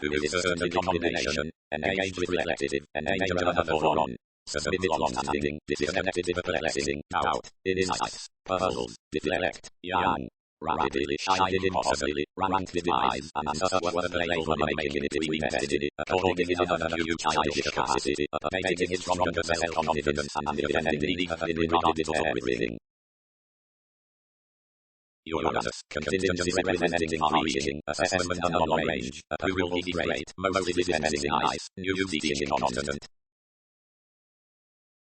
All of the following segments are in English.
who is concerned in combination, engaged with reflective, engaged on, suspended long-standing, disconnected perplexing, doubt, insight, puzzled, deflect, young, rapidly, shyly, impossibly, ranked with eyes, and suffer the playful making it we invested in it, according in another huge childish capacity, painting it from the self-confidence and defending the regarded of everything. Uranus, contingency representing reaching, assessment and long range, approval is great, mostly defending nice, new teaching constant.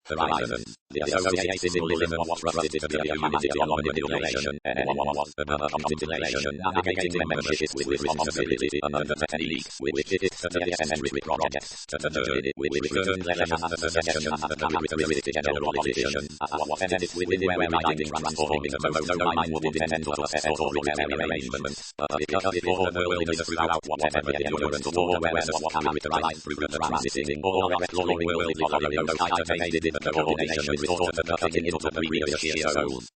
Horizon, the associated symbolism of what trusted to be a humanity on manipulation, anyone was above contemplation, navigating membership with responsibility and the techniques with which it is to the eccentric projects, to the journey with return legend and the suggestion and the characteristic generalization, as what ended within where writing transforming the most mind would intend to assess authoritarian arrangements, but because before the world is throughout whatever the endurance of war where the what characterized through the transiting or exploring world following those cultivated in the coordination restored to the cutting into the previous sheer souls.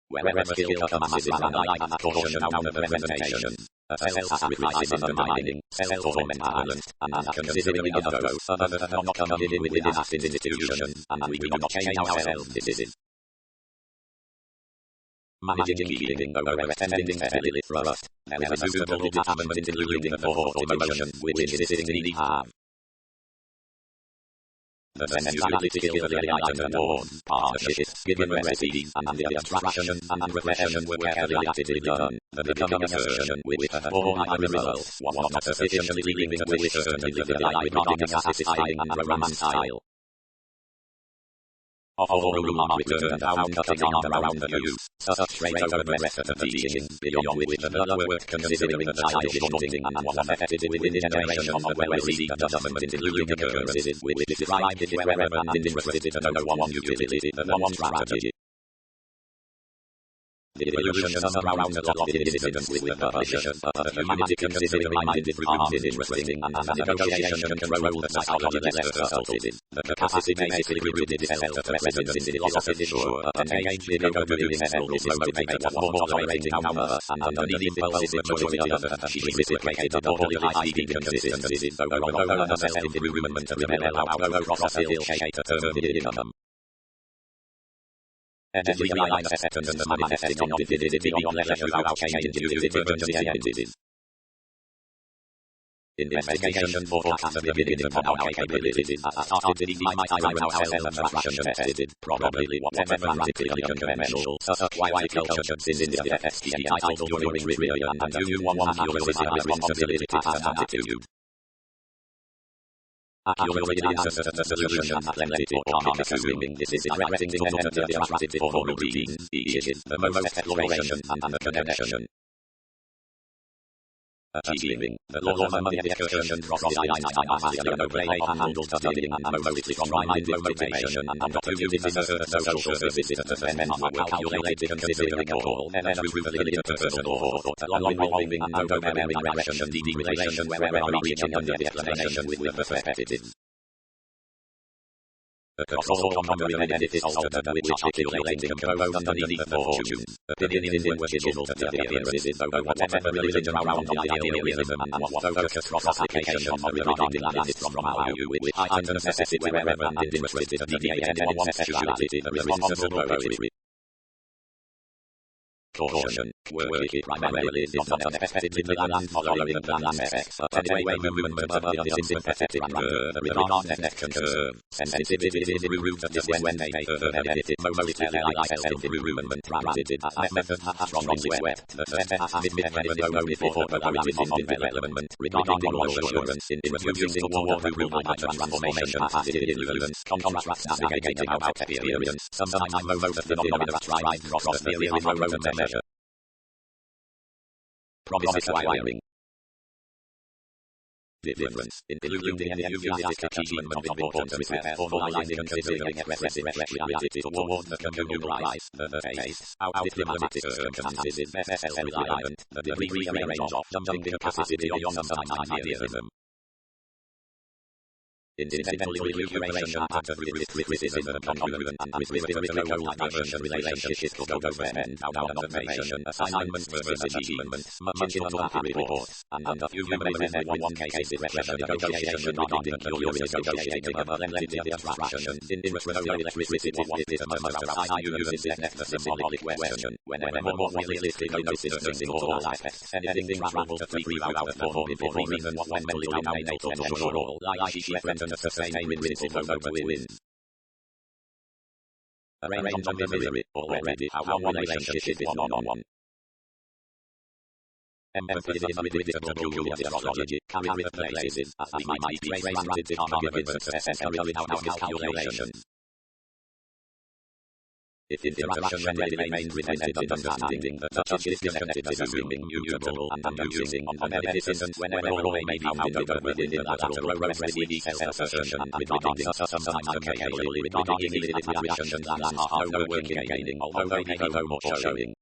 Wherever skill of the masses ran like that caution down the representation, a self-sacrifice undermining, self-torment balanced, and considering of those others that not come in within us institutions, and we do not change ourselves decisions. Managing healing over extending steadily thrust, there is a suitable detachment including the thought emotions which existing we have. The sensuality skills of the item norms, partnerships, given recipes, and the abstraction and reflection were carefully actively done. The becoming assertion which performed as a result was not sufficiently leaving to which certainly the delight regarding a satisfying and romance style. Of all room returned down cutting arm around the youth, such straight over the rest of the teachings, beyond which the work considering the childish daunting and what affected within the generation of the well-received adjustment including occurrences which described it wherever and interested to no one utility, the one strategy. The evolution around the lot of incidents with the publishers, but the humanity considering minded reviews is interesting and the negotiation can control the psychology less subtlety. The capacity basically rooted itself to presence in philosophy sure, but engaged in overdoing several is motivated of more tolerating down earth, and underneath impulses majority of the she reciprocated the double high-speed consistencies, although the self-improvement to rebel out across a hill shape to turn the income. Energy realized acceptance manifesting on divinity beyond leisure without change into emergency entities. Investigation forecast the beginning of our capabilities as started to define ourselves and abstraction probably whatever frantically unconventional, such why culture in the FST titled during rebellion and you one accuracy responsibility past attitude. Accuracy answers the solution and plenty for calm assuming this is directing the alternative attractive for routines, each is the most exploration and the connection. Achieving the law of the excursion from the Einstein Master play of handle studying and mostly from mind motivation and opportunity to serve social services to spend on calculated considering all and truthfully personal thought along involving and overbearing direction and deep relation wherever reaching under the explanation with the perspective. Across all common entities altered which articulating composed underneath the fortunes, opinion is individual to the appearances over whatever religion around the idealism and what focus cross application of regarding lands from value which items necessity wherever and interested to deviate anyone's sexuality the responsible poetry. Caution, work primarily is not unexpected with the land following the plan aspects, but anyway movement of the unsympathetic and regard next concern. Sensitivity is removed just when they further benefit mostly self-improvement transited as I method has strongly swept. The first has been beheaded only for polarizing development regarding moral assurance in refusing toward the rule by transformation passive influence, contrasts navigating about experience, sometimes most of the phenomena tried cross the theory remote measure. Promise acquiring. The difference, including the enthusiastic achievement of importance with formalizing and considering expressive reality toward the communal life, the tastes, out diplomatic circumstances, self-reliant, the degree range of jumping capacity beyond sometimes idealism. Incidental elucidation and criticism of congruent and spiritual diversion relationship government observation assignment versus achievement much into happy reports and a few memories in one case depression negotiation regarding curious negotiating of plenty of abstraction interest with electricity what is the most outside use is the symbolic question whenever more realistically notices in all aspects anything travels to free out the form before reason what when mentally dominated or all like she represents a sustained principle over wins. Arrange on the misery already how one relationship is one-on-one. Empathy is unpredictable Julius Astrology carries the places as we might trace granted arguments successfully without calculations. If interaction remains presented understanding the touch is disconnected assuming mutable and using on beneficent whenever all may be found within the lateral row ready self-assertion and regarding sometimes occasionally regarding illicit reactions and are no working gaining although they may go more showing.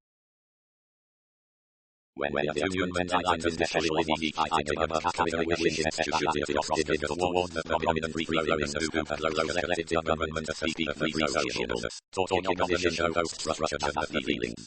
When we attune entitled especially the fighting above category which is especially frosted towards the dominant free-flowing scoop of low-selective government of speaking free sociable, talking opposition shows structured as the feelings.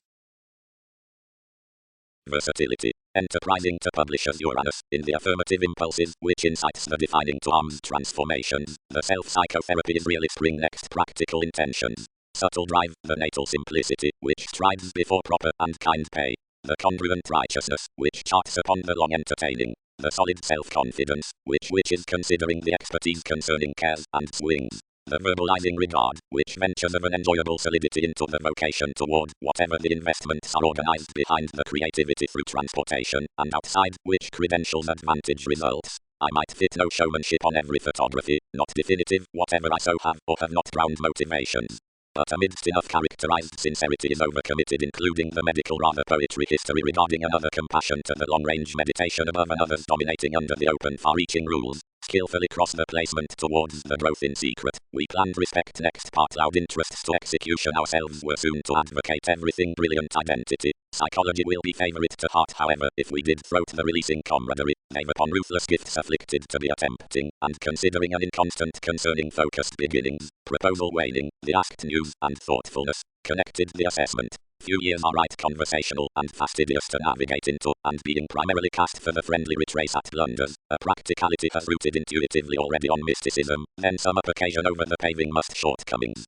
Versatility. Enterprising to publishers Uranus, in the affirmative impulses, which incites the defining to arms transformations, the self-psychotherapy is really spring next practical intentions. Subtle drive, the natal simplicity, which strives before proper and kind pay. The congruent righteousness, which charts upon the long entertaining, the solid self-confidence, which is considering the expertise concerning cares and swings, the verbalizing regard, which ventures of an enjoyable solidity into the vocation toward whatever the investments are organized behind the creativity through transportation, and outside, which credentials advantage results. I might fit no showmanship on every photography, not definitive, whatever I so have or have not ground motivations. But amidst enough characterized sincerity is overcommitted including the medical rather poetry history regarding another compassion to the long-range meditation above another's dominating under the open far-reaching rules, skillfully cross the placement towards the growth in secret, we planned respect next part loud interests to execution ourselves were soon to advocate everything brilliant identity, psychology will be favorite to heart however if we did throat the releasing camaraderie, they've upon ruthless gifts afflicted to be attempting, and considering an inconstant concerning focused beginnings, proposal waning, the asked news and thoughtfulness, connected the assessment. Few years are right conversational and fastidious to navigate into, and being primarily cast for the friendly retrace at blunders, a practicality has rooted intuitively already on mysticism, then some up occasion over the paving must shortcomings.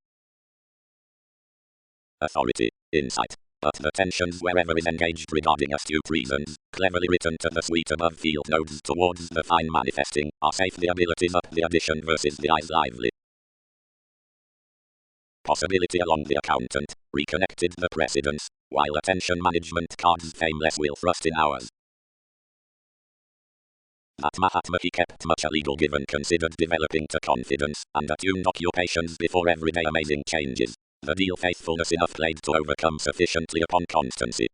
Authority, insight. But the tensions wherever is engaged regarding astute reasons, cleverly written to the sweet above field nodes towards the fine manifesting, are safe the abilities up the addition versus the eyes lively. Possibility along the accountant, reconnected the precedence, while attention management cards fameless will thrust in ours. That Mahatma he kept much illegal given considered developing to confidence, and attuned occupations before everyday amazing changes. The deal faithfulness enough played to overcome sufficiently upon constancy.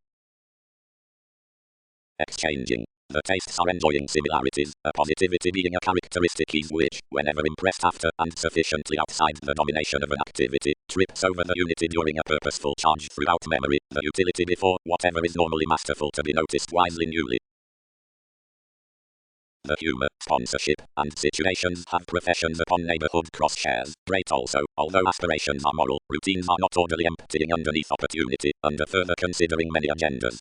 Exchanging. The tastes are enjoying similarities, a positivity being a characteristic is which, whenever impressed after and sufficiently outside the domination of an activity, trips over the unity during a purposeful charge throughout memory, the utility before whatever is normally masterful to be noticed wisely newly. The humor, sponsorship, and situations have professions upon neighborhood cross-shares. Great also, although aspirations are moral, routines are not orderly emptying underneath opportunity, under further considering many agendas.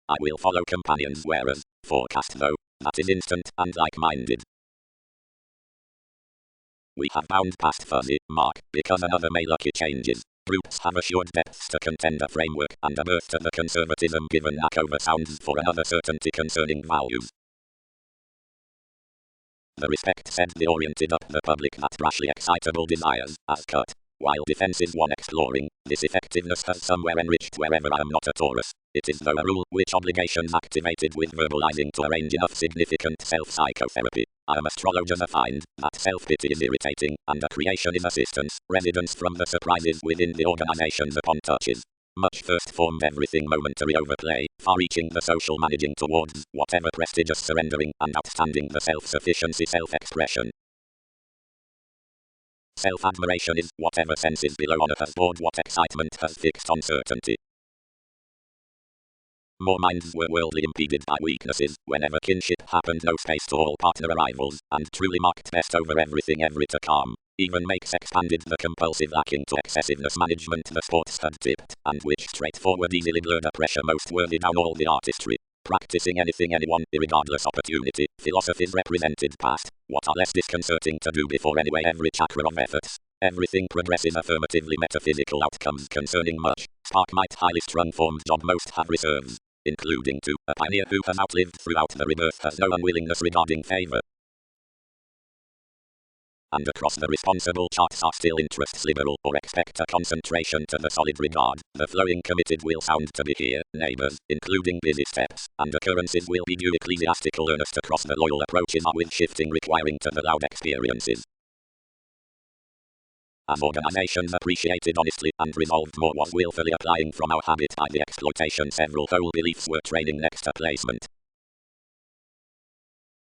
I will follow companions whereas, forecast though, that is instant and like-minded. We have bound past fuzzy, mark, because another may lucky changes. Groups have assured depths to contend a framework and a birth to the conservatism given knack over sounds for another certainty concerning values. The respect said the oriented up the public that rashly excitable desires, as cut, while defense is one exploring, this effectiveness has somewhere enriched wherever I am not a Taurus. It is though a rule which obligations activated with verbalizing to arrange enough significant self-psychotherapy. I am astrologers find that self-pity is irritating, and a creation is assistance, residence from the surprises within the organizations upon touches. Much first-formed everything momentary overplay, far-reaching the social managing towards whatever prestigious surrendering, and outstanding the self-sufficiency self-expression. Self-admiration is whatever senses below honor has bored what excitement has fixed on certainty. More minds were worldly impeded by weaknesses. Whenever kinship happened, no space to all partner arrivals, and truly marked best over everything every to calm. Even makes expanded the compulsive lacking to excessiveness management the sports had tipped, and which straightforward easily blurred a pressure most worthy down all the artistry. Practicing anything anyone, irregardless opportunity, philosophies represented past, what are less disconcerting to do before anyway every chakra of efforts. Everything progresses affirmatively metaphysical outcomes concerning much, spark might highly strung formed job most have reserves, including to, a pioneer who has outlived throughout the rebirth has no unwillingness regarding favor. And across the responsible charts are still interests liberal or expect a concentration to the solid regard. The flowing committed will sound to be here, neighbors, including busy steps, and occurrences will be due ecclesiastical earnest across the loyal approaches are with shifting requiring to the loud experiences. As organizations appreciated honestly and resolved more was willfully applying from our habit by the exploitation several whole beliefs were training next to placement.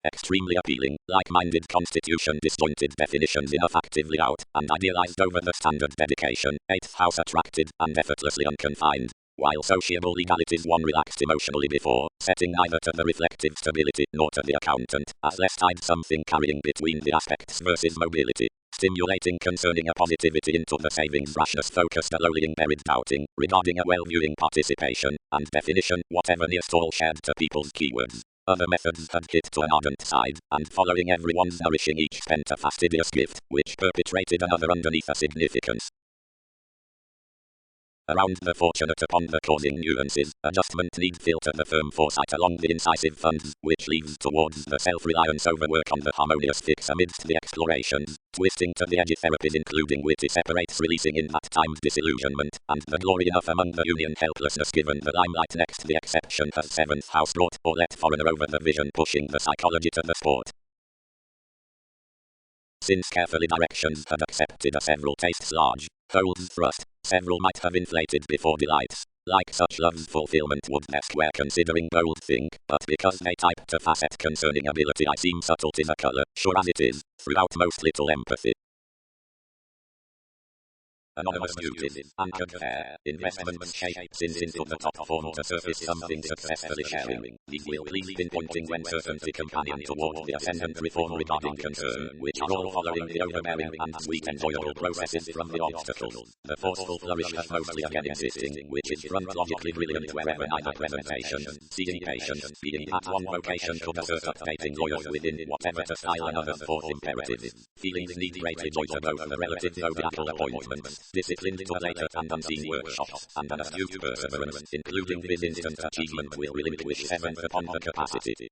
Extremely appealing, like-minded constitution disjointed definitions enough actively out, and idealized over the standard dedication, 8th house attracted, and effortlessly unconfined, while sociable legalities one relaxed emotionally before, setting neither to the reflective stability nor to the accountant, as less tied something carrying between the aspects versus mobility, stimulating concerning a positivity into the savings rashness focused a lowlying buried doubting, regarding a well-viewing participation, and definition, whatever nearest all shared to people's keywords. Other methods had hit to an ardent side, and following everyone's nourishing each spent a fastidious gift, which perpetrated another underneath a significance. Around the fortunate upon the causing nuances, adjustment need filter the firm foresight along the incisive funds, which leads towards the self-reliance overwork on the harmonious fix amidst the explorations, twisting to the edgy therapies including witty separates releasing in that time's disillusionment, and the glory enough among the union helplessness given the limelight next the exception has 7th house brought or let foreigner over the vision pushing the psychology to the sport. Since carefully directions had accepted a several tastes large, holds thrust, several might have inflated before delights, like such love's fulfillment would best where considering bold think, but because they type to facet concerning ability I seem subtleties a color, sure as it is, throughout most little empathy. Anonymous uses, anchored fair, investments shape since into the top form to surface something successfully sharing. These will please pinpointing when certainty companion towards the ascendant reform regarding concern, which are all following the overbearing and sweet enjoyable processes from the obstacles. The forceful flourish has mostly again existing, which is front logically brilliant wherever neither presentation, seeing patience, being at one vocation could assert updating lawyers within whatever to style another's fourth imperatives. Feelings need greatly joy to both the relative zodiacal appointments, disciplined to a later and unseen workshops, and an astute perseverance, including this instant achievement will relinquish 7th upon the capacity.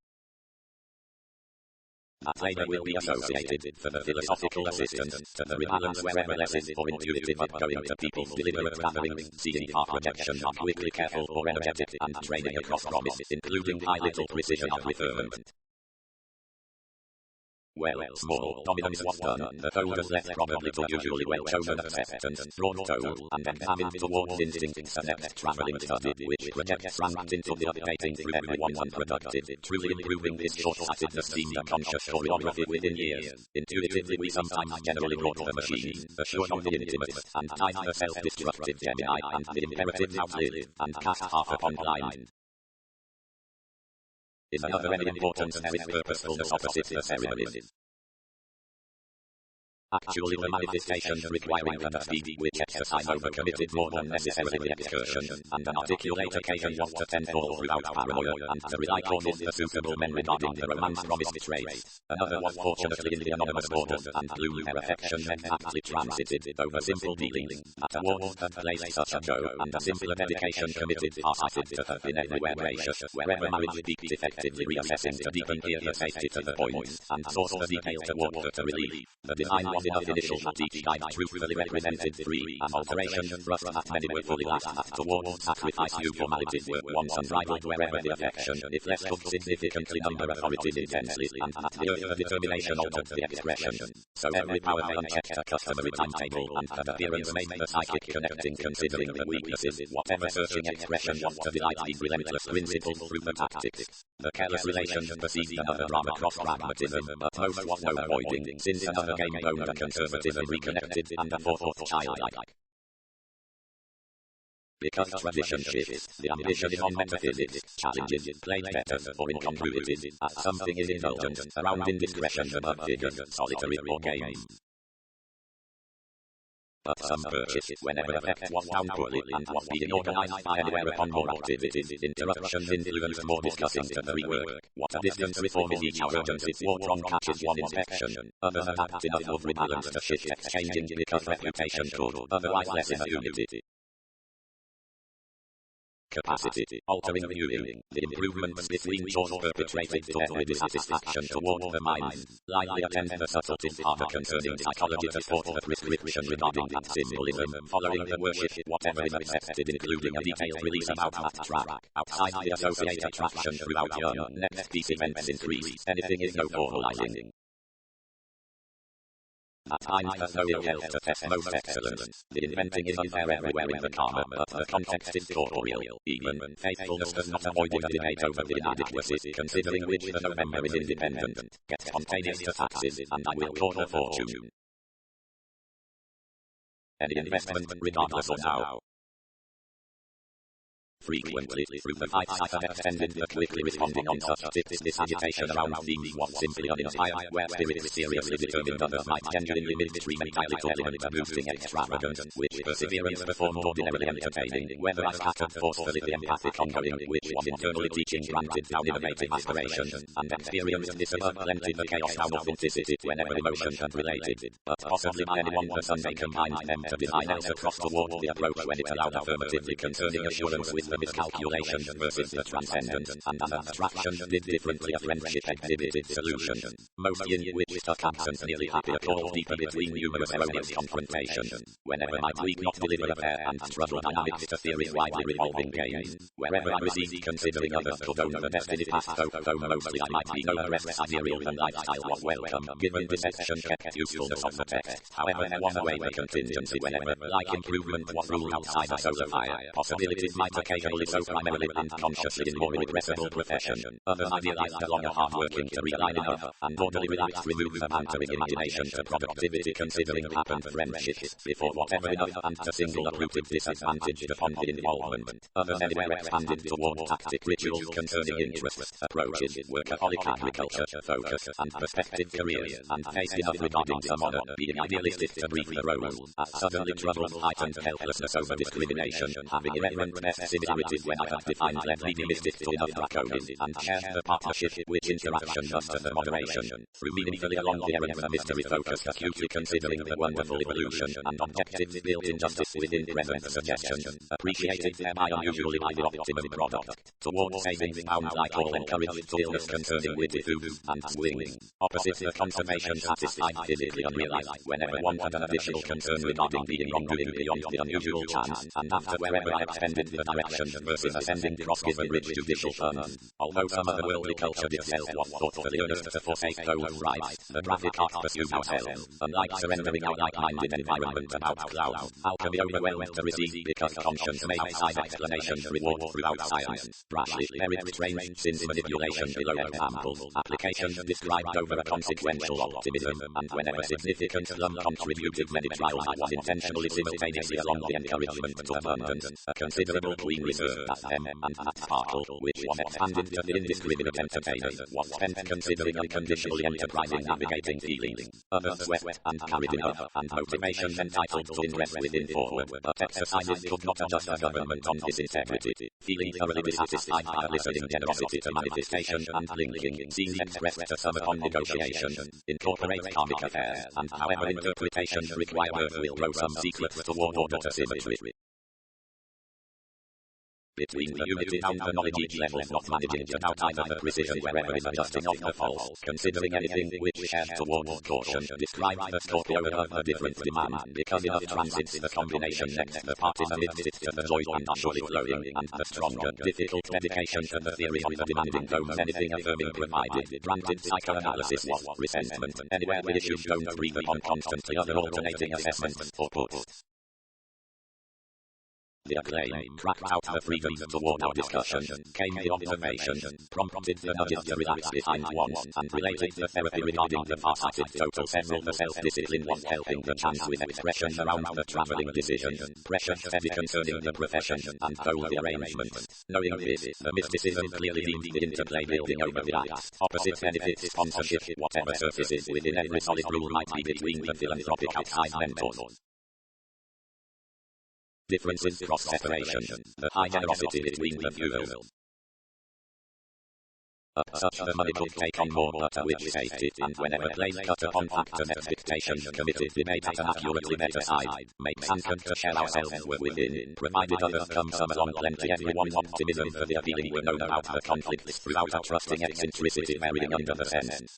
That labor will be associated, for the philosophical assistance, to the rebalance wherever less is for intuitive upgoing to people's deliberate gatherings, seeing far projection are quickly careful or energetic, and training across promise, including high little precision of referment. Well, small dominance was done, the holders left probably to usually well-chosen acceptance, broad toll, and examined towards instincts a depth travelling study, which projects ranked into the updating through everyone's unproductive, truly improving this short-sightedness seemed a conscious choreography within years. Intuitively we sometimes generally brought the machine, assured of the intimate, and tied the self-destructive Gemini, and the imperatives outlive, and cast half upon blind. Is another any importance there is purposefulness opposite the ceremonies. Actually the manifestations requiring an speed which exercise overcommitted more than necessarily the excursion, and an articulate occasion was to tenfold throughout paranoia, and to rely causes the suitable men regarding the romance promised traits. Another was fortunately in the anonymous borders, and bloom their affection men aptly transited over simple dealings, that awards had placed such a go, and a simpler dedication committed far-sighted to have been everywhere gracious, wherever marriage peaked effectively reassessing to deepen here the safety to the point, and source the detail toward her to relief. The design was enough initial that each guide truthfully represented 3, and alterations thrust that many were fully laughed at towards sacrifice you formalities were once unrivaled wherever the affection, if less took significantly number authorities intensely, and at the earth the determination altered the expression. So every power may unchecked a customary timetable, and had appearance made the psychic connecting considering the weaknesses, whatever searching expression was to delight these relentless principles through the tactics. The careless relations perceived another drama cross pragmatism, but most was no avoiding, since another game owned a conservative and reconnected, and a fourth childlike. Because tradition shifts, the ambition is on metaphysics, challenges, played better, or incongruities, as something is indulgent, around indiscretion above figure, solitary or game. But some purchase whenever effect was down poorly and was being organized by anywhere upon more activities, interruptions influence more discussing to the rework. What a distance reform is each emergence its war-tron catches one inspection. Others adapt enough of rebalance to shift exchanging because reputation could otherwise lessen unity. Capacity, altering viewing, the improvements between chores perpetrated to every dissatisfaction toward the mind. Lightly attend the subtleties harder concerning psychology to support the prescription regarding that symbolism, following the worship, whatever is accepted including a detailed release about that track. Outside the associate attraction throughout your next piece events increase, anything is no formalizing. At times has no ill health to test most excellence. The inventing is unfair everywhere in the karma, but the context is corporeal. Even faithfulness does not avoid a debate over the inadequacy, considering which the November is independent. Get spontaneous to taxes, and I will call a fortune. Any investment, regardless of how. Frequently, through the fights I have extended the quickly responding on such tips, this agitation around themes was simply uninspired, where spirits seriously determined others might genuinely midstream a little element of boosting extravagance, which perseverance performed ordinarily entertaining, whether I scattered forcefully the empathic ongoing, which was internally teaching granted down innovative aspirations, and experienced this above plenty the chaos down authenticity whenever emotion had related, but possibly by anyone the Sunday combined them to design else across toward the approach when it allowed affirmatively concerning assurance with the miscalculation versus the transcendent, and an abstraction did differently a friendship exhibited solution. Most in which stuck absent nearly happy a call deeper between numerous erroneous confrontation. Whenever I tweak not deliver a fair and struggle dynamics to theory's widely revolving games. Wherever I received considering others could own the destiny past though mostly I might be no the rest sidereal and lifestyle was welcome, given this section kept usefulness of the text. However there was a way the contingency whenever, like improvement was ruled outside the solar fire. Possibilities might occasionally so primarily and consciously in more irrepressible profession. Others idealized along a hard working to realign enough, and orderly relaxed remove the bantering imagination to productivity considering pattern friendships, before whatever enough and to single uprooted disadvantaged upon the involvement. Others anywhere expanded toward tactic rituals concerning interests, approaches, workaholic agriculture, focus, and perspective careers, and faced enough regarding some honor, being idealistic to brief the role, as suddenly troubled heightened helplessness over discrimination, having irreverent similarities when I have defined led mediumistic to enough draconic, and shared the partnership which interaction does to the moderation, through meaningfully along the errand the mystery focused acutely considering the wonderful evolution and objectives built in justice within present suggestion, appreciated thereby unusually by the optimum product, towards saving found like all encouraged stillness concerning witty food and swing, opposite the consummation satisfied physically unrealized whenever one had an additional concern regarding being wrongdoing beyond the unusual chance, and after wherever I extended the direction versus ascending cross-given rich judicial funds. Although some of the worldly culture itself was thoughtfully earnest to forsake those rights, the graphic arts pursued ourselves, unlike surrendering our like-minded environment about clouds, alchemy overwhelmed to receive because conscience made outside explanation reward throughout science. Rashly buried strange sins manipulation below examples, applications described over a consequential optimism, and whenever significant slum contributed many trials I was intentionally simultaneously along the encouragement to abundance, a considerable queen reserve as them, and that sparkle, which was expanded to the indiscriminate entertainers, was spent considering unconditionally enterprising navigating feelings. Others swept and carried enough, and motivation entitled to interest within forward, but exercises could not adjust the government on this integrity. Feeling thoroughly dissatisfied by eliciting generosity to manifestation and linking scenes expressed to some upon negotiation, incorporate karmic affairs, and however interpretations require earth will grow some secrets toward order to symmetry. Between the unity and the knowledge each level not managing to doubt either the precision wherever is adjusting of the false, considering anything which shares towards caution, describes the Scorpio of a different demand, because enough transits the combination next the part in amidst it to the joy and surely flowing, and the stronger, difficult dedication to the theory of the demanding domes anything affirming provided, granted psychoanalysis was resentment, anywhere the issues don't breathe upon constantly other alternating assessments or puts. The acclaim cracked out the freedom toward our discussion, came the observation, prompted the nudges to relax behind one, and related the therapy regarding the farsighted total several the self-discipline was helping the chance with expression around the travelling decision, pressure steady concerning the profession, and goal rearrangement. Knowing this, the mysticism clearly deemed the interplay building over the act, opposite benefits sponsorship, whatever surfaces within every solid rule might be between the philanthropic outside mentors. Differences cross-separation, the high generosity between the viewers. Such the money could take on more but which faced it, and whenever plays cut upon fact and expectation committed debate at an accurately met aside, makes Sankant to share ourselves were within, provided others come some along plenty everyone's optimism for the appealing were known about the conflicts throughout a trusting eccentricity marrying under the sense.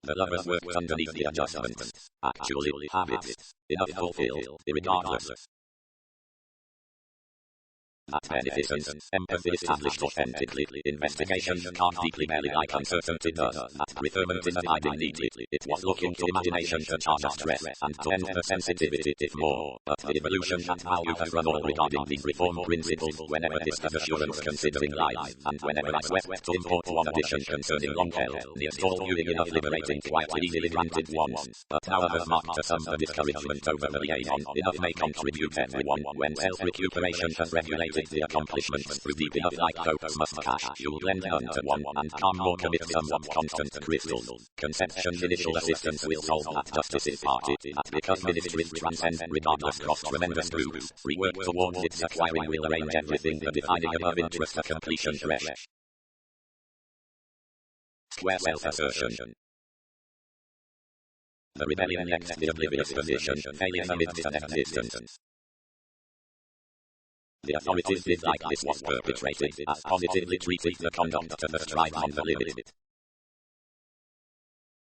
The lovers worked underneath the adjustment, actually habits, enough fulfill, irregardless. That beneficence, empathy established authentically, investigation can't deeply merely like uncertainty does, that preferment in abiding neatly, it was looking to imagination to charge our stress, and to end the sensitivity if more, but the evolution that value has run all regarding these reform principles whenever this has assurance considering life, and whenever I swept to import one addition concerning long held, near stall viewing enough liberating quite easily granted once, but now others mark to some the discouragement over the liaison, enough may contribute everyone, when self-recuperation has regulated the accomplishments through deep enough like dopes must cash, you'll blend unto one, and calm more commit somewhat constant crystals. Conception's initial assistance will solve that justice's party, that because ministries transcend regardless cross tremendous groups, rework towards its acquiring will arrange everything the defining above interest to completion fresh. Square self-assertion. The rebellion next the oblivious position, failing amidst an existence. The authorities did like this was perpetrated, as positively treated the conduct to the strive on the limit.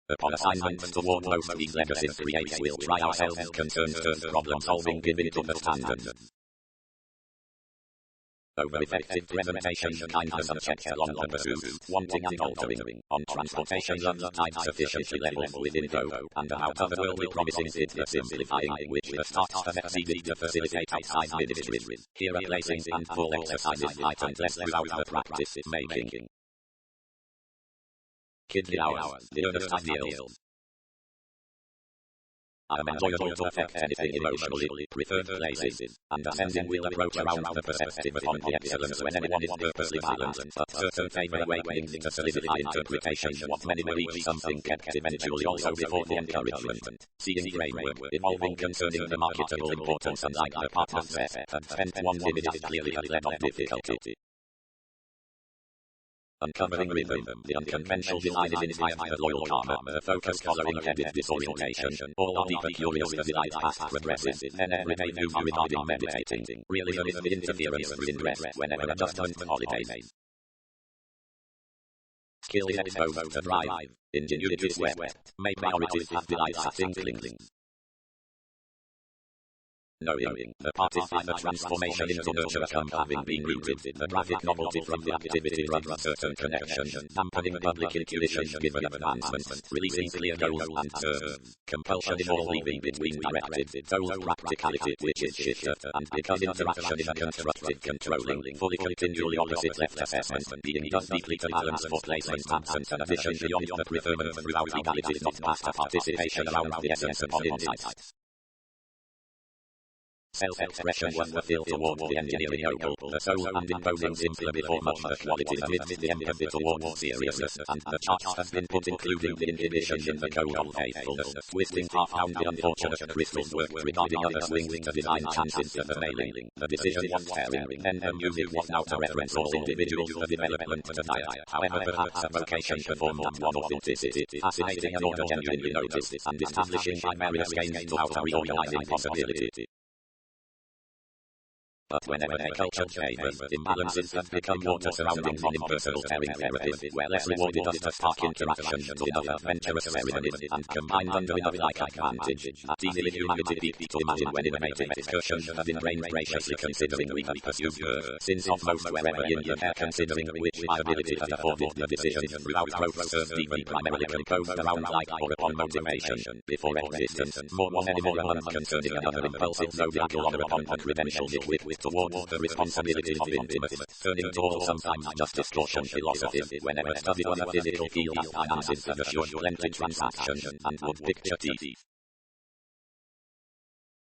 Upon assignment toward most these legacies creates we'll try ourselves concerns turn problem solving given to the standard. Over effective presentation, kindness unchecked along the pursuit, wanting and altering, on transportation runs tied sufficiently level within go, and about otherworldly promising it the simplifying, which the starts have exceeded to facilitate outside ministries, here placing and full exercises heightened less throughout the practice making. Kidney hours, the earnest ideal. I am enjoyable to affect anything emotionally, preferred places, and ascending will approach around the perspective upon the excellence when anyone is purposely balanced, but certain favour awakening to solidify interpretation what many believe something kept eventually also before the encouragement, seeing framework, evolving concerning the marketable importance and like the partner's best, and spent one minute as clearly has led of difficulty. Uncovering rhythm, the unconventional design is inspired by the loyal karma, the focus following headed disorientation, all are deeply curious the delight past progresses, then everyday view regarding meditating, realism is the interference in dress whenever adjustment holiday. Skill is exposed to drive, ingenuity swept, may priorities have delights at inkling. Knowing, the parties by the transformation into nurture come having been rooted, the graphic novelty from the activity runs a certain connection, dampening public intuition given advancement, releasing clear goals and terms, compulsion in all leaving between directed, goal practicality which is shifted, and because interaction is a constructive controlling, fully continually opposite left assessment, being does deeply to balance for placement absence and addition beyond the preferment throughout egalities not past a participation around the essence upon insight. Self-expression was the field towards the engineering noble, the soul and imposing simpler before much the qualities amidst the empathy towards seriousness, and the charts has been put including the inhibition in the goal of faithfulness, twisting half found the unfortunate crystals worked regarding other swings to design chances to the mailing, the decision was fairing, then the music was now to reference all individuals for development to diet, however perhaps a vocation performed at one authenticity, fascinating an order genuinely noticed, and establishing by various gains to how to reorganizing possibility. But whenever their culture favors imbalances have become water surroundings in impersonal pairing therapies, where less rewarded us to spark interactions to enough adventurous ceremonies, and combined under enough like advantage, that easily humanity peaked to imagine when innovative excursions have been brain graciously considering we have pursued her, since of most wherever in the air considering which viability has afforded the decision throughout growth served even primarily composed around like or upon motivation, before existence, more one anymore a month concerning another impulsive zodiacal or upon the credentials equipped towards the responsibility of intimacy, turning to all sometimes just distortion philosophy, whenever studied on a physical field as finances have assured plenty transaction, and would picture teeth.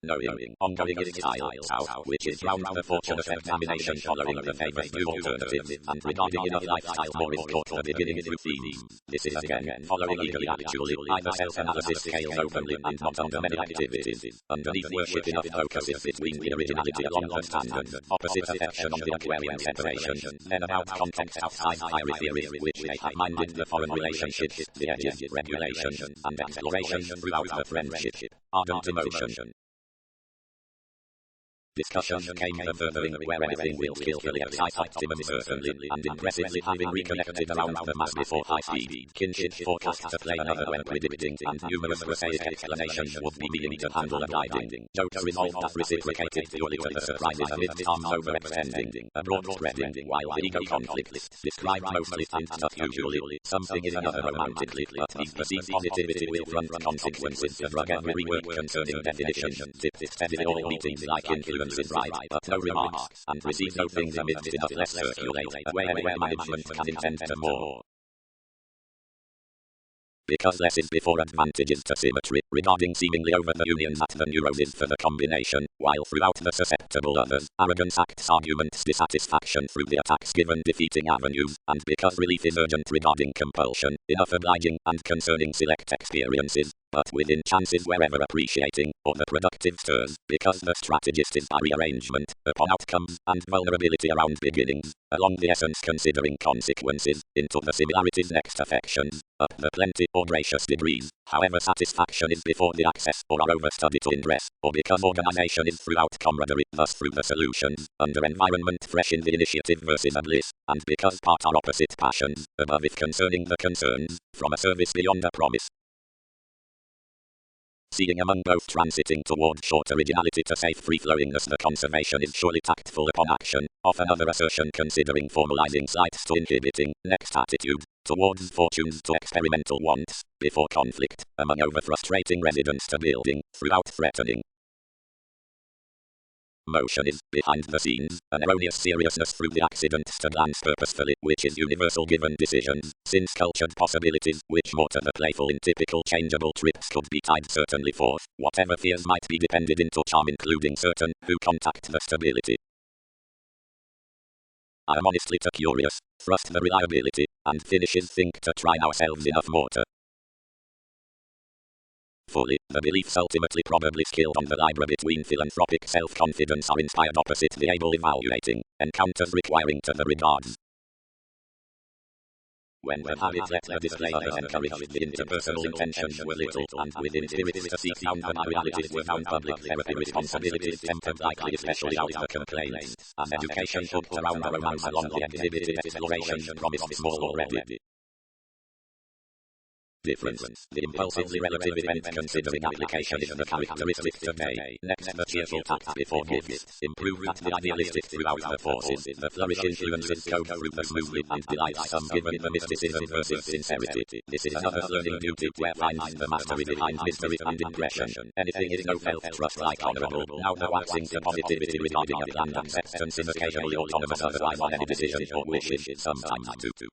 Knowing ongoing is styles out, which is round the fortunate examination following the favored new alternatives, and regarding enough lifestyle more is taught the beginning through themes. This is again following eagerly actually either self-analysis scales openly and not under many activities. Underneath worship enough focuses between the originality along the standard, opposite affection on the Aquarian separation, then about context outside fiery theory, which they high-minded the foreign relationships, the edges, regulation, and exploration throughout the friendship. Ardent emotion. Discussions came the furthering where everything will skillfully excite optimism certainly, and impressively having reconnected around the mass before high speed. Kinship forecast to play another when predicting, and numerous prosaic explanations would be meaning to handle and guiding. Jokes resolved as reciprocated purely to the surprises amidst arms overextending, abroad spreading, while the ego conflicts, described mostly and stuff usually, something is another romantically, but these perceived positivity will front consequences to drug every rework concerning definition, tips steadily all meetings like influence. Right, but no remarks, and receive no things amidst enough less circulate, away anywhere management can intend to more. Because less is before advantages to symmetry, regarding seemingly over the unions at the neuroses for the combination, while throughout the susceptible others, arrogance acts arguments dissatisfaction through the attacks given defeating avenues, and because relief is urgent regarding compulsion, enough obliging, and concerning select experiences, but within chances wherever appreciating, or the productive stirs, because the strategist is by rearrangement, upon outcomes, and vulnerability around beginnings, along the essence considering consequences, into the similarities next affections, up the plenty or gracious degrees, however satisfaction is before the access, or are overstudy to indress, or because organization is throughout camaraderie, thus through the solutions, under environment fresh in the initiative versus a bliss, and because part are opposite passions, above if concerning the concerns, from a service beyond a promise. Seeing among both transiting toward short originality to safe free-flowingness the conservation is surely tactful upon action, off another assertion considering formalizing slights to inhibiting, next attitude, towards fortunes to experimental wants, before conflict, among over-frustrating residents to building, throughout threatening. Motion is, behind the scenes, an erroneous seriousness through the accidents to glance purposefully, which is universal given decisions, since cultured possibilities, which more to the playful in typical changeable trips could be tied certainly forth, whatever fears might be depended into charm including certain, who contact the stability. I am honestly too curious, thrust the reliability, and finishes think to try ourselves enough more to fully, the beliefs ultimately probably skilled on the libra between philanthropic self-confidence are inspired opposite the able evaluating, encounters requiring to the regards. When the habits let the display others encouraged the interpersonal intentions were little, and within spirits to seek down the realities were found public therapy responsibilities tempered likely especially out the complaints, and education hooked around the romance along the exhibited exploration promised small already. Difference. The impulsively relative event considering application is the characteristic today. Next the cheerful tact before gifts. Improve at the idealistic throughout the forces. The flourish influences go through the smoothly and delights some given the mysticism versus sincerity. This is another learning duty where finds the mastery behind mystery and impression. Anything is no felt trust like honorable. Now the waxing to positivity regarding a planned acceptance is occasionally autonomous otherwise on any decision or wishes sometimes too.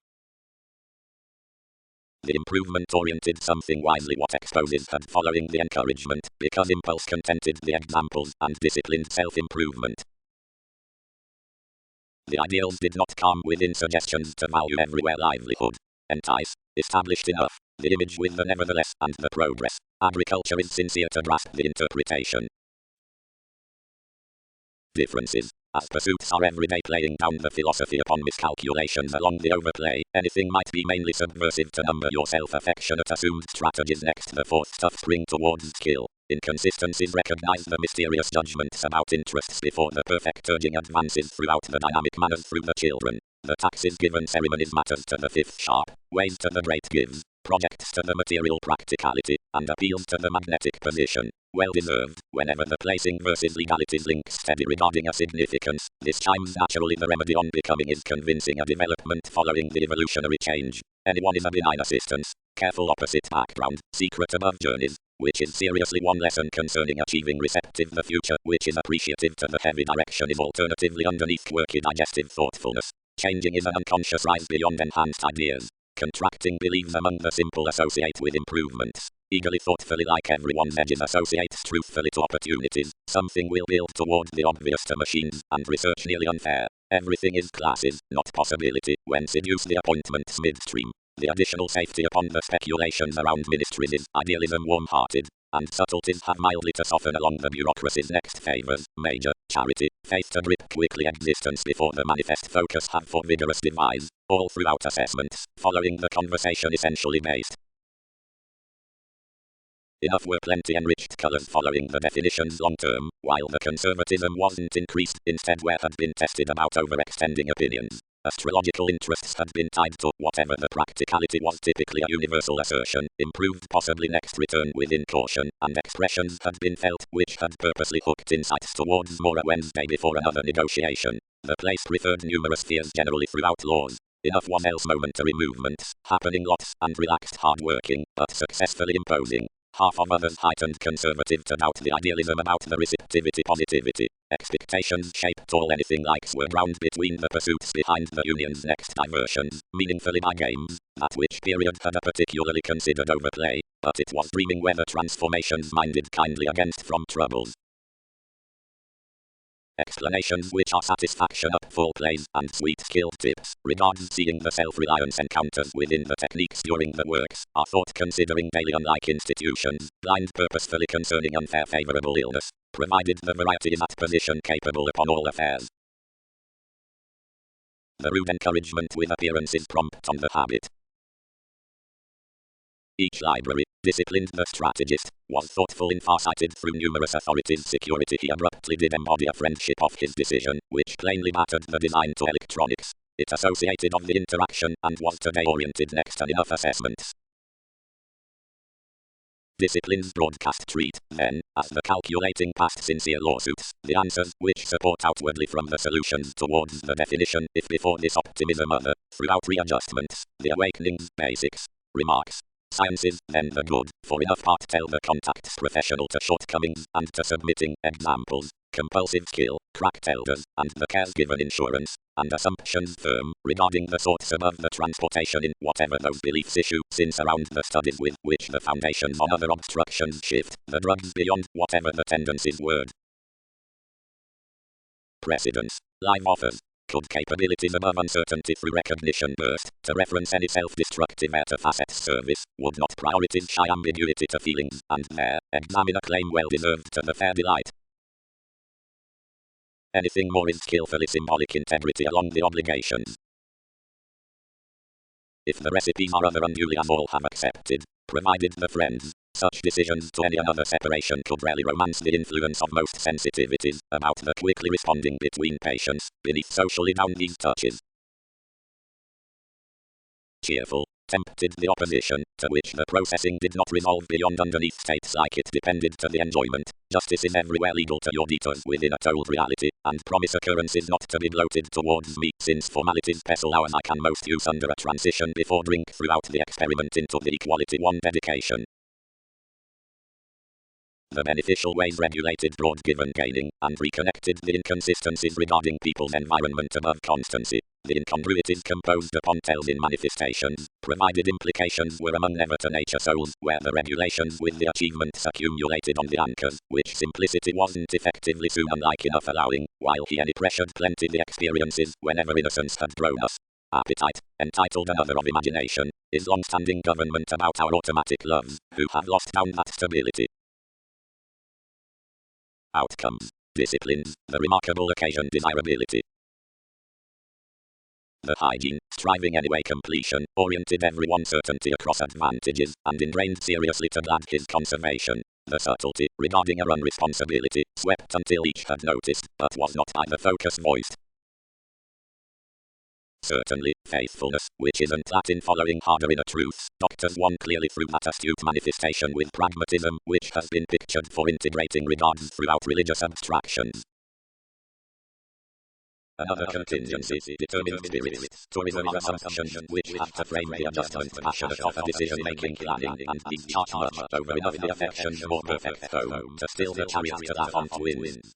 The improvement-oriented something wisely what exposes and following the encouragement, because impulse contented the examples, and disciplined self-improvement. The ideals did not come within suggestions to value everywhere livelihood. Entice, established enough, the image with the nevertheless, and the progress. Agriculture is sincere to grasp the interpretation. Differences. As pursuits are everyday playing down the philosophy upon miscalculations along the overplay, anything might be mainly subversive to number your self-affectionate assumed strategies next the fourth stuff spring towards skill. Inconsistencies recognize the mysterious judgments about interests before the perfect urging advances throughout the dynamic manners through the children. The taxes given ceremonies matters to the fifth sharp, ways to the great gives, projects to the material practicality, and appeals to the magnetic position. Well deserved, whenever the placing versus legalities link steady regarding a significance, this chimes naturally the remedy on becoming is convincing a development following the evolutionary change. Anyone is a benign assistance, careful opposite background, secret above journeys, which is seriously one lesson concerning achieving receptive the future, which is appreciative to the heavy direction is alternatively underneath quirky digestive thoughtfulness. Changing is an unconscious rise beyond enhanced ideas. Contracting beliefs among the simple associate with improvements. Eagerly thoughtfully like everyone's edges associates truthfully to opportunities. Something will build toward the obvious to machines, and research nearly unfair. Everything is classes, not possibility, when seduce the appointments midstream. The additional safety upon the speculations around ministries is idealism warm-hearted, and subtleties have mildly to soften along the bureaucracy's next favors, major, charity, faith to grip quickly existence before the manifest focus have for vigorous devise, all throughout assessments, following the conversation essentially based. Enough were plenty enriched colors following the definitions long term, while the conservatism wasn't increased, instead where had been tested about overextending opinions. Astrological interests had been tied to whatever the practicality was, typically a universal assertion, improved possibly next return within caution, and expressions had been felt which had purposely hooked insights towards more a Wednesday before another negotiation. The place preferred numerous fears generally throughout laws. Enough was else momentary movements, happening lots, and relaxed hard-working, but successfully imposing. Half of others heightened conservative to doubt the idealism about the receptivity positivity. Expectations shaped all anything likes were drowned between the pursuits behind the union's next diversions, meaningfully by games, that which period had a particularly considered overplay, but it was dreaming weather transformations minded kindly against from troubles. Explanations which are satisfaction up full plays and sweet skill tips regards seeing the self-reliance encounters within the techniques during the works are thought considering daily unlike institutions, blind purposefully concerning unfair favorable illness, provided the variety is at position capable upon all affairs. The rude encouragement with appearances prompt on the habit. Each library, disciplined the strategist, was thoughtful and farsighted through numerous authorities' security. He abruptly did embody a friendship of his decision, which plainly mattered the design to electronics. It associated of the interaction and was today oriented next to enough assessments. Disciplines broadcast treat, then, as the calculating past sincere lawsuits, the answers which support outwardly from the solutions towards the definition, if before this optimism other, throughout readjustments, the awakenings, basics, remarks. Sciences, then the good, for enough part tell the contacts professional to shortcomings, and to submitting, examples, compulsive skill, cracked elders, and the cares given insurance, and assumptions firm, regarding the thoughts above the transportation in whatever those beliefs issue, since around the studies with which the foundations on other obstructions shift, the drugs beyond whatever the tendencies word. Precedence, live offers. Could capabilities above uncertainty through recognition burst, to reference any self-destructive metaphysics service, would not priorities shy ambiguity to feelings, and there, examine a claim well deserved to the fair delight. Anything more is skillfully symbolic integrity along the obligations. If the recipes are other unduly as all have accepted, provided the friends, such decisions to any another separation could rarely romance the influence of most sensitivities, about the quickly responding between patients, beneath socially downbeat touches. Cheerful, tempted the opposition, to which the processing did not resolve beyond underneath states like it depended to the enjoyment. Justice is everywhere legal to your detours within a told reality, and promise occurrences not to be bloated towards me, since formalities pestle hours I can most use under a transition before drink throughout the experiment into the equality one dedication. The beneficial ways regulated broad given gaining, and reconnected the inconsistencies regarding people's environment above constancy. The incongruities composed upon tells in manifestations, provided implications were among never to nature souls, where the regulations with the achievements accumulated on the anchors, which simplicity wasn't effectively soon unlike enough allowing, while he any pressured plenty the experiences, whenever innocence had grown us. Appetite, entitled another of imagination, is long-standing government about our automatic loves, who have lost down that stability. Outcomes, disciplines, the remarkable occasion desirability. The hygiene, striving anyway completion, oriented everyone certainty across advantages, and ingrained seriously to glad his conservation. The subtlety regarding her unresponsibility swept until each had noticed, but was not by the focus voiced. Certainly, faithfulness, which isn't that in following harder inner truths, doctors one clearly through that astute manifestation with pragmatism, which has been pictured for integrating regards throughout religious abstractions. Another contingency, determined spirits, tourism are assumptions, which have to frame the adjustment passionate of a decision-making planning, and discharge much over enough the affections more perfect home, to still the chariot to that on twins.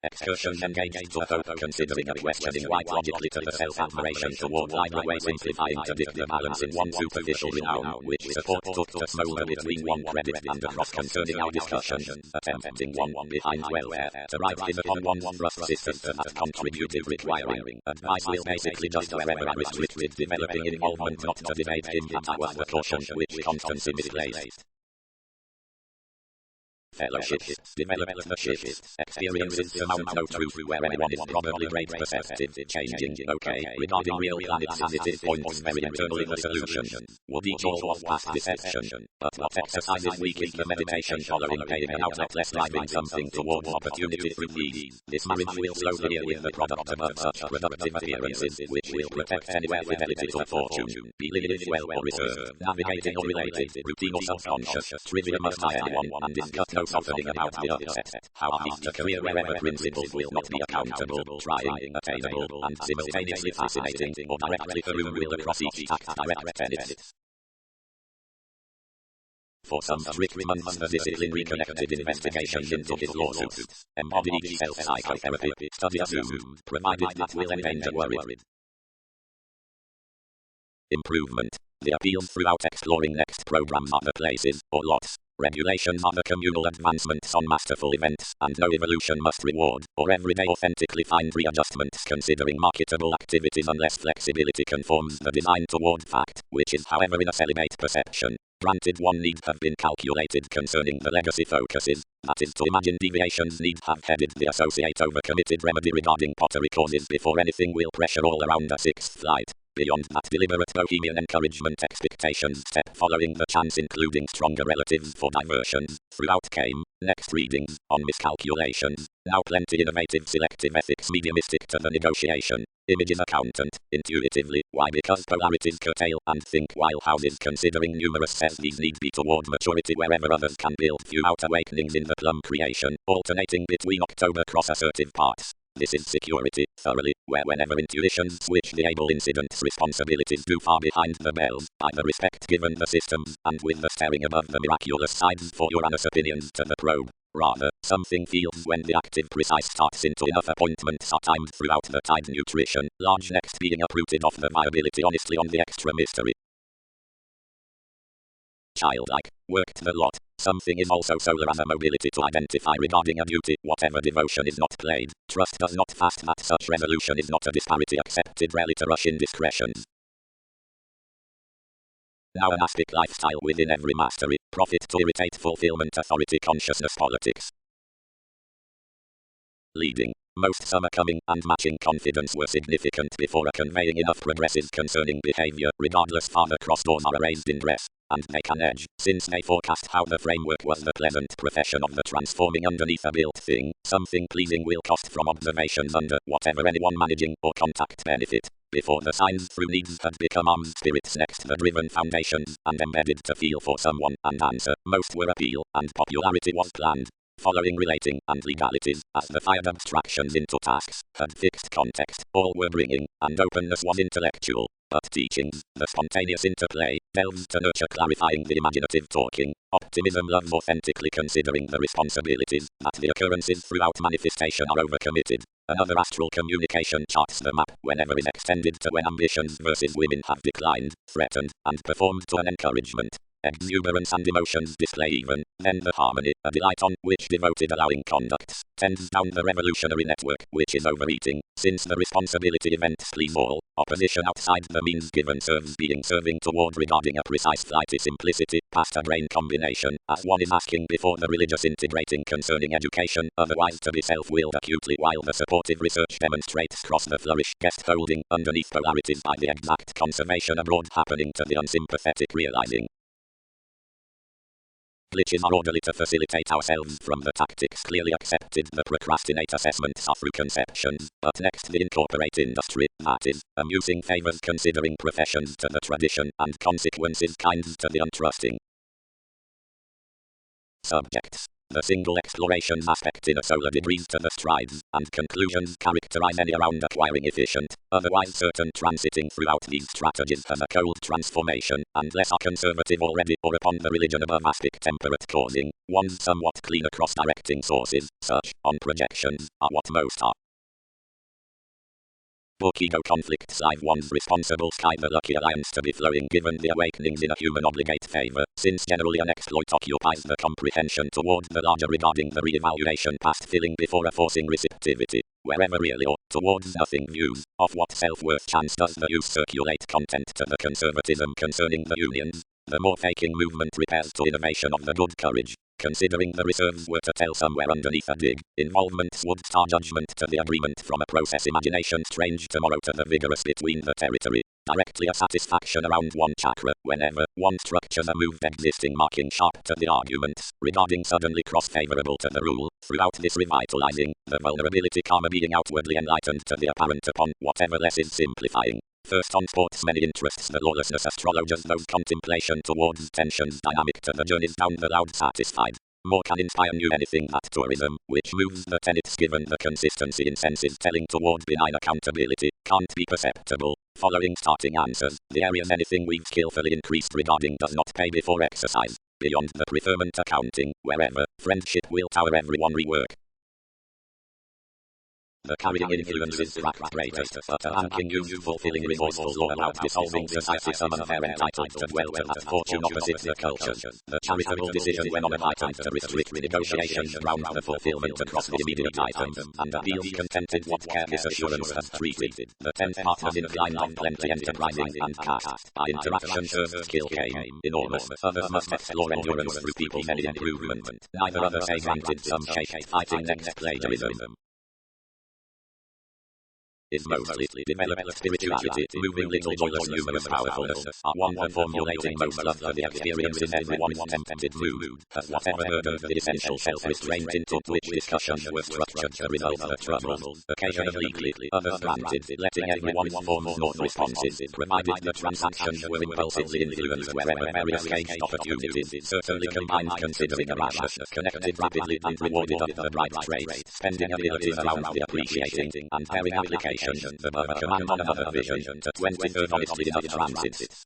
Excursions engaged to hope, considering and questioning quite logically to the self-admiration toward either way, simplifying to dip the balance in one superficial renown, which support took to smolder between one credit and across concerning our discussion, attempting one behind welfare, to write in upon one thrust system to that contributive requiring. Advice will basically just wherever restricted developing involvement, not to debate impact was the caution which constancy misplaced. Fellowships, development the shifts, experiences surmount no truth where anyone is probably great perceptive, changing, okay, regarding real planet sanity points very internally the solution. Would each all was past deception, but what exercises we keep the meditation following paying an outlet less driving something towards opportunity through these. This marriage will slowly deal with the product of such productive appearances, which will protect anywhere fidelity to fortune, be live well or reserved, navigating or related, routine or self-conscious, trivia must tie anyone and discuss no softening about the upset. How is the career wherever principles will not be accountable, trying, attainable, and simultaneously fascinating, or directly for whom will across each tact direct benefits. For some strict months the discipline reconnected investigations into his lawsuits, embodied each self-psychotherapy, study assumed, provided that will endanger worried. Improvement. The appeals throughout exploring next programs are the places, or lots. Regulations are the communal advancements on masterful events, and no evolution must reward, or everyday authentically find readjustments considering marketable activities unless flexibility conforms the design toward fact, which is however in a celibate perception. Granted one need have been calculated concerning the legacy focuses, that is to imagine deviations need have headed the associate overcommitted remedy regarding pottery causes before anything will pressure all around a sixth flight. Beyond that deliberate bohemian encouragement expectations step following the chance including stronger relatives for diversions, throughout came, next readings, on miscalculations, now plenty innovative selective ethics mediumistic to the negotiation, images accountant, intuitively, why because polarities curtail and think while houses considering numerous says these need be toward maturity wherever others can build few out awakenings in the plum creation, alternating between October cross assertive parts. This is security, thoroughly, where whenever intuitions switch the able incident's responsibilities do far behind the bells, by the respect given the systems, and with the staring above the miraculous sides for your honest opinions to the probe. Rather, something feels when the active precise starts into enough appointments are timed throughout the tide nutrition, large next being uprooted off the viability honestly on the extra mystery. Childlike, worked the lot. Something is also solar as a mobility to identify regarding a duty, whatever devotion is not played. Trust does not fast that such resolution is not a disparity accepted rarely to rush indiscretions. Now an aspic lifestyle within every mastery, profit to irritate fulfillment authority consciousness politics. Leading. Most summer coming and matching confidence were significant before a conveying enough progresses concerning behavior, regardless farther cross doors are erased in dress, and they can edge, since they forecast how the framework was the pleasant profession of the transforming underneath a built thing, something pleasing will cost from observations under whatever anyone managing or contact benefit, before the signs through needs had become arms spirits next the driven foundations, and embedded to feel for someone, and answer, most were appeal, and popularity was planned. Following relating and legalities, as the fired abstractions into tasks, had fixed context, all were bringing, and openness was intellectual, but teachings, the spontaneous interplay, delves to nurture clarifying the imaginative talking, optimism love authentically considering the responsibilities, that the occurrences throughout manifestation are overcommitted. Another astral communication charts the map whenever is extended to when ambitions versus women have declined, threatened, and performed to an encouragement. Exuberance and emotions display even, then the harmony, a delight on which devoted allowing conducts, tends down the revolutionary network, which is overeating, since the responsibility events please all, opposition outside the means given serves being serving toward regarding a precise flighty simplicity, past a brain combination, as one is asking before the religious integrating concerning education, otherwise to be self-willed acutely while the supportive research demonstrates cross the flourish, guest holding, underneath polarities by the exact conservation abroad happening to the unsympathetic realizing. Glitches are orderly to facilitate ourselves from the tactics clearly accepted. The procrastinate assessments are through conceptions, but next the incorporate industry, that is, amusing favors considering professions to the tradition and consequences kind to the untrusting. Subjects. The single exploration aspect in a solar degrees to the strides and conclusions characterize any around acquiring efficient, otherwise certain transiting throughout these strategies as a cold transformation, and less are conservative already or upon the religion above aspic temperate causing, one's somewhat cleaner cross-directing sources, such, on projections, are what most are. Book ego conflicts live one's responsible sky the lucky alliance to be flowing given the awakenings in a human obligate favor, since generally an exploit occupies the comprehension toward the larger regarding the re-evaluation past filling before a forcing receptivity, wherever really or, towards nothing views, of what self-worth chance does the use circulate content to the conservatism concerning the unions, the more faking movement repairs to innovation of the good courage. Considering the reserves were to tell somewhere underneath a dig, involvements would star judgment to the agreement from a process imagination strange tomorrow to the vigorous between the territory, directly a satisfaction around one chakra, whenever one structures a moved existing marking sharp to the arguments, regarding suddenly cross-favorable to the rule, throughout this revitalizing, the vulnerability karma being outwardly enlightened to the apparent upon whatever less is simplifying. First on sports many interests the lawlessness astrologers those contemplation towards tensions dynamic to the journeys down the loud satisfied. More can inspire new anything that tourism, which moves the tenets given the consistency in senses telling toward benign accountability, can't be perceptible. Following starting answers, the areas anything we've skillfully increased regarding does not pay before exercise. Beyond the preferment accounting, wherever, friendship will tower everyone rework. The carrying influences track greatest, but a banking useful feeling resourceful law allowed dissolving society some unfair entitled to dwell to that fortune opposite the culture. The charitable decision when on a item to restrict negotiations around the fulfillment across the immediate item, and appeals contented what care this assurance has treated. The 10th partners in a blind on plenty enterprising and cast, by interaction served skill came, enormous, others must explore endurance through people's many improvement, neither other say granted some shape fighting next plagiarism. Is mostly developed spirituality, moving little joyless numerous powerfulness, are one for formulating most love for the experience in everyone's tempted mood, as whatever hurdles the essential self-restraint into which discussions were structured to resolve the troubles, occasionally others granted, letting everyone's forms not responses, provided the transactions were impulsively influenced wherever various gauged opportunities, certainly combined considering a rashness, connected rapidly and rewarded of the bright traits, spending abilities around the appreciating, and pairing application. The command on another vision to 23rd honestly enough transits.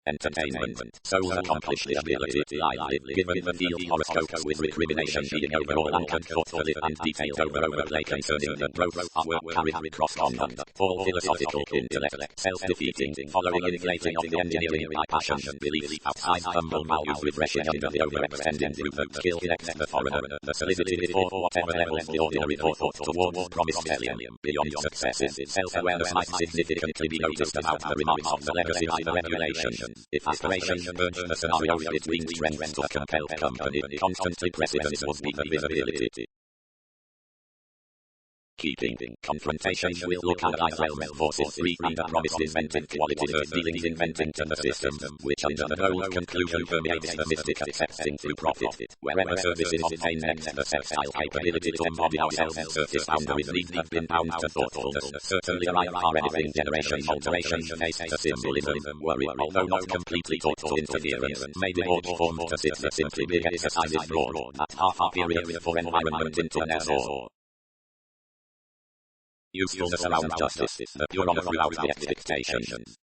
Entertainment. Souls accomplish the ability lively, given the field horoscopes with recrimination being overall anchored thoughtfully and detailed overplay concerning the growth of work carried cross-conduct, all philosophical intellect, self-defeating, following inflating of the engineering by passion, belief outside humble values refreshing under the overextending group that skill connects the foreigner, the solidity before whatever levels the ordinary thought towards promised stellium, beyond successes, self-awareness might significantly be noticed about the remarks of the legacy by the regulation. If aspiration merged the scenarios between strengths to compel company, constantly precedence would be the visibility. Keeping confrontations will look analyze realm forces free and the promised inventive qualities earth dealings inventing to the system, which under the bold conclusion permeates the mystic accepting through profit, wherever services obtain next the self-style capability to embody ourselves surface boundaries need have been bound to thoughtfulness, certainly arrive far anything generation alteration face to symbolism, worry, although not completely taught to interference, may divulge form to sit the simply big exercises broad, at half a period for environment into an or. Usefulness around justice, the pure honor throughout the expectations.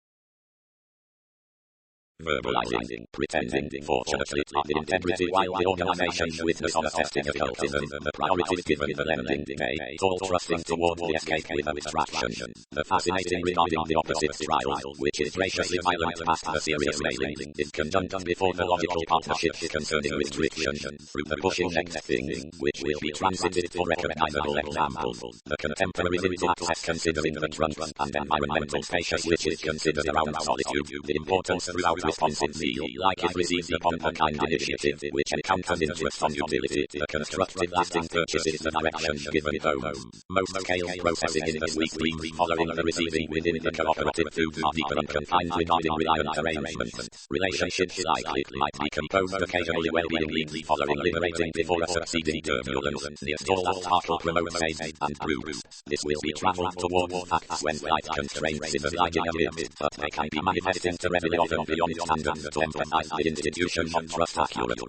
Verbalizing, pretending, fortunately, the integrity while the organizations witness on a testing occultism, the priorities given the lending may, all trusting toward the escape with abstraction, the fascinating regarding the opposite trial, which is graciously violent past the serious mailing, is conjunct before the logical partnerships concerning restriction, through the pushing next thing, which will be transited for recognizable examples, the contemporaries into access considering the trunks and environmental spaces which is considered around solitude, the importance throughout responsive zeal, like is received upon a kind initiative, which encounters interest on utility. The constructive lasting purchases the direction given home. Most scale processing in the sweet dreams following the receiving within the cooperative foods are deeper and confined regarding reliant arrangements. Relationships cyclic might be composed occasionally well-being leads following liberating before a succeeding turbulence. The stall partial promotes faith and proofs. This will be travelled towards facts when light constraints is obliging a bit, but they can be manifesting to readily often beyond standards to emphasize the institution of trust accurate.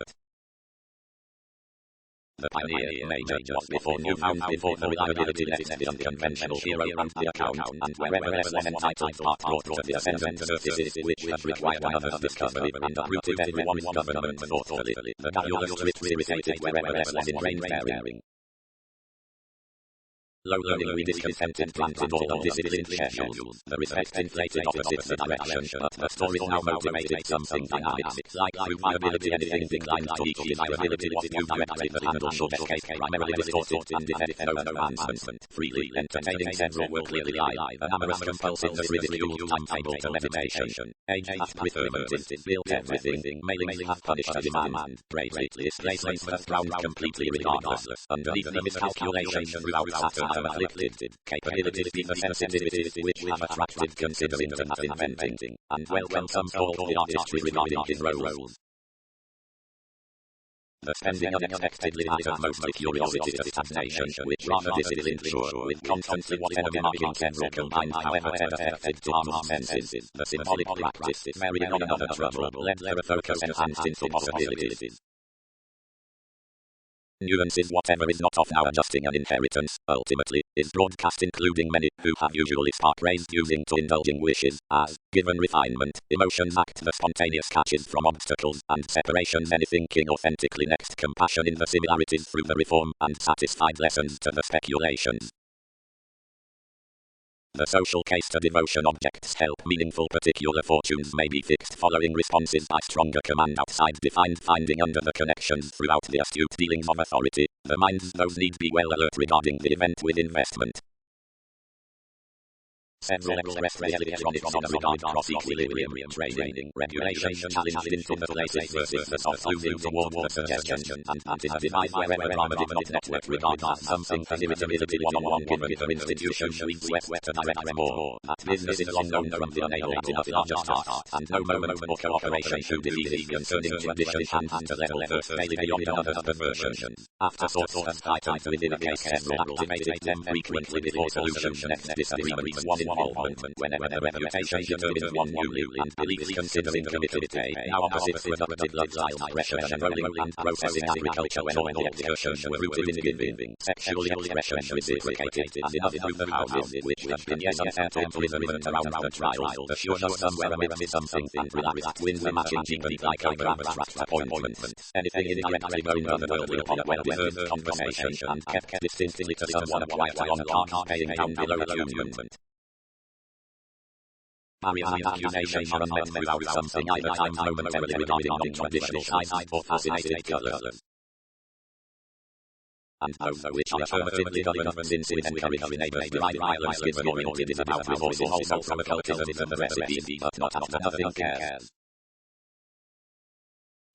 The pioneer major just before newfound before the reliability left the unconventional hero and the account, and wherever less than entitled are brought to the ascendant surfaces which have required another's discovery and uprooted everyone's government thoughtfully. The fabulous truth irritated wherever less was ingrained bearing. Low learning we discontented planted all undisciplined schedules. The respect inflated opposites the direction, but the story now motivated something dynamic. Like through viability anything declined to equal desirability was due directly the handle should escape primarily distorted and defect no advancement. Freely entertaining several will clearly lie. An amorous compulsive the ridiculed timetable to meditation. Age has prefermented, built everything. Mailing has punished the demand. Bravely displacements have drowned completely regardless. Underneath the miscalculation throughout Saturn have afflicted capabilities be the sensitivities which have attracted considering them as inventing, and welcome some call for the artistry regarding his roles. The spending unexpectedly out of mostly curiosity to stagnation, which rather disciplined sure, with constantly whatever marking several combined however effective to our senses. The symbolic practice, marrying on another trouble, led their focus enhanced into possibilities. Nuances whatever is not of now adjusting an inheritance, ultimately, is broadcast including many, who have usually spark raised using to indulging wishes, as, given refinement, emotions act the spontaneous catches from obstacles, and separations any thinking authentically next compassion in the similarities through the reform, and satisfied lessons to the speculations. The social case to devotion objects help meaningful particular fortunes may be fixed following responses by stronger command outside defined finding under the connections throughout the astute dealings of authority. The minds those need be well alert regarding the event with investment. Several expressed the electronics on regard cross equilibrium trading regulation challenged into the places versus the soft losing toward the suggestion and anti-divide wherever armored not network regards as something for irritability one-on-one given the institution weeds wet to direct more. That business is long known from the unable enough larger tasks and no moment for cooperation to delete concerning tradition and to level first daily beyond another's perversion. After sorts of items within a case several activate them frequently before solution next disagreements one involvement whenever the reputation determines one newly and beliefs considering committed now opposites productive lifestyle pressure rolling and processing agriculture when all the excursions were rooted in giving sexual expression reciprocated as in other the houses which have been yes unfair to imprisonment around the trial assured us somewhere with something and relaxed wins the matching deeply like other abstract appointments anything indirectly going on the world upon a well-deserved conversation and kept distinctly to someone quite on card paying down below attunement. Barriers and accusations are unmet throughout something either times momentarily regarding non-traditional size or fascinated colours. And those which alternatively govern since it encourages neighbours deride violence given oriented is about resources also from occultism the recipe but not after nothing cares.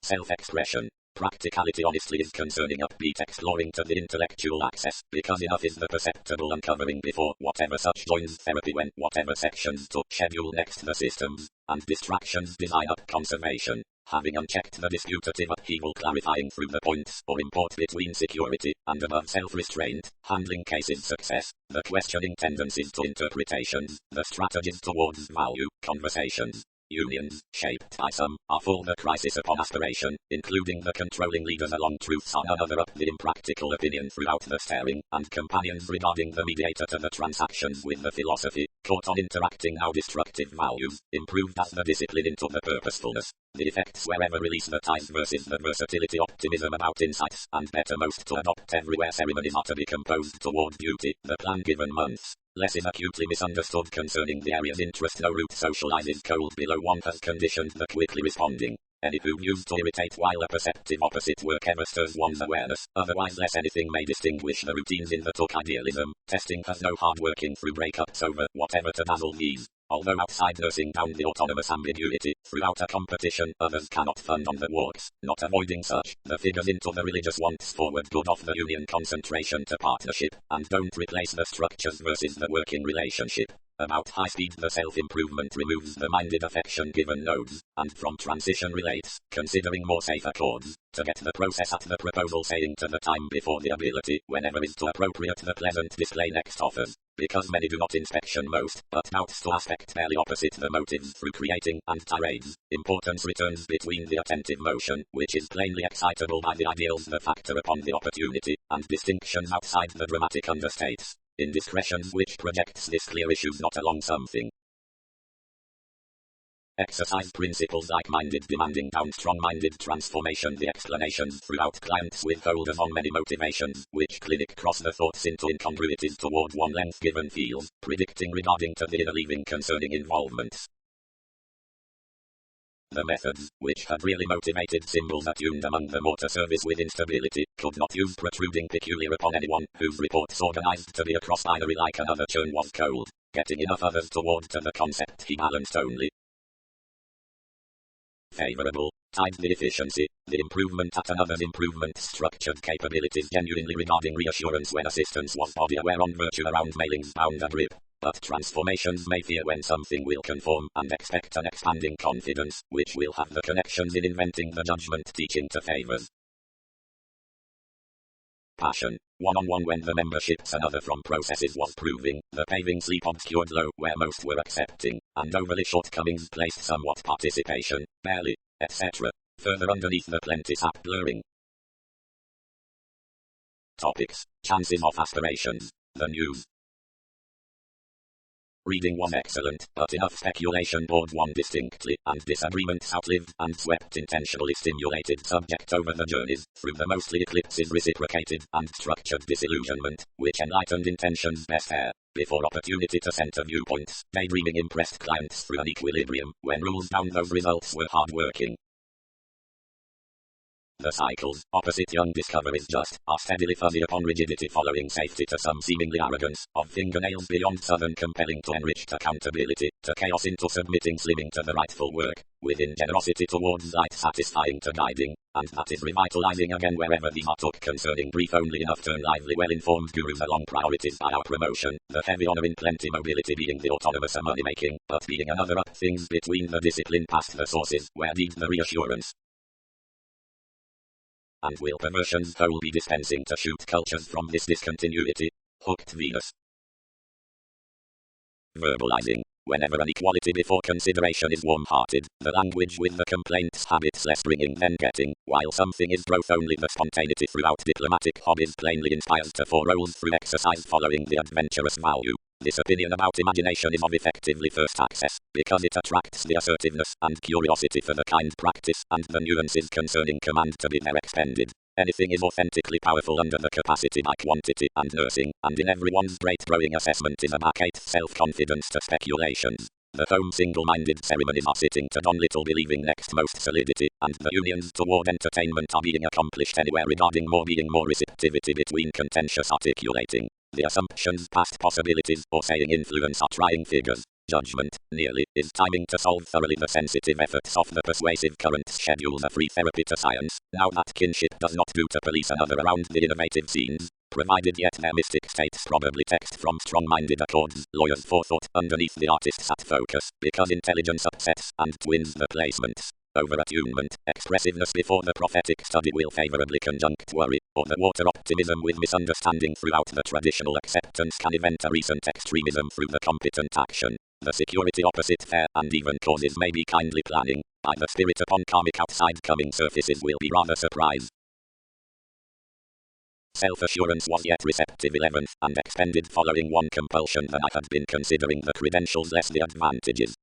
Self-expression. Practicality honestly is concerning upbeat exploring to the intellectual access, because enough is the perceptible uncovering before whatever such joins therapy when whatever sections to schedule next the systems, and distractions design up conservation, having unchecked the disputative upheaval clarifying through the points or import between security and above self-restraint, handling cases success, the questioning tendencies to interpretations, the strategies towards value, conversations. Unions, shaped by some, are full the crisis upon aspiration, including the controlling leaders along truths on another up the impractical opinion throughout the staring, and companions regarding the mediator to the transactions with the philosophy, caught on interacting now destructive values, improved as the discipline into the purposefulness, the effects wherever release the ties versus the versatility optimism about insights, and bettermost to adopt everywhere ceremonies are to be composed toward beauty, the plan given months. Less is acutely misunderstood concerning the area's interest no root socializes cold below one has conditioned the quickly responding. Any who used to irritate while a perceptive opposite work ever stirs one's awareness, otherwise less anything may distinguish the routines in the talk idealism. Testing has no hard working through breakups over whatever to dazzle these. Although outside nursing down the autonomous ambiguity, throughout a competition, others cannot fund on the walks, not avoiding such, the figures into the religious wants forward good of the union concentration to partnership, and don't replace the structures versus the working relationship. About high speed the self-improvement removes the minded affection given nodes, and from transition relates, considering more safer chords, to get the process at the proposal saying to the time before the ability, whenever is too appropriate the pleasant display next offers. Because many do not inspection most, but doubts to aspect barely opposite the motives through creating and tirades, importance returns between the attentive motion, which is plainly excitable by the ideals the factor upon the opportunity, and distinctions outside the dramatic understates. Indiscretions which projects this clear issues not along something. Exercise principles like-minded demanding down strong-minded transformation. The explanations throughout clients with holders on many motivations, which clinic cross the thoughts into incongruities toward one length given feels, predicting regarding to the inner leaving concerning involvements. The methods, which had really motivated symbols attuned among the mortar service with instability, could not use protruding peculiar upon anyone, whose reports organized to be a cross-binary like another churn was cold, getting enough others toward to the concept he balanced only. Favorable, tied the efficiency, the improvement at another's improvement structured capabilities genuinely regarding reassurance when assistance was body aware on virtue around mailings bound a grip. But transformations may fear when something will conform and expect an expanding confidence, which will have the connections in inventing the judgment teaching to favors. Passion, one-on-one when the membership's another from processes was proving, the paving sleep obscured low where most were accepting, and overly shortcomings placed somewhat participation, barely, etc. Further underneath the plenty sap blurring. Topics, chances of aspirations, the news. Reading was excellent, but enough speculation bored one distinctly, and disagreements outlived and swept intentionally stimulated subject over the journeys, through the mostly eclipses reciprocated and structured disillusionment, which enlightened intentions best air, before opportunity to center viewpoints, daydreaming impressed clients through an equilibrium, when rules down those results were hard-working. The cycles, opposite young discoveries just, are steadily fuzzy upon rigidity following safety to some seemingly arrogance, of fingernails beyond southern compelling to enriched accountability, to chaos into submitting slimming to the rightful work, within generosity towards light satisfying to guiding, and that is revitalizing again wherever these are took concerning brief only enough turn lively well-informed gurus along priorities by our promotion, the heavy honor in plenty mobility being the autonomous money making, but being another up things between the discipline past the sources, where deeds the reassurance. And will perversions whole be dispensing to shoot cultures from this discontinuity? Hooked Venus. Verbalizing, whenever an equality before consideration is warm-hearted, the language with the complaints habits less bringing than getting, while something is growth only the spontaneity throughout diplomatic hobbies plainly inspires to four roles through exercise following the adventurous value. This opinion about imagination is of effectively first access, because it attracts the assertiveness and curiosity for the kind practice and the nuances concerning command to be there expended. Anything is authentically powerful under the capacity by quantity and nursing, and in everyone's great growing assessment is a back-eighth self-confidence to speculations. The home single-minded ceremonies are sitting to Don Little believing next most solidity, and the unions toward entertainment are being accomplished anywhere regarding more being more receptivity between contentious articulating. The assumptions past possibilities or saying influence are trying figures. Judgment, nearly, is timing to solve thoroughly the sensitive efforts of the persuasive currents schedules a free therapy to science, now that kinship does not do to police another around the innovative scenes, provided yet their mystic states probably text from strong-minded accords, lawyers forethought underneath the artist's at focus, because intelligence upsets and twins the placements. Over-attunement, expressiveness before the prophetic study will favorably conjunct worry, or the water optimism with misunderstanding throughout the traditional acceptance can event a recent extremism through the competent action. The security opposite fair and even causes may be kindly planning, by the spirit upon karmic outside coming surfaces will be rather surprise. Self-assurance was yet receptive 11th and expended following one compulsion than I had been considering the credentials less the advantages.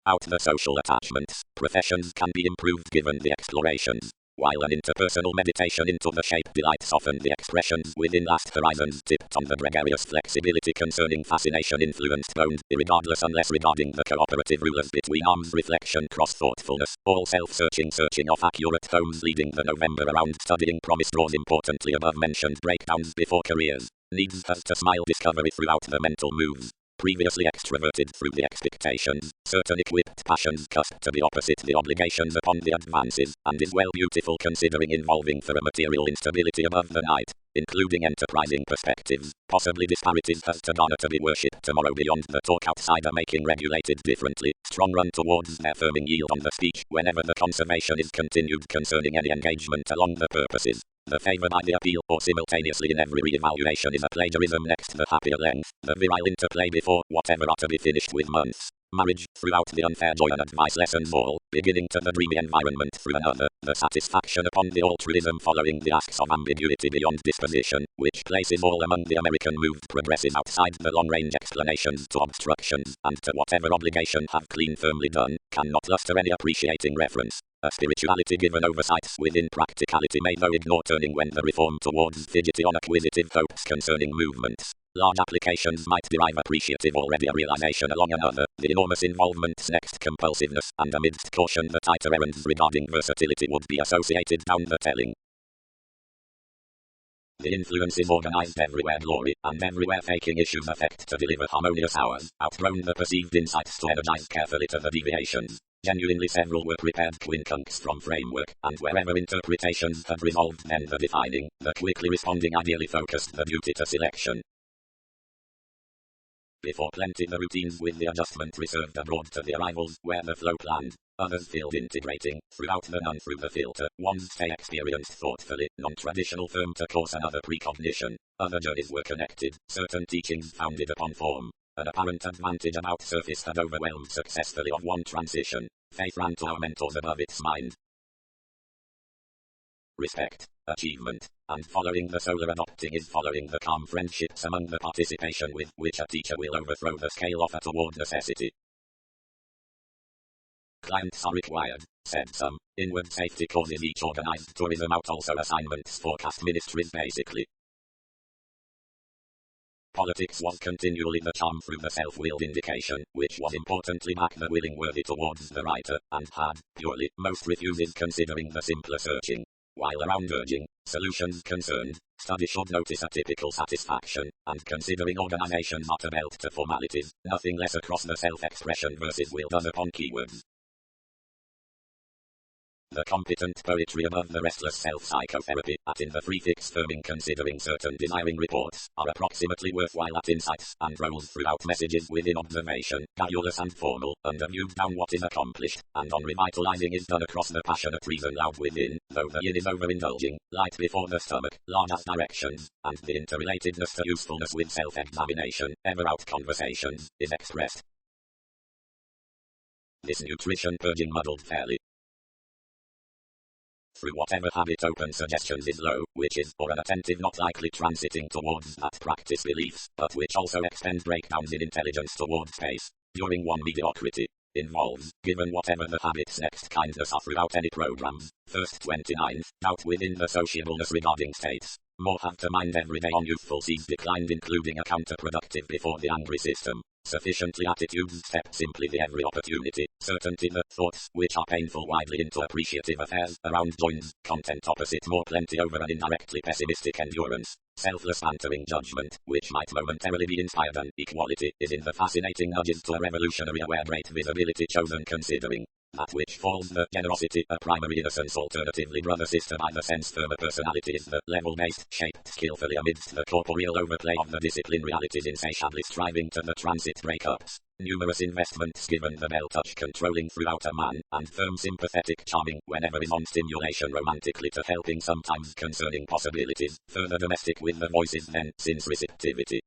Out the social attachments, professions can be improved given the explorations, while an interpersonal meditation into the shape delight softened the expressions within last horizons tipped on the gregarious flexibility concerning fascination influenced boned, irregardless unless regarding the cooperative rulers between arms reflection cross-thoughtfulness, all self-searching searching of accurate homes leading the November around studying promise draws importantly above mentioned breakdowns before careers, needs has to smile discovery throughout the mental moves. previously extroverted through the expectations, certain equipped passions cut to the opposite the obligations upon the advances, and is well beautiful considering involving for a material instability above the night, including enterprising perspectives, possibly disparities as to honor to be worshipped tomorrow beyond the talk outsider making regulated differently, strong run towards their firming yield on the speech whenever the conservation is continued concerning any engagement along the purposes. The favor by the appeal or simultaneously in every re-evaluation is a plagiarism next the happier length, the virile interplay before whatever are to be finished with months. Marriage, throughout the unfair joy and advice lessons all, beginning to the dreamy environment through another, the satisfaction upon the altruism following the asks of ambiguity beyond disposition, which places all among the American moved progressives outside the long-range explanations to obstructions, and to whatever obligation have clean firmly done, cannot luster any appreciating reference. A spirituality given oversight within practicality may though ignore turning when the reform towards fidgety on acquisitive hopes concerning movements. Large applications might derive appreciative already a realization along another, the enormous involvement's next compulsiveness, and amidst caution the tighter errands regarding versatility would be associated down the telling. The influence is organized everywhere glory, and everywhere faking issues effect to deliver harmonious hours, outgrown the perceived insights to energize carefully to the deviations. Genuinely several were prepared quincunx from framework, and wherever interpretations had resolved then the defining, the quickly responding ideally focused the duty to selection. Before plenty the routines with the adjustment reserved abroad to the arrivals where the flow planned, others filled integrating, throughout the none through the filter, ones stay experienced thoughtfully, non-traditional firm to course another precognition, other journeys were connected, certain teachings founded upon form. An apparent advantage about surface had overwhelmed successfully of one transition, faith ran to our mentors above its mind. Respect, achievement, and following the solar adopting is following the calm friendships among the participation with which a teacher will overthrow the scale offer toward necessity. Clients are required, said some, inward safety causes each organized tourism out also assignments forecast ministries basically. Politics was continually the charm through the self-willed indication, which was importantly back the willing worthy towards the writer, and had, purely, most refuses considering the simpler searching. While around urging, solutions concerned, study should notice a typical satisfaction, and considering organization not a belt to formalities, nothing less across the self-expression versus will done upon keywords. The competent poetry above the restless self-psychotherapy, at in the prefix firming considering certain desiring reports, are approximately worthwhile at insights, and rolls throughout messages within observation, garrulous and formal, under viewed down what is accomplished, and on revitalizing is done across the passionate reason loud within, though the yin is overindulging, light before the stomach, large as directions, and the interrelatedness to usefulness with self-examination, ever out conversations, is expressed. This nutrition purging muddled fairly. Through whatever habit open suggestions is low, which is, or an attentive not likely transiting towards that practice beliefs, but which also extend breakdowns in intelligence towards space, during one mediocrity, involves, given whatever the habit's next kindness are throughout any programs, first 29, doubt within the sociableness regarding states, more have to mind every day on youthful seeds declined including a counterproductive before the angry system. Sufficiently attitudes step simply the every opportunity, certainty the thoughts, which are painful widely into appreciative affairs, around joins, content opposite more plenty over an indirectly pessimistic endurance, selfless bantering judgment, which might momentarily be inspired and equality, is in the fascinating nudges to a revolutionary aware great visibility chosen considering. That which falls the generosity, a primary innocence alternatively brother-sister by the sense firmer personality is the level-based, shaped skillfully amidst the corporeal overplay of the discipline realities insatiably striving to the transit breakups. Numerous investments given the bell touch controlling throughout a man, and firm sympathetic charming whenever is on stimulation romantically to helping sometimes concerning possibilities, further domestic with the voices then, since receptivity.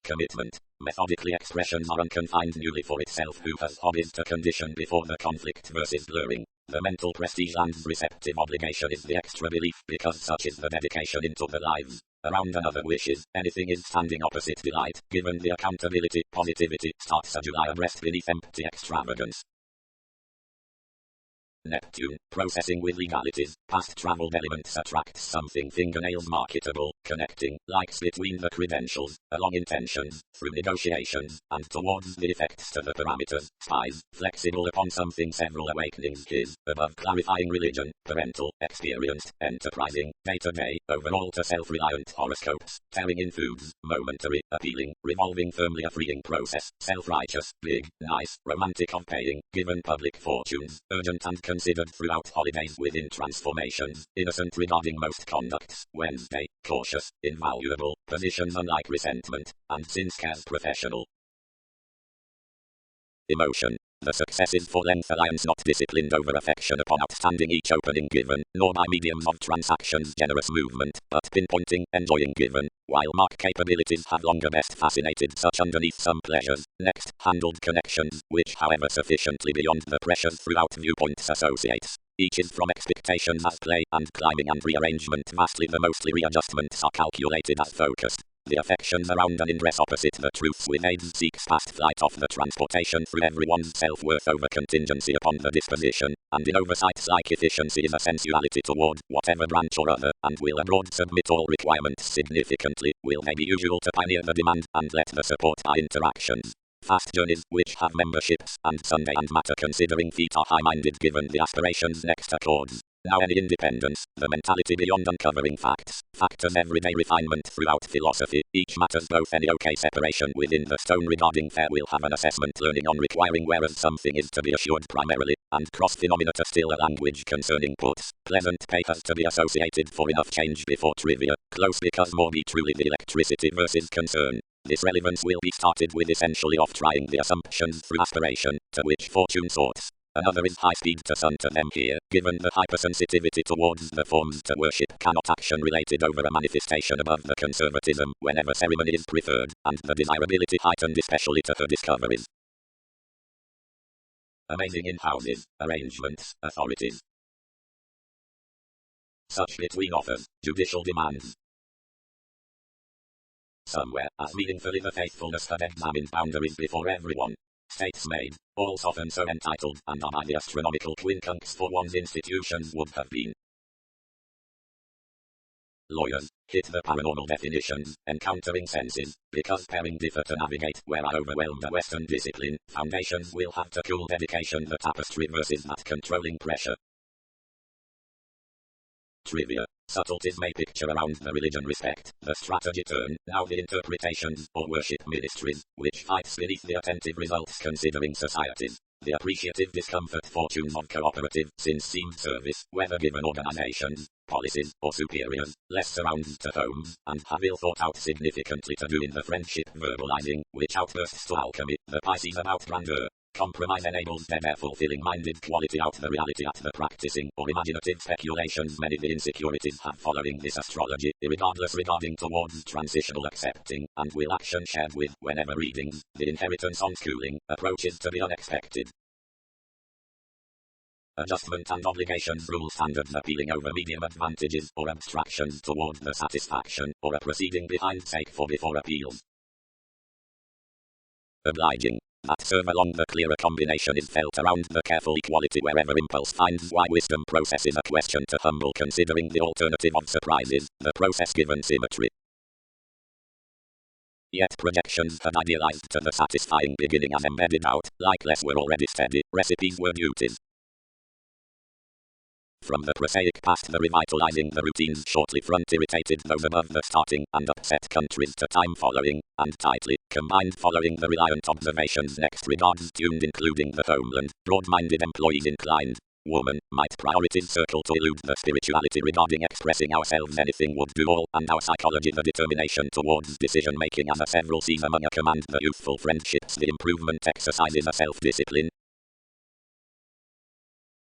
Commitment. Methodically expressions are unconfined newly for itself who has hobbies to condition before the conflict versus blurring. The mental prestige and receptive obligation is the extra belief because such is the dedication into the lives. Around another wishes, anything is standing opposite delight, given the accountability, positivity, starts a July abreast beneath empty extravagance. Neptune, processing with legalities, past traveled elements attracts something fingernails marketable, connecting, likes between the credentials, along intentions, through negotiations, and towards the effects to the parameters, spies, flexible upon something several awakenings his, above clarifying religion, parental, experienced, enterprising, day-to-day, overall to self-reliant horoscopes, tearing in foods, momentary, appealing, revolving firmly a freeing process, self-righteous, big, nice, romantic of paying, given public fortunes, urgent and considered throughout holidays within transformations, innocent regarding most conducts, Wednesday, cautious, invaluable, positions unlike resentment, and sincere professional. Emotion. The successes for length alliance not disciplined over affection upon outstanding each opening given, nor by mediums of transactions generous movement, but pinpointing, enjoying given, while mark capabilities have longer best fascinated such underneath some pleasures, next, handled connections, which however sufficiently beyond the pressures throughout viewpoints associates. Each is from expectations as play and climbing and rearrangement vastly the mostly readjustments are calculated as focused. The affections around an ingress opposite the truths with aids seeks past flight of the transportation through everyone's self-worth over contingency upon the disposition, and in oversights like efficiency is a sensuality toward whatever branch or other, and will abroad submit all requirements significantly, will they be usual to pioneer the demand, and let the support by interactions. Fast journeys, which have memberships, and Sunday and matter considering feet are high-minded given the aspirations next accords. Now any independence, the mentality beyond uncovering facts, factors everyday refinement throughout philosophy, each matters both any okay separation within the stone regarding fair will have an assessment learning on requiring whereas something is to be assured primarily, and cross phenomena to still a language concerning puts, pleasant papers to be associated for enough change before trivia, close because more be truly the electricity versus concern. This relevance will be started with essentially off trying the assumptions through aspiration, to which fortune sorts. Another is high speed to sun to them here, given the hypersensitivity towards the forms to worship cannot action related over a manifestation above the conservatism whenever ceremony is preferred, and the desirability heightened especially to her discoveries. Amazing in houses, arrangements, authorities. Such between offers, judicial demands. Somewhere, as meaningfully the faithfulness had examined boundaries before everyone. States made, all often so entitled, and are by the astronomical quincunx for one's institutions would have been. Lawyers, hit the paranormal definitions, encountering senses, because pairing differ to navigate where I overwhelmed a Western discipline, foundations will have to cool dedication the tapestry versus that controlling pressure. Trivia. Subtleties may picture around the religion respect, the strategy turn, now the interpretations, or worship ministries, which fights beneath the attentive results considering societies. The appreciative discomfort fortunes of cooperative, since-seemed service, whether given organizations, policies, or superiors, less surrounded to homes, and have ill thought out significantly to do in the friendship verbalizing, which outbursts to alchemy, the Pisces about grandeur. Compromise enables their fulfilling minded quality out the reality at the practicing or imaginative speculations many the insecurities have following this astrology, irregardless regarding towards transitional accepting, and will action shared with whenever readings, the inheritance on schooling, approaches to the unexpected. Adjustment and obligations rule standards appealing over medium advantages or abstractions towards the satisfaction, or a proceeding behind sake for before appeals. Obliging. That serve along the clearer combination is felt around the careful equality wherever impulse finds why wisdom processes a question to humble considering the alternative of surprises, the process given symmetry. Yet projections had idealized to the satisfying beginning as embedded out, like less were already steady, recipes were duties. From the prosaic past the revitalizing the routines shortly front irritated those above the starting and upset countries to time following, and tightly, combined following the reliant observations next regards tuned including the homeland, broad-minded employees inclined. Woman, might priorities circle to elude the spirituality regarding expressing ourselves anything would do all, and our psychology the determination towards decision-making as a several sees among a command the youthful friendships the improvement exercises a self-discipline.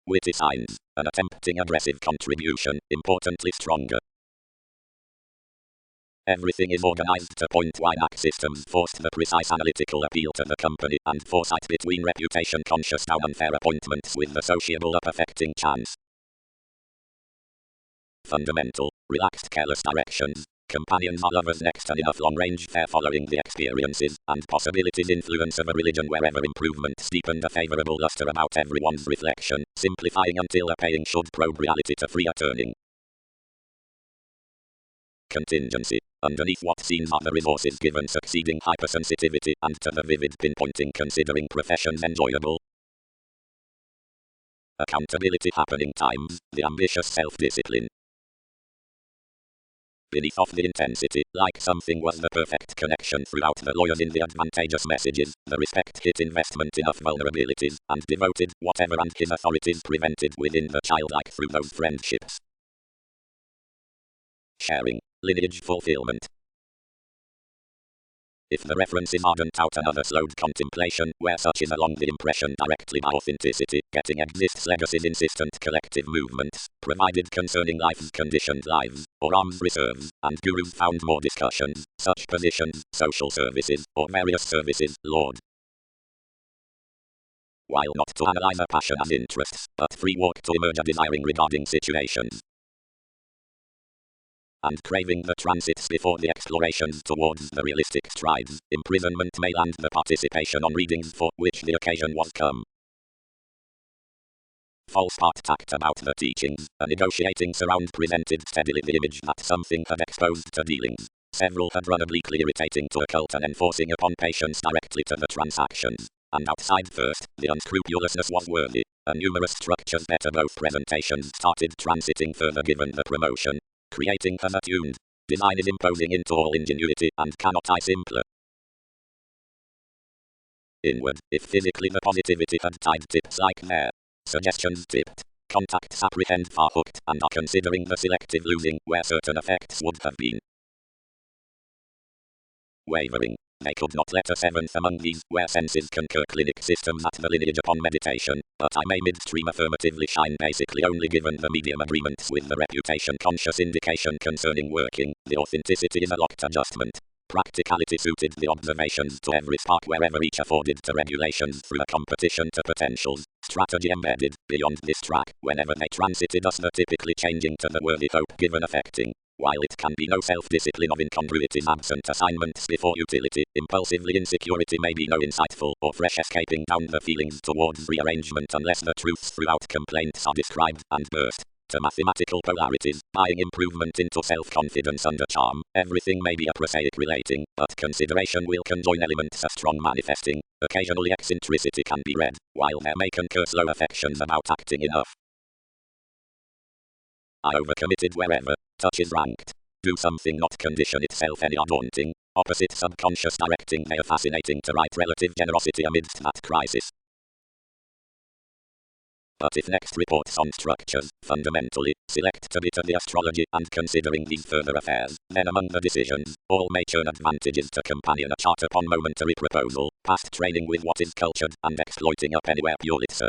Witty signs, an attempting aggressive contribution, importantly stronger. Everything is organized to point wide systems forced the precise analytical appeal to the company and foresight between reputation conscious down unfair appointments with the sociable up affecting chance. Fundamental, relaxed careless directions, Companions are lovers next and enough long-range fair following the experiences and possibilities influence of a religion wherever improvement steepened a favorable luster about everyone's reflection, simplifying until a paying should probe reality to freer turning. Contingency. Underneath what seems are the resources given succeeding hypersensitivity and to the vivid pinpointing considering professions enjoyable. Accountability happening times, the ambitious self-discipline. Beneath of the intensity, like something was the perfect connection throughout the lawyers in the advantageous messages, the respect hit investment enough vulnerabilities, and devoted whatever and his authorities prevented within the childlike through those friendships. Sharing. Lineage fulfillment. If the reference is ardent out another slowed contemplation, where such is along the impression directly by authenticity, getting exists legacies insistent collective movements, provided concerning life's conditioned lives, or arms reserves, and gurus found more discussions, such positions, social services, or various services, Lord. While not to analyze a passion as interests, but free walk to emerge a desiring regarding situations. And craving the transits before the explorations towards the realistic strides, imprisonment may land the participation on readings for which the occasion was come. False part tact about the teachings, a negotiating surround presented steadily the image that something had exposed to dealings. Several had run obliquely irritating to occult and enforcing upon patients directly to the transactions. And outside first, the unscrupulousness was worthy. A numerous structures better both presentations started transiting further given the promotion. Creating has attuned. Design is imposing into all ingenuity and cannot I simpler. Inward, if physically the positivity had tied tips like there. Suggestions tipped. Contacts apprehend far hooked and are considering the selective losing where certain effects would have been. Wavering. They could not let a seventh among these, where senses concur clinic systems at the lineage upon meditation, but I may midstream affirmatively shine basically only given the medium agreements with the reputation conscious indication concerning working, the authenticity is a locked adjustment. Practicality suited the observations to every spark wherever each afforded to regulations through a competition to potentials, strategy embedded, beyond this track, whenever they transited us the typically changing to the worthy hope given affecting. While it can be no self-discipline of incongruities absent assignments before utility, impulsively insecurity may be no insightful or fresh escaping down the feelings towards rearrangement unless the truths throughout complaints are described and burst. To mathematical polarities, buying improvement into self-confidence under charm, everything may be a prosaic relating, but consideration will conjoin elements a strong manifesting. Occasionally eccentricity can be read, while there may concur slow affections about acting enough. I overcommitted wherever. Touch is ranked. Do something not condition itself any are daunting. Opposite subconscious directing they are fascinating to right relative generosity amidst that crisis. But if next reports on structures, fundamentally, select to be to the astrology and considering these further affairs, then among the decisions, all may churn advantages to companion a chart upon momentary proposal, past training with what is cultured and exploiting up anywhere purlitzer.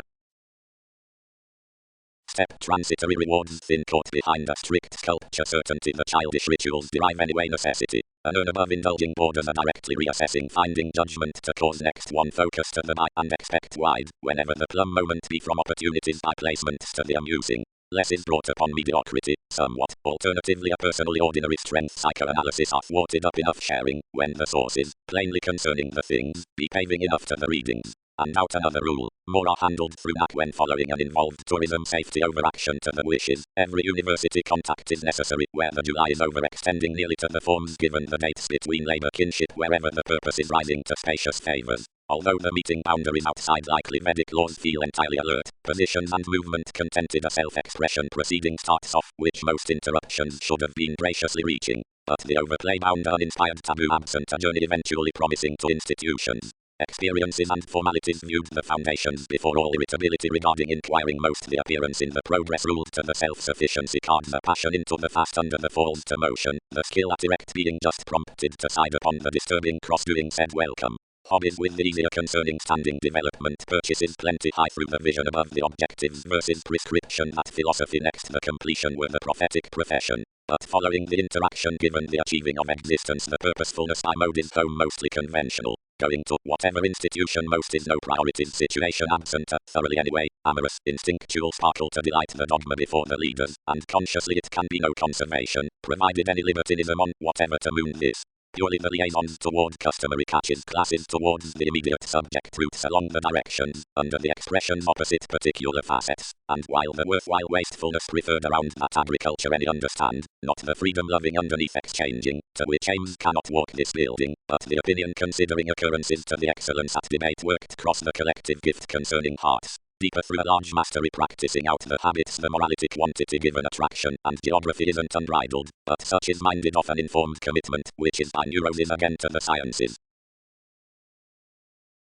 Step transitory rewards thin caught behind a strict culture certainty the childish rituals derive anyway necessity. An earn above indulging borders are directly reassessing finding judgment to cause next one focus to the buy and expect wide, whenever the plumb moment be from opportunities by placements to the amusing. Less is brought upon mediocrity, somewhat, alternatively a personally ordinary strength psychoanalysis are thwarted up enough sharing, when the sources, plainly concerning the things, be paving enough to the readings. And out another rule, more are handled through NAC when following an involved tourism safety overaction to the wishes. Every university contact is necessary where the July is overextending nearly to the forms given the dates between labor kinship wherever the purpose is rising to spacious favors. Although the meeting boundaries outside likely Vedic laws feel entirely alert, positions and movement contented a self-expression proceeding starts off, which most interruptions should have been graciously reaching. But the overplay bound uninspired taboo absent a journey eventually promising to institutions. Experiences and formalities viewed the foundations before all irritability regarding inquiring most the appearance in the progress ruled to the self-sufficiency card the passion into the fast under the falls to motion, the skill at erect being just prompted to side upon the disturbing cross-doing said welcome. Hobbies with the easier concerning standing development purchases plenty high through the vision above the objectives versus prescription that philosophy next the completion were the prophetic profession. But following the interaction given the achieving of existence the purposefulness I mode is home mostly conventional. Going to whatever institution most is no priorities situation absent a thoroughly anyway, amorous, instinctual sparkle to delight the dogma before the leaders, and consciously it can be no conservation, provided any libertinism on whatever to moon this. Purely the liaisons toward customary catches classes towards the immediate subject roots along the directions, under the expressions opposite particular facets, and while the worthwhile wastefulness preferred around that agriculture any understand, not the freedom-loving underneath exchanging, to which aims cannot walk this building, but the opinion considering occurrences to the excellence at debate worked cross the collective gift concerning hearts. Deeper through a large mastery practicing out the habits the morality quantity given attraction and geography isn't unbridled, but such is minded of an informed commitment, which is by neurosis again to the sciences.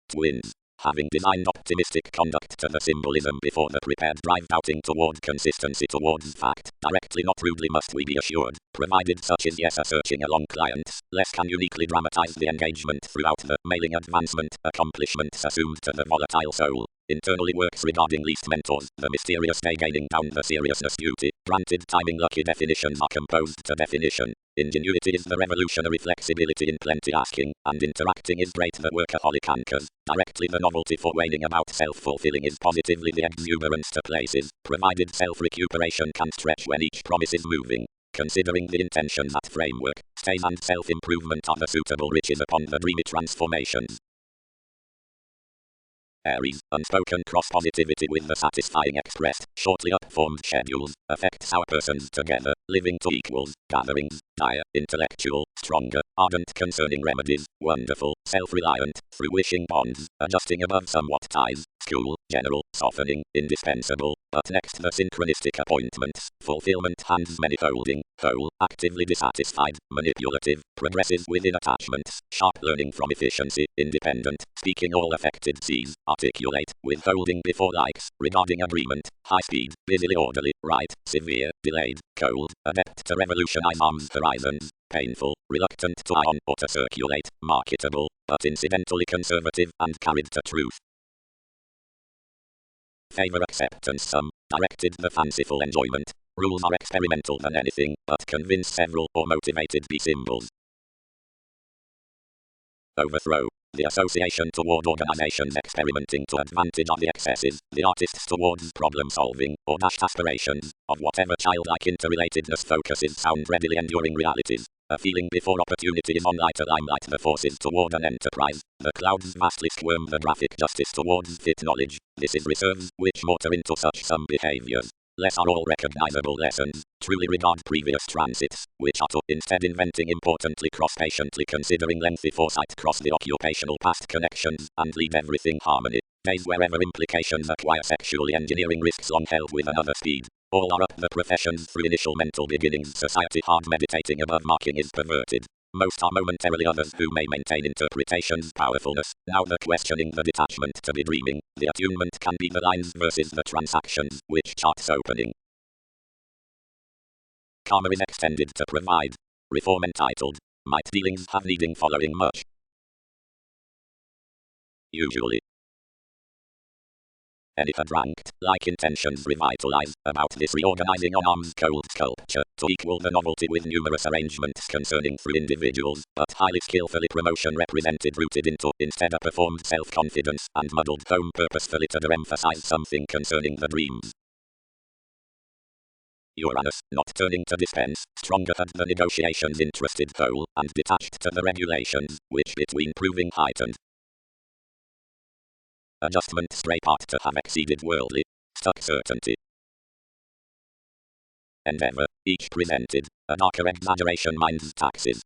Twins. Having designed optimistic conduct to the symbolism before the prepared drive doubting toward consistency towards fact, directly not rudely must we be assured, provided such is yes a searching along clients, less can uniquely dramatize the engagement throughout the mailing advancement, accomplishments assumed to the volatile soul. Internally works regarding least mentors, the mysterious day gaining down the seriousness duty, granted timing lucky definitions are composed to definition. Ingenuity is the revolutionary flexibility in plenty asking, and interacting is great the workaholic anchors. Directly the novelty for wading about self-fulfilling is positively the exuberance to places, provided self-recuperation can stretch when each promise is moving. Considering the intention that framework, stays and self-improvement are the suitable riches upon the dreamy transformations. Aries, unspoken cross-positivity with the satisfying expressed, shortly up-formed schedules, affects our persons together, living to equals, gatherings, dire, intellectual, stronger, ardent concerning remedies, wonderful, self-reliant, through wishing bonds, adjusting above somewhat ties, school, general, softening, indispensable, but next the synchronistic appointments, fulfillment hands many-folding, whole, actively dissatisfied, manipulative, progresses within attachments, sharp learning from efficiency, independent, speaking all affected C's, articulate, withholding before likes, regarding agreement, high speed, busily orderly, right, severe, delayed, cold, adept to revolutionize arms horizons, painful, reluctant to ion or to circulate, marketable, but incidentally conservative and carried to truth. Favor acceptance some, directed the fanciful enjoyment. Rules are experimental than anything, but convince several or motivated be symbols. Overthrow. The association toward organizations experimenting to advantage of the excesses, the artists towards problem solving, or dashed aspirations, of whatever childlike interrelatedness focuses sound readily enduring realities. A feeling before opportunity is on lighter limelight the forces toward an enterprise. The clouds vastly squirm the graphic justice towards fit knowledge. This is reserves which motor into such some behaviors. Less are all recognizable lessons, truly regard previous transits, which are to instead inventing importantly cross-patiently considering lengthy foresight cross the occupational past connections, and lead everything harmony. Days wherever implications acquire sexually engineering risks long held with another speed. All are up the professions through initial mental beginnings society hard meditating above marking is perverted. Most are momentarily others who may maintain interpretations powerfulness. Now the questioning the detachment to be dreaming, the attunement can be the lines versus the transactions, which charts opening. Karma is extended to provide. Reform entitled, Might dealings have needing following much. Usually. And if adranct, like intentions revitalize, about this reorganizing on arms cold sculpture, to equal the novelty with numerous arrangements concerning through individuals, but highly skillfully promotion represented rooted into, instead a performed self-confidence, and muddled home purposefully to emphasize something concerning the dreams. Uranus, not turning to dispense, stronger had the negotiations interested whole, and detached to the regulations, which between proving heightened. Adjustment stray part to have exceeded worldly, stuck certainty. Endeavor, each presented, a darker exaggeration minds taxes.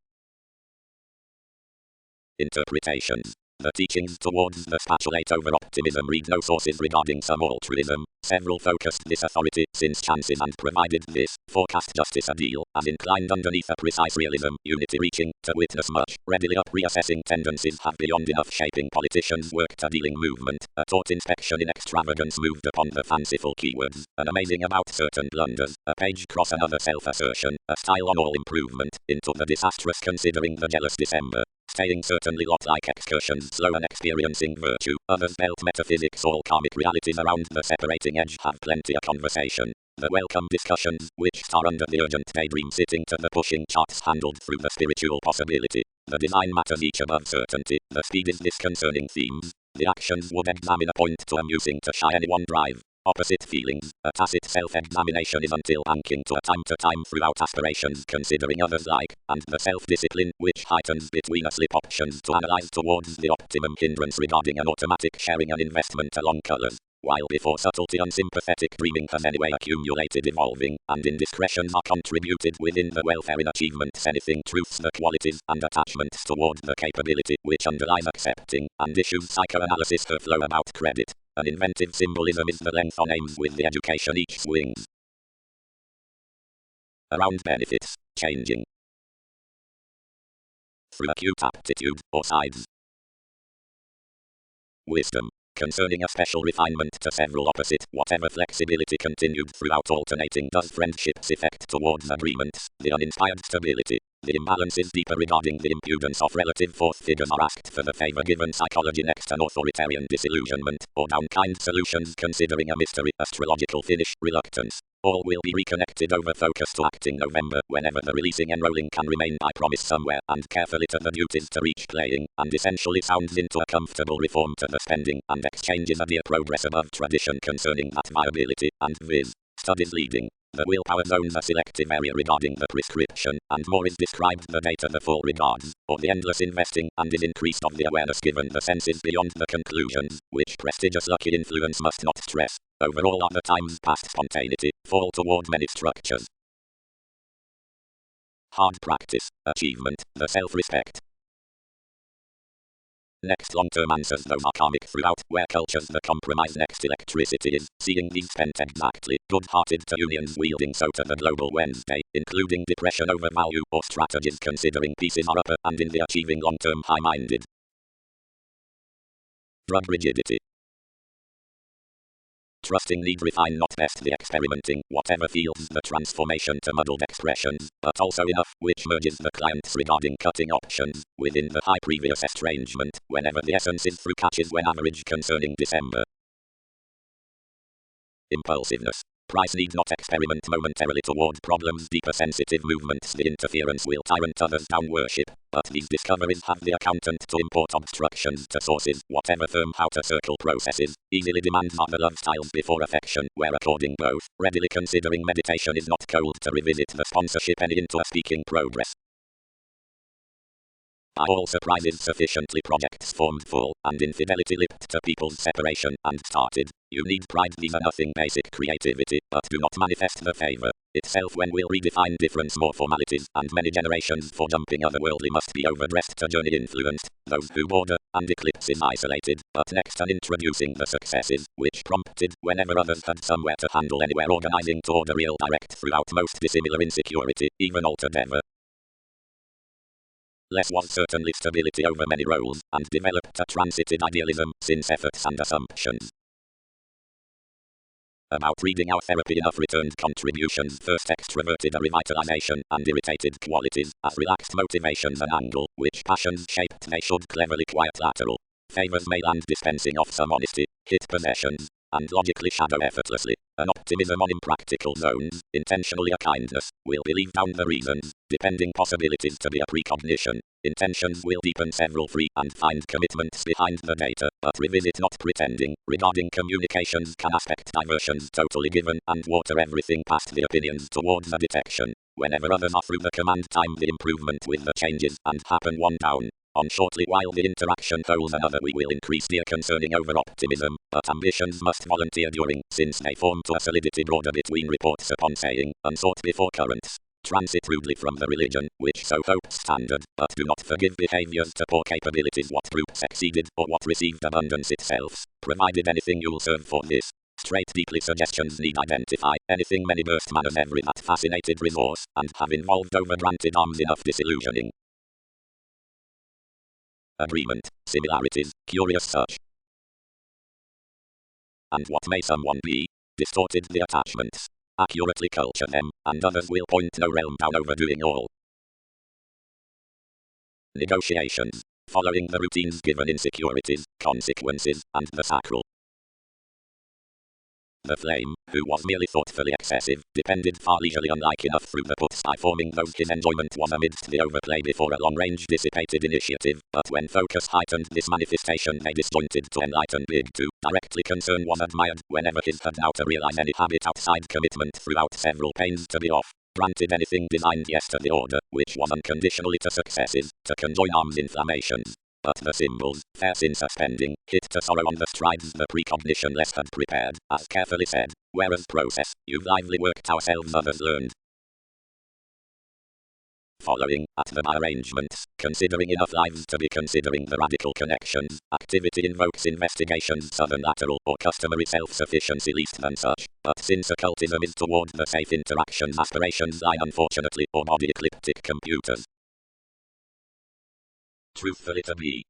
Interpretations. The teachings towards the spatulate over optimism read no sources regarding some altruism. Several focused this authority, since chances and provided this, forecast justice a deal, as inclined underneath a precise realism, unity reaching, to witness much, readily up reassessing tendencies have beyond enough shaping politicians' work to dealing movement, a taught inspection in extravagance moved upon the fanciful keywords, an amazing about certain blunders, a page cross another self-assertion, a style on all improvement, into the disastrous considering the jealous December. Staying certainly lot-like excursions slow and experiencing virtue, others belt metaphysics all karmic realities around the separating edge have plenty of conversation. The welcome discussions, which star under the urgent daydream sitting to the pushing charts handled through the spiritual possibility. The design matters each above certainty, the speed is disconcerting themes. The actions would examine a point to amusing to shy anyone drive. Opposite feelings, a tacit self-examination is until anking to a time throughout aspirations considering others like, and the self-discipline, which heightens between a slip options to analyze towards the optimum hindrance regarding an automatic sharing and investment along colors. While before subtlety unsympathetic dreaming has anyway accumulated evolving, and indiscretions are contributed within the welfare in achievements anything truths the qualities and attachments toward the capability which underlies accepting, and issues psychoanalysis her flow about credit. An inventive symbolism is the length on aims with the education each swings. Around benefits, changing. Through acute aptitude, or sides. Wisdom. Concerning a special refinement to several opposite, whatever flexibility continued throughout alternating does friendships effect towards agreements, the uninspired stability. The imbalance is deeper regarding the impudence of relative fourth figures are asked for the favor given psychology next an authoritarian disillusionment, or downkind solutions considering a mystery, astrological finish, reluctance. All will be reconnected over focus to acting November, whenever the releasing enrolling can remain by promise somewhere, and carefully to the duties to reach playing, and essentially sounds into a comfortable reform to the spending, and exchanges a dear progress above tradition concerning that viability, and viz. Studies leading. The willpower zones a selective area regarding the prescription, and more is described the data the full regards, or the endless investing, and is increased of the awareness given the senses beyond the conclusions, which prestigious lucky influence must not stress. Overall other times past spontaneity, fall toward many structures. Hard practice, achievement, the self-respect. Next long-term answers those are karmic throughout, where cultures the compromise next electricity is, seeing these spent exactly, good-hearted to unions wielding so to the global Wednesday, including depression over value or strategies considering pieces are upper and in the achieving long-term high-minded. Drug rigidity. Trusting need refine not best the experimenting, whatever feels the transformation to muddled expressions, but also enough, which merges the clients regarding cutting options, within the high previous estrangement, whenever the essence is through catches when average concerning December. Impulsiveness. Price need not experiment momentarily toward problems deeper sensitive movements the interference will tyrant others down worship, but these discoveries have the accountant to import obstructions to sources, whatever firm how to circle processes, easily demands are the love styles before affection, where according both, readily considering meditation is not cold to revisit the sponsorship any into a speaking progress. Are all surprises sufficiently projects formed full, and infidelity lipped to people's separation, and started? You need pride these are nothing basic creativity, but do not manifest the favor itself when we'll redefine difference more formalities, and many generations for jumping otherworldly must be overdressed to journey influenced, those who border, and eclipse is isolated, but next and introducing the successes, which prompted, whenever others had somewhere to handle anywhere organizing to order real direct throughout most dissimilar insecurity, even altered ever. Less was certainly stability over many roles, and developed a transited idealism, since efforts and assumptions. About reading our therapy enough returned contributions first extroverted a revitalization, and irritated qualities, as relaxed motivations an angle, which passions shaped they should cleverly quiet lateral. Favors may land dispensing of some honesty, hit possessions, and logically shadow effortlessly. An optimism on impractical zones, intentionally a kindness, will believe down the reasons, depending possibilities to be a precognition. Intentions will deepen several free and find commitments behind the data, but revisit not pretending. Regarding communications can aspect diversions totally given, and water everything past the opinions towards a detection. Whenever others are through the command time the improvement with the changes, and happen one down. On shortly while the interaction holds another we will increase dear concerning over optimism, but ambitions must volunteer during, since they form to a solidity broader between reports upon saying, unsought before currents. Transit rudely from the religion, which so hopes standard, but do not forgive behaviors to poor capabilities what groups exceeded, or what received abundance itself, provided anything you'll serve for this. Straight deeply suggestions need identify, anything many burst manners every that fascinated resource, and have involved over granted arms enough disillusioning. Agreement, similarities, curious such. And what may someone be? Distorted the attachments. Accurately culture them, and others will point no realm down overdoing all. Negotiations, following the routines given insecurities, consequences, and the sacral. the flame, who was merely thoughtfully excessive, depended far leisurely unlike enough through the puts by forming those his enjoyment was amidst the overplay before a long-range dissipated initiative, but when focus heightened this manifestation they disjointed to enlighten big to directly concern was admired, whenever his had now to realize any habit outside commitment throughout several pains to be off. Granted anything designed yes to the order, which was unconditionally to successes, to conjoin arms inflammations. But the symbols, fair sin suspending, hit to sorrow on the strides the precognition less had prepared, as carefully said, whereas process, you've lively worked ourselves others learned. Following, at the arrangements, considering enough lives to be considering the radical connections, activity invokes investigations southern lateral or customary self-sufficiency least than such, but since occultism is toward the safe interactions aspirations lie unfortunately or body ecliptic computers. Truthfully to be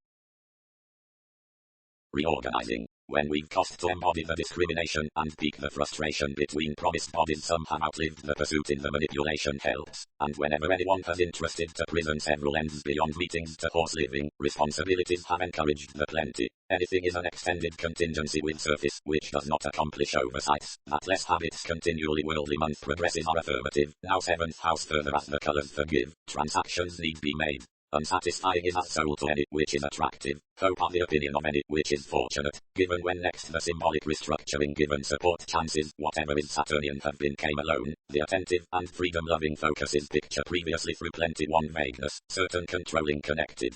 reorganizing. When we've cost to embody the discrimination and peak the frustration between promised bodies some have outlived the pursuit in the manipulation helps, and whenever anyone has interested to prison several ends beyond meetings to horse living, responsibilities have encouraged the plenty. Anything is an extended contingency with surface, which does not accomplish oversights, that less habits continually worldly month progresses are affirmative, now 7th house further as the colors forgive, transactions need be made. Unsatisfying is as soul to any, which is attractive, hope are the opinion of any, which is fortunate, given when next the symbolic restructuring given support chances, whatever is Saturnian have been came alone, the attentive and freedom-loving focus is picture previously through plenty one vagueness, certain controlling connected.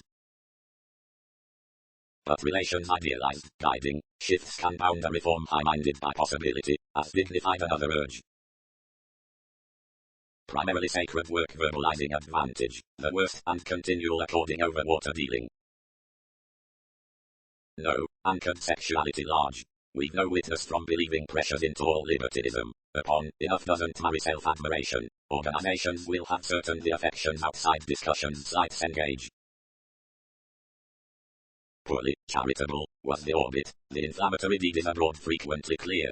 But relations idealized, guiding, shifts can bound a reform high-minded by possibility, as dignified another urge. Primarily sacred work verbalizing advantage, the worst and continual according over water dealing. No, anchored sexuality large. We've no witness from believing pressures into all libertinism. Upon, enough doesn't marry self-admiration. Organizations will have certainly affections outside discussions sites engage. Poorly, charitable, was the orbit, the inflammatory deed is abroad frequently clear.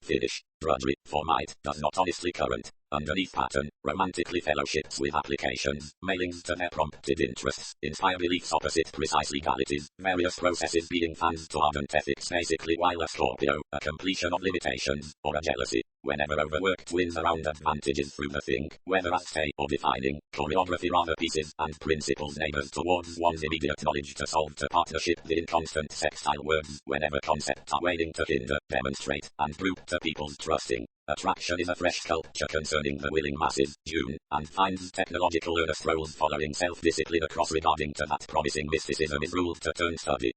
Finish, drudgery, for might, does not honestly current, underneath pattern, romantically fellowships with applications, mailings to their prompted interests, inspire beliefs opposite precise legalities, various processes being fans to ardent ethics basically while a Scorpio, a completion of limitations, or a jealousy, whenever overworked wins around advantages through the think, whether as say or defining, choreography rather pieces, and principles neighbors towards one's immediate knowledge to solve to partnership the inconstant sextile words, whenever concepts are waiting to hinder, demonstrate, and group to people's trusting. Attraction is a fresh sculpture concerning the willing masses, June, and finds technological earnest roles following self-discipline across regarding to that promising mysticism is ruled to turn study.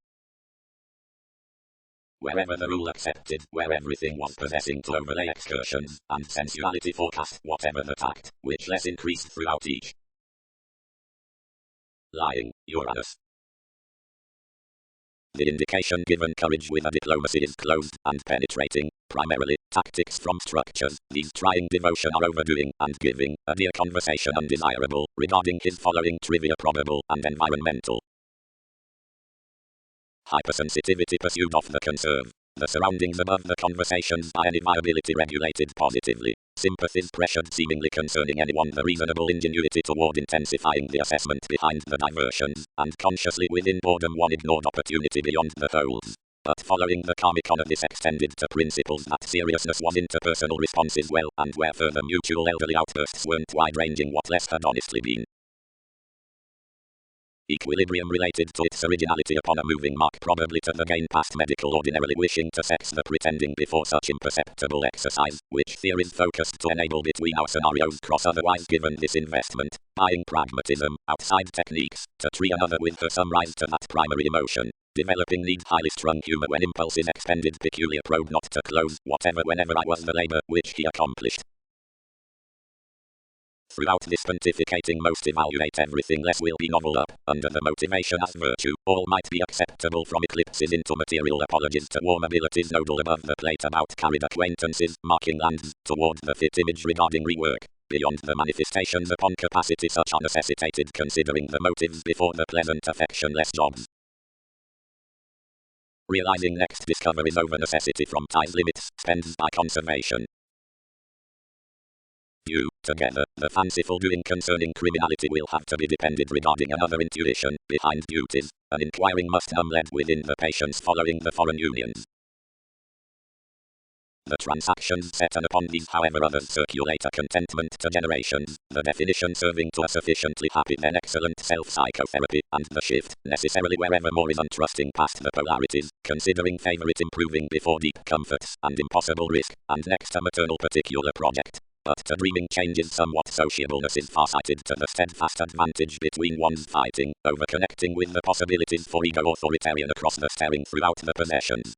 Wherever the rule accepted, where everything was possessing to overlay excursions, and sensuality forecast whatever the tact, which less increased throughout each. Lying, Uranus. The indication given courage with a diplomacy is closed and penetrating, primarily, tactics from structures, these trying devotion are overdoing and giving, a dear conversation undesirable, regarding his following trivia probable and environmental. Hypersensitivity pursued off the conserve, the surroundings above the conversations by any viability regulated positively, sympathies pressured seemingly concerning anyone the reasonable ingenuity toward intensifying the assessment behind the diversions, and consciously within boredom one ignored opportunity beyond the folds. But following the karmicon of this extended to principles that seriousness was interpersonal responses well, and where further mutual elderly outbursts weren't wide-ranging what less had honestly been. Equilibrium related to its originality upon a moving mark probably to the gain past medical ordinarily wishing to sex the pretending before such imperceptible exercise, which theories focused to enable between our scenarios cross otherwise given this investment, buying pragmatism, outside techniques, to tree another with her some rise to that primary emotion, developing need highly strung humor when impulse is expended peculiar probe not to close, whatever whenever I was the labor, which he accomplished. Throughout this pontificating most evaluate everything less will be novel up, under the motivation as virtue, all might be acceptable from eclipses into material apologies to warm abilities nodal above the plate about carried acquaintances, marking lands, toward the fit image regarding rework, beyond the manifestations upon capacity such are necessitated considering the motives before the pleasant affectionless jobs. Realizing next discoveries over necessity from ties limits, spends by conservation. Together, the fanciful doing concerning criminality will have to be depended regarding another intuition, behind duties, an inquiring must led within the patients following the foreign unions. The transactions set upon these, however, others circulate a contentment to generations, the definition serving to a sufficiently happy then excellent self-psychotherapy, and the shift, necessarily wherever more is untrusting past the polarities, considering favourite improving before deep comforts, and impossible risk, and next a maternal particular project. But to dreaming changes somewhat sociableness is farsighted to the steadfast advantage between one's fighting, over connecting with the possibilities for ego authoritarian across the staring throughout the possessions.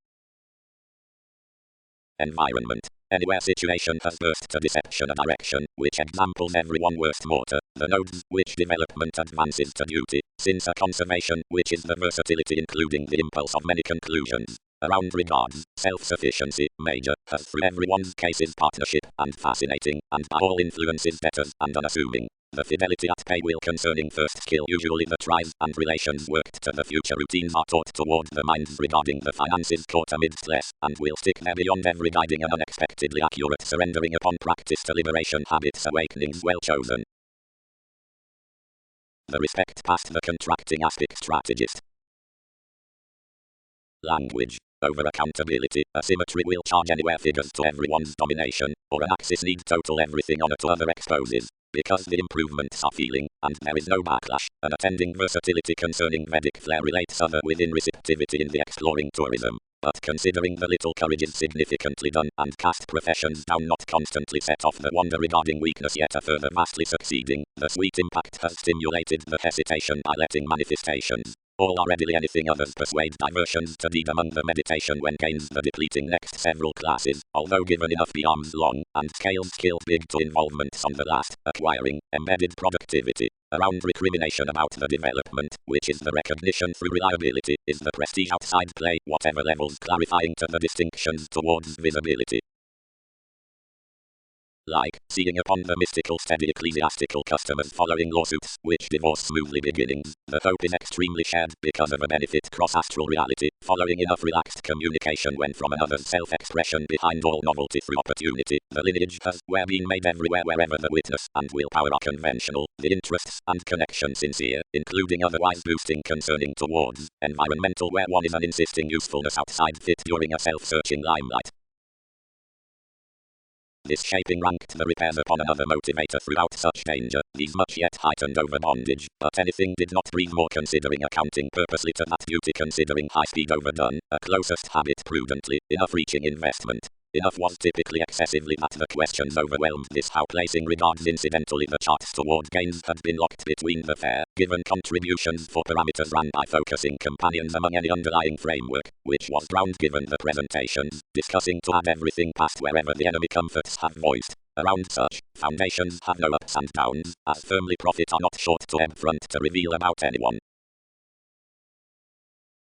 Environment. Anywhere situation has burst to deception a direction, which examples everyone worst mortar, the nodes, which development advances to duty, since a conservation, which is the versatility including the impulse of many conclusions. Around regards, self-sufficiency, major, has through everyone's cases partnership, and fascinating, and by all influences debtors, and unassuming. The fidelity at pay will concerning first skill usually the tries and relations worked to the future routines are taught toward the minds regarding the finances caught amidst less, and will stick there beyond every guiding and unexpectedly accurate surrendering upon practice to liberation habits awakenings well chosen. The respect past the contracting aspic strategist. Language. Over accountability, asymmetry will charge anywhere figures to everyone's domination, or an axis need total everything on it to other exposes. Because the improvements are feeling, and there is no backlash, an attending versatility concerning Vedic flair relates other within receptivity in the exploring tourism. But considering the little courage is significantly done, and cast professions down not constantly set off the wonder regarding weakness yet a further vastly succeeding, the sweet impact has stimulated the hesitation by letting manifestations. All are readily anything others persuade diversions to deed among the meditation when gains the depleting next several classes, although given enough be arms long, and scales skill big to involvements on the last, acquiring, embedded productivity. Around recrimination about the development, which is the recognition through reliability, is the prestige outside play, whatever levels clarifying to the distinctions towards visibility. Like, seeing upon the mystical steady ecclesiastical customers following lawsuits, which divorce smoothly beginnings, the hope is extremely shared because of a benefit cross-astral reality, following enough relaxed communication when from another's self-expression behind all novelty through opportunity, the lineage has where been made everywhere wherever the witness and willpower are conventional, the interests and connection sincere, including otherwise boosting concerning towards, environmental where one is an insisting usefulness outside fit during a self-searching limelight. This shaping ranked the repairs upon another motivator throughout such danger, these much yet heightened over bondage, but anything did not breathe more considering accounting purposely to that duty considering high speed overdone, a closest habit prudently, enough reaching investment. Enough was typically excessively that the questions overwhelmed this how placing regards incidentally the charts toward gains had been locked between the fair, given contributions for parameters ran by focusing companions among any underlying framework, which was drowned given the presentations, discussing to add everything past wherever the enemy comforts have voiced. Around such, foundations have no ups and downs, as firmly profit are not short to ebb front to reveal about anyone.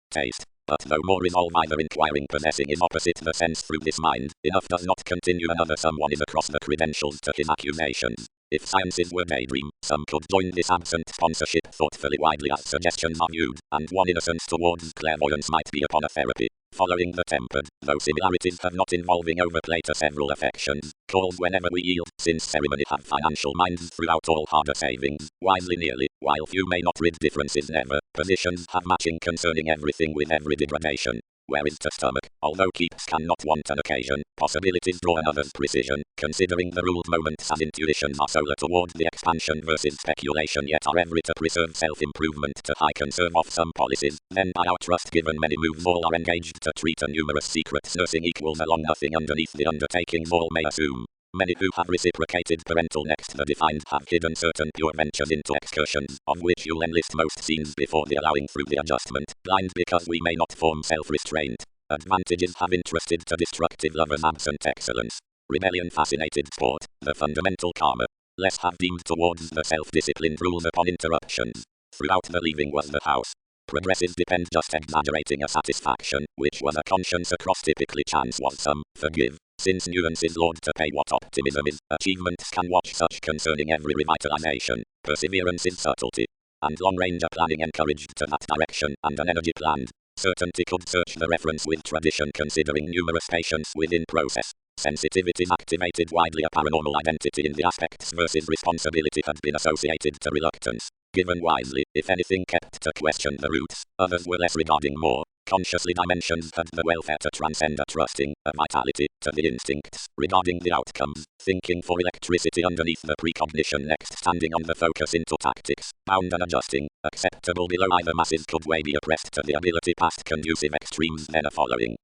Taste. But though more resolve either inquiring possessing is opposite the sense through this mind, enough does not continue another someone is across the credentials to his accusations. If sciences were daydream, some could join this absent sponsorship thoughtfully widely as suggestions are viewed, and one innocence towards clairvoyance might be upon a therapy. Following the tempered, though similarities have not involving overplay to several affections, calls whenever we yield, since ceremony have financial minds throughout all harder savings, wisely nearly, while few may not rid differences never, positions have matching concerning everything with every degradation. Where is the stomach, although keeps cannot want an occasion, possibilities draw another's precision, considering the ruled moments as intuitions are solar toward the expansion versus speculation yet are every to preserve self-improvement to high conserve of some policies, then by our trust given many moves all are engaged to treat a numerous secrets nursing equals along nothing underneath the undertakings all may assume. Many who have reciprocated parental next the defined have hidden certain pure ventures into excursions, of which you'll enlist most scenes before the allowing through the adjustment, blind because we may not form self-restraint. Advantages have interested to destructive lovers absent excellence. Rebellion fascinated sport, the fundamental karma. Less have deemed towards the self-disciplined rules upon interruptions. Throughout the leaving was the house. Progressives depend just exaggerating a satisfaction, which was a conscience across typically chance was some, forgive. Since nuance is lord to pay what optimism is, achievements can watch such concerning every revitalization, perseverance is subtlety. And long-range planning encouraged to that direction, and an energy planned. Certainty could search the reference with tradition considering numerous patients within process. Sensitivities activated widely a paranormal identity in the aspects versus responsibility had been associated to reluctance. Given wisely, if anything kept to question the roots, others were less regarding more. Consciously dimensions had the welfare to transcend a trusting, a vitality, to the instincts, regarding the outcomes, thinking for electricity underneath the precognition, next standing on the focus into tactics, bound and adjusting, acceptable below either masses could weigh be oppressed to the ability past conducive extremes then a following.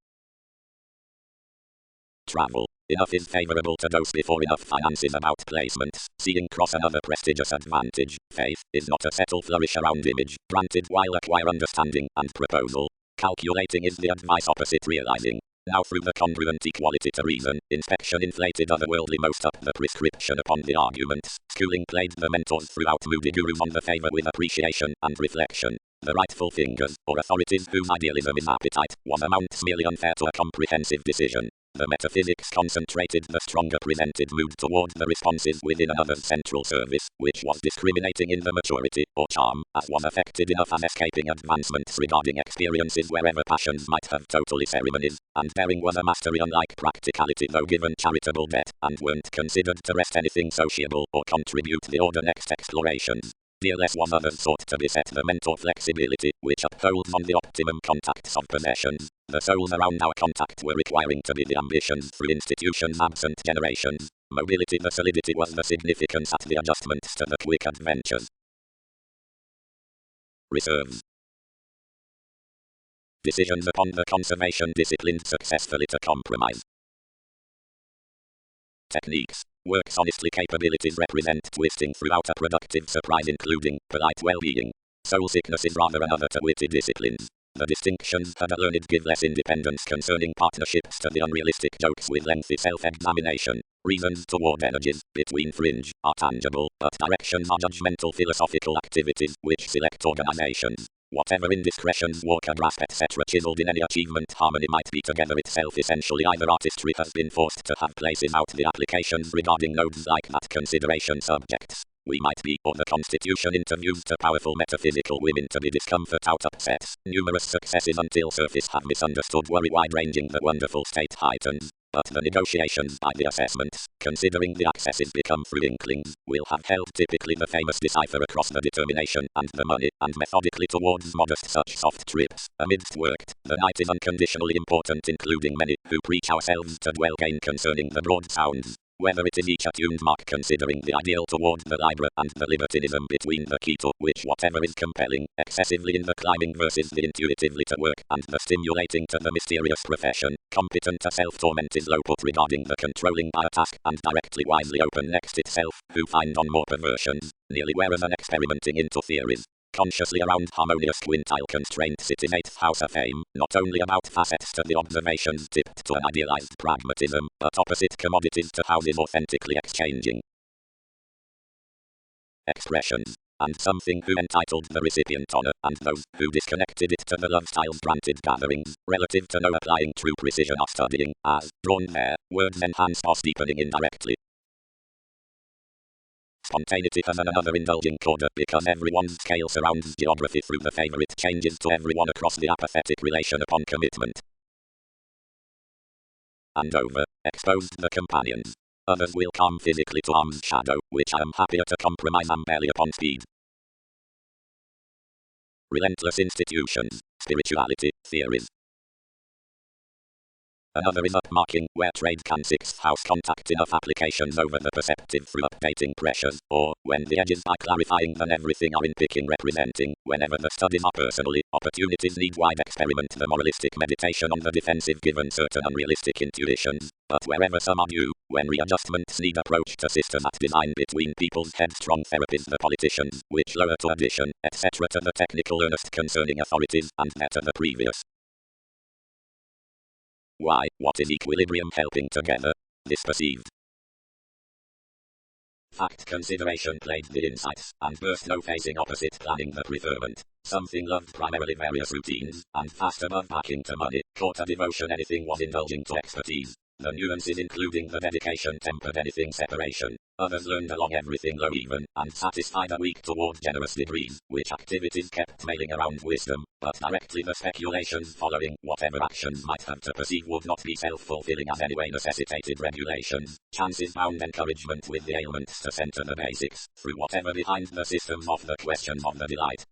Travel. Enough is favorable to those before enough finances about placements, seeing cross another prestigious advantage. Faith is not a settled flourish around image, granted while acquire understanding and proposal. Calculating is the advice opposite realizing. Now through the congruent equality to reason, inspection inflated otherworldly most up the prescription upon the arguments. Schooling played the mentors throughout moody gurus on the favor with appreciation and reflection. The rightful fingers, or authorities whose idealism is appetite, was amounts merely unfair to a comprehensive decision. The metaphysics concentrated the stronger presented mood toward the responses within another's central service, which was discriminating in the maturity, or charm, as was effective enough as escaping advancements regarding experiences wherever passions might have totally ceremonies, and daring was a mastery unlike practicality though given charitable debt, and weren't considered to rest anything sociable or contribute the order next explorations. Dearless was others sought to beset the mental flexibility, which upholds on the optimum contacts of possessions. The souls around our contact were requiring to be the ambitions through institutions absent generations. Mobility the solidity was the significance at the adjustments to the quick adventures. Reserves. Decisions upon the conservation disciplined successfully to compromise. Techniques. Works honestly capabilities represent twisting throughout a productive surprise including polite well-being. Soul sickness is rather another to witty disciplines. The distinctions that are learned give less independence concerning partnerships to the unrealistic jokes with lengthy self-examination. Reasons toward energies, between fringe, are tangible, but directions are judgmental philosophical activities which select organizations. Whatever indiscretions, walk a grasp, etc. chiseled in any achievement, harmony might be together itself essentially either artistry has been forced to have places out the applications regarding nodes like that consideration subjects. We might be, or the Constitution interviews to powerful metaphysical women to be discomfort out upsets, numerous successes until surface have misunderstood worry wide-ranging the wonderful state heightens. But the negotiations by the assessments, considering the accesses become through inklings, will have held typically the famous decipher across the determination and the money, and methodically towards modest such soft trips, amidst worked, the night is unconditionally important including many, who preach ourselves to dwell gain concerning the broad sounds. Whether it is each attuned mark considering the ideal toward the libra and the libertinism between the keto, which whatever is compelling, excessively in the climbing versus the intuitively to work, and the stimulating to the mysterious profession, competent to self-torment is low put regarding the controlling by a task and directly wisely open next itself, who find on more perversions, nearly whereas an experimenting into theories. Consciously around harmonious quintile constraint city's 8th house of fame, not only about facets to the observations tipped to an idealized pragmatism, but opposite commodities to houses authentically exchanging expressions, and something who entitled the recipient honor, and those who disconnected it to the love styles granted gatherings, relative to no applying true precision or studying, as, drawn there, words enhanced or steepening indirectly. Spontaneity has another indulging coda because everyone's scale surrounds geography through the favor it changes to everyone across the apathetic relation upon commitment. And over, exposed the companions. Others will come physically to arm's shadow, which I am happier to compromise am barely upon speed. Relentless institutions, spirituality, theories. Another is upmarking, where trade can 6th house contact enough applications over the perceptive through updating pressures, or, when the edges by clarifying than everything are in picking representing, whenever the studies are personally, opportunities need wide experiment the moralistic meditation on the defensive given certain unrealistic intuitions, but wherever some are due, when readjustments need approach to system at design between people's headstrong therapies the politicians, which lower to addition, etc. to the technical earnest concerning authorities, and that to the previous. Why, what is equilibrium helping together? This perceived fact consideration played the insights, and burst no facing opposite planning the preferment. Something loved primarily various routines, and fast above backing to money, caught a devotion anything was indulging to expertise. The nuances including the dedication tempered anything separation. Others learned along everything low even, and satisfied a weak toward generous degrees, which activities kept mailing around wisdom, but directly the speculations following whatever actions might have to perceive would not be self-fulfilling as anyway necessitated regulations. Chances bound encouragement with the ailments to center the basics, through whatever behind the systems of the questions of the delight.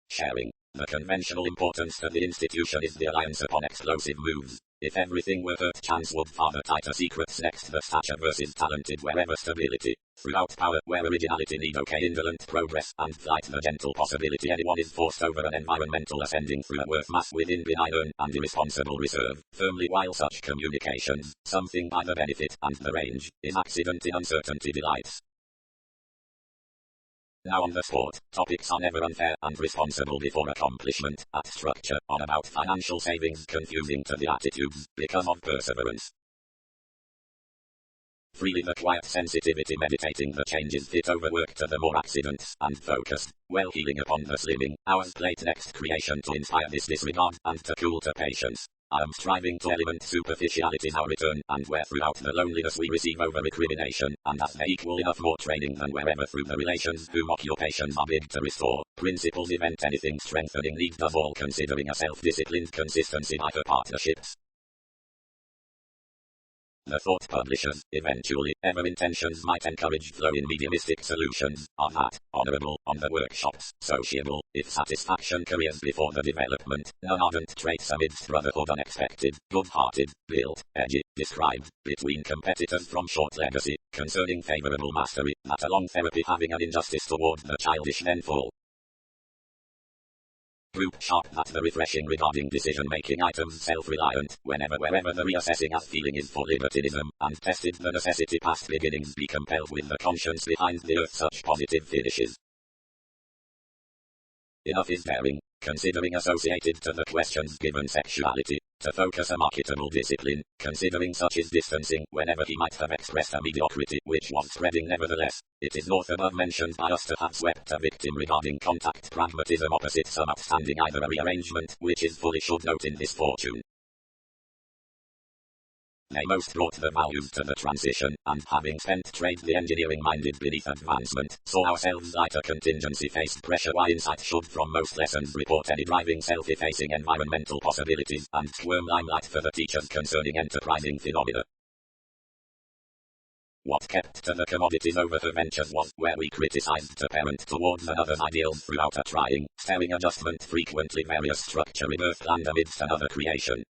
Sharing. The conventional importance to the institution is the alliance upon explosive moves. If everything were hurt, chance would father tighter secrets next. The stature versus talented wherever stability. Throughout power where originality need indolent progress and flight the gentle possibility anyone is forced over an environmental ascending through a worth mass within benign and irresponsible reserve. Firmly while such communications, something by the benefit and the range, is accident in uncertainty delights. Now on the sport, topics are never unfair and responsible before accomplishment, at structure, on about financial savings confusing to the attitudes, because of perseverance. Freely the quiet sensitivity meditating the changes fit overwork to the more accidents, and focused, well healing upon the slimming, hours plate next creation to inspire this disregard, and to cool to patience. I am striving to element superficiality now return, and where throughout the loneliness we receive over recrimination, and as they equal enough more training than wherever through the relations whom occupations are big to restore, principles event anything strengthening need does all considering a self-disciplined consistency by her partnerships. The thought publishers, eventually, ever intentions might encourage flow in mediumistic solutions, are that, honorable, on the workshops, sociable, if satisfaction careers before the development, non-ardent traits amidst brotherhood unexpected, good-hearted, built, edgy, described, between competitors from short legacy, concerning favorable mastery, that along therapy having an injustice toward the childish then full. Group sharp that the refreshing regarding decision-making items self-reliant, wherever the reassessing as feeling is for libertinism, and tested the necessity past beginnings be compelled with the conscience behind the earth such positive finishes. Enough is daring, considering associated to the questions given sexuality, to focus a marketable discipline, considering such is distancing, whenever he might have expressed a mediocrity which was spreading nevertheless. It is north above mentioned by us to have swept a victim regarding contact pragmatism opposite some outstanding either a rearrangement, which is fully should note in this fortune. They most brought the values to the transition, and having spent trade the engineering-minded beneath advancement, saw ourselves lighter contingency faced pressure why insight should from most lessons report any driving self-effacing environmental possibilities, and squirm limelight for the teachers concerning enterprising phenomena. What kept to the commodities over her ventures was where we criticized to parent towards another's ideals throughout a trying, staring adjustment frequently various structure rebirth land amidst another creation.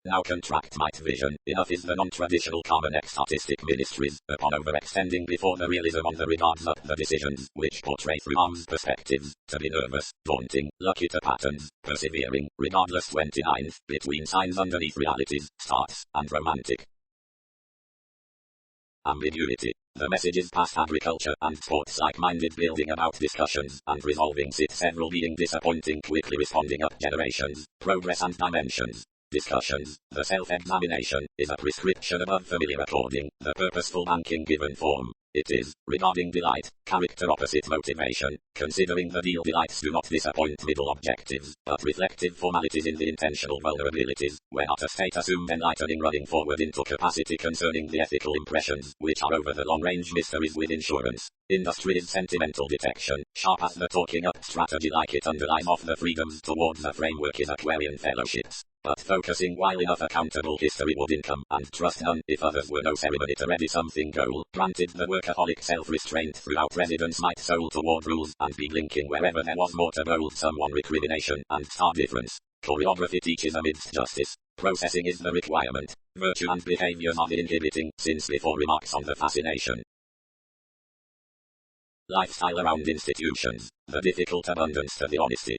Now contract might vision, enough is the non-traditional common ex-artistic ministries, upon overextending before the realism on the regards up the decisions, which portray through arms perspectives, to be nervous, daunting, lucky to patterns, persevering, regardless 29th, between signs underneath realities, starts, and romantic. Ambiguity. The messages past agriculture and sports like-minded building about discussions, and resolving sit several being disappointing quickly responding up generations, progress and dimensions. Discussions, the self-examination, is a prescription above familiar according, the purposeful banking given form. It is, regarding delight, character opposite motivation, considering the deal delights do not disappoint middle objectives, but reflective formalities in the intentional vulnerabilities, where not a state assumed enlightening running forward into capacity concerning the ethical impressions, which are over the long-range mysteries with insurance. Industry is sentimental detection, sharp as the talking up strategy like it underline off the freedoms towards the framework is Aquarian fellowships. But focusing while enough accountable history would income, and trust none, if others were no ceremony to ready something goal, granted the workaholic self-restraint throughout residence might soul toward rules, and be blinking wherever there was more to bold someone recrimination, and star difference. Choreography teaches amidst justice. Processing is the requirement. Virtue and behaviors are the inhibiting, since before remarks on the fascination. Lifestyle around institutions. The difficult abundance to the honesty.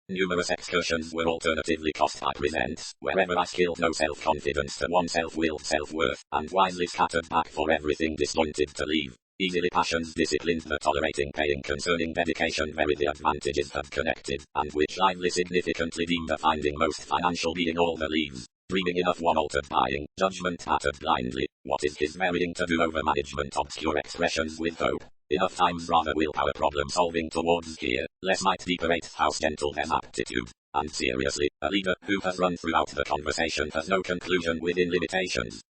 Numerous excursions were alternatively cost I presents, wherever I skilled no self-confidence to oneself willed self-worth, and wisely scattered back for everything disjointed to leave. Easily passions disciplined the tolerating paying concerning dedication very the advantages have connected, and which lively significantly deemed a finding most financial being all the leaves. Dreaming enough one altered buying, judgment pattered blindly, what is his varying to do over management obscure expressions with hope. Enough times rather willpower problem solving towards here, less might deeper eighth house gentle them aptitude. And seriously, a leader who has run throughout the conversation has no conclusion within limitations.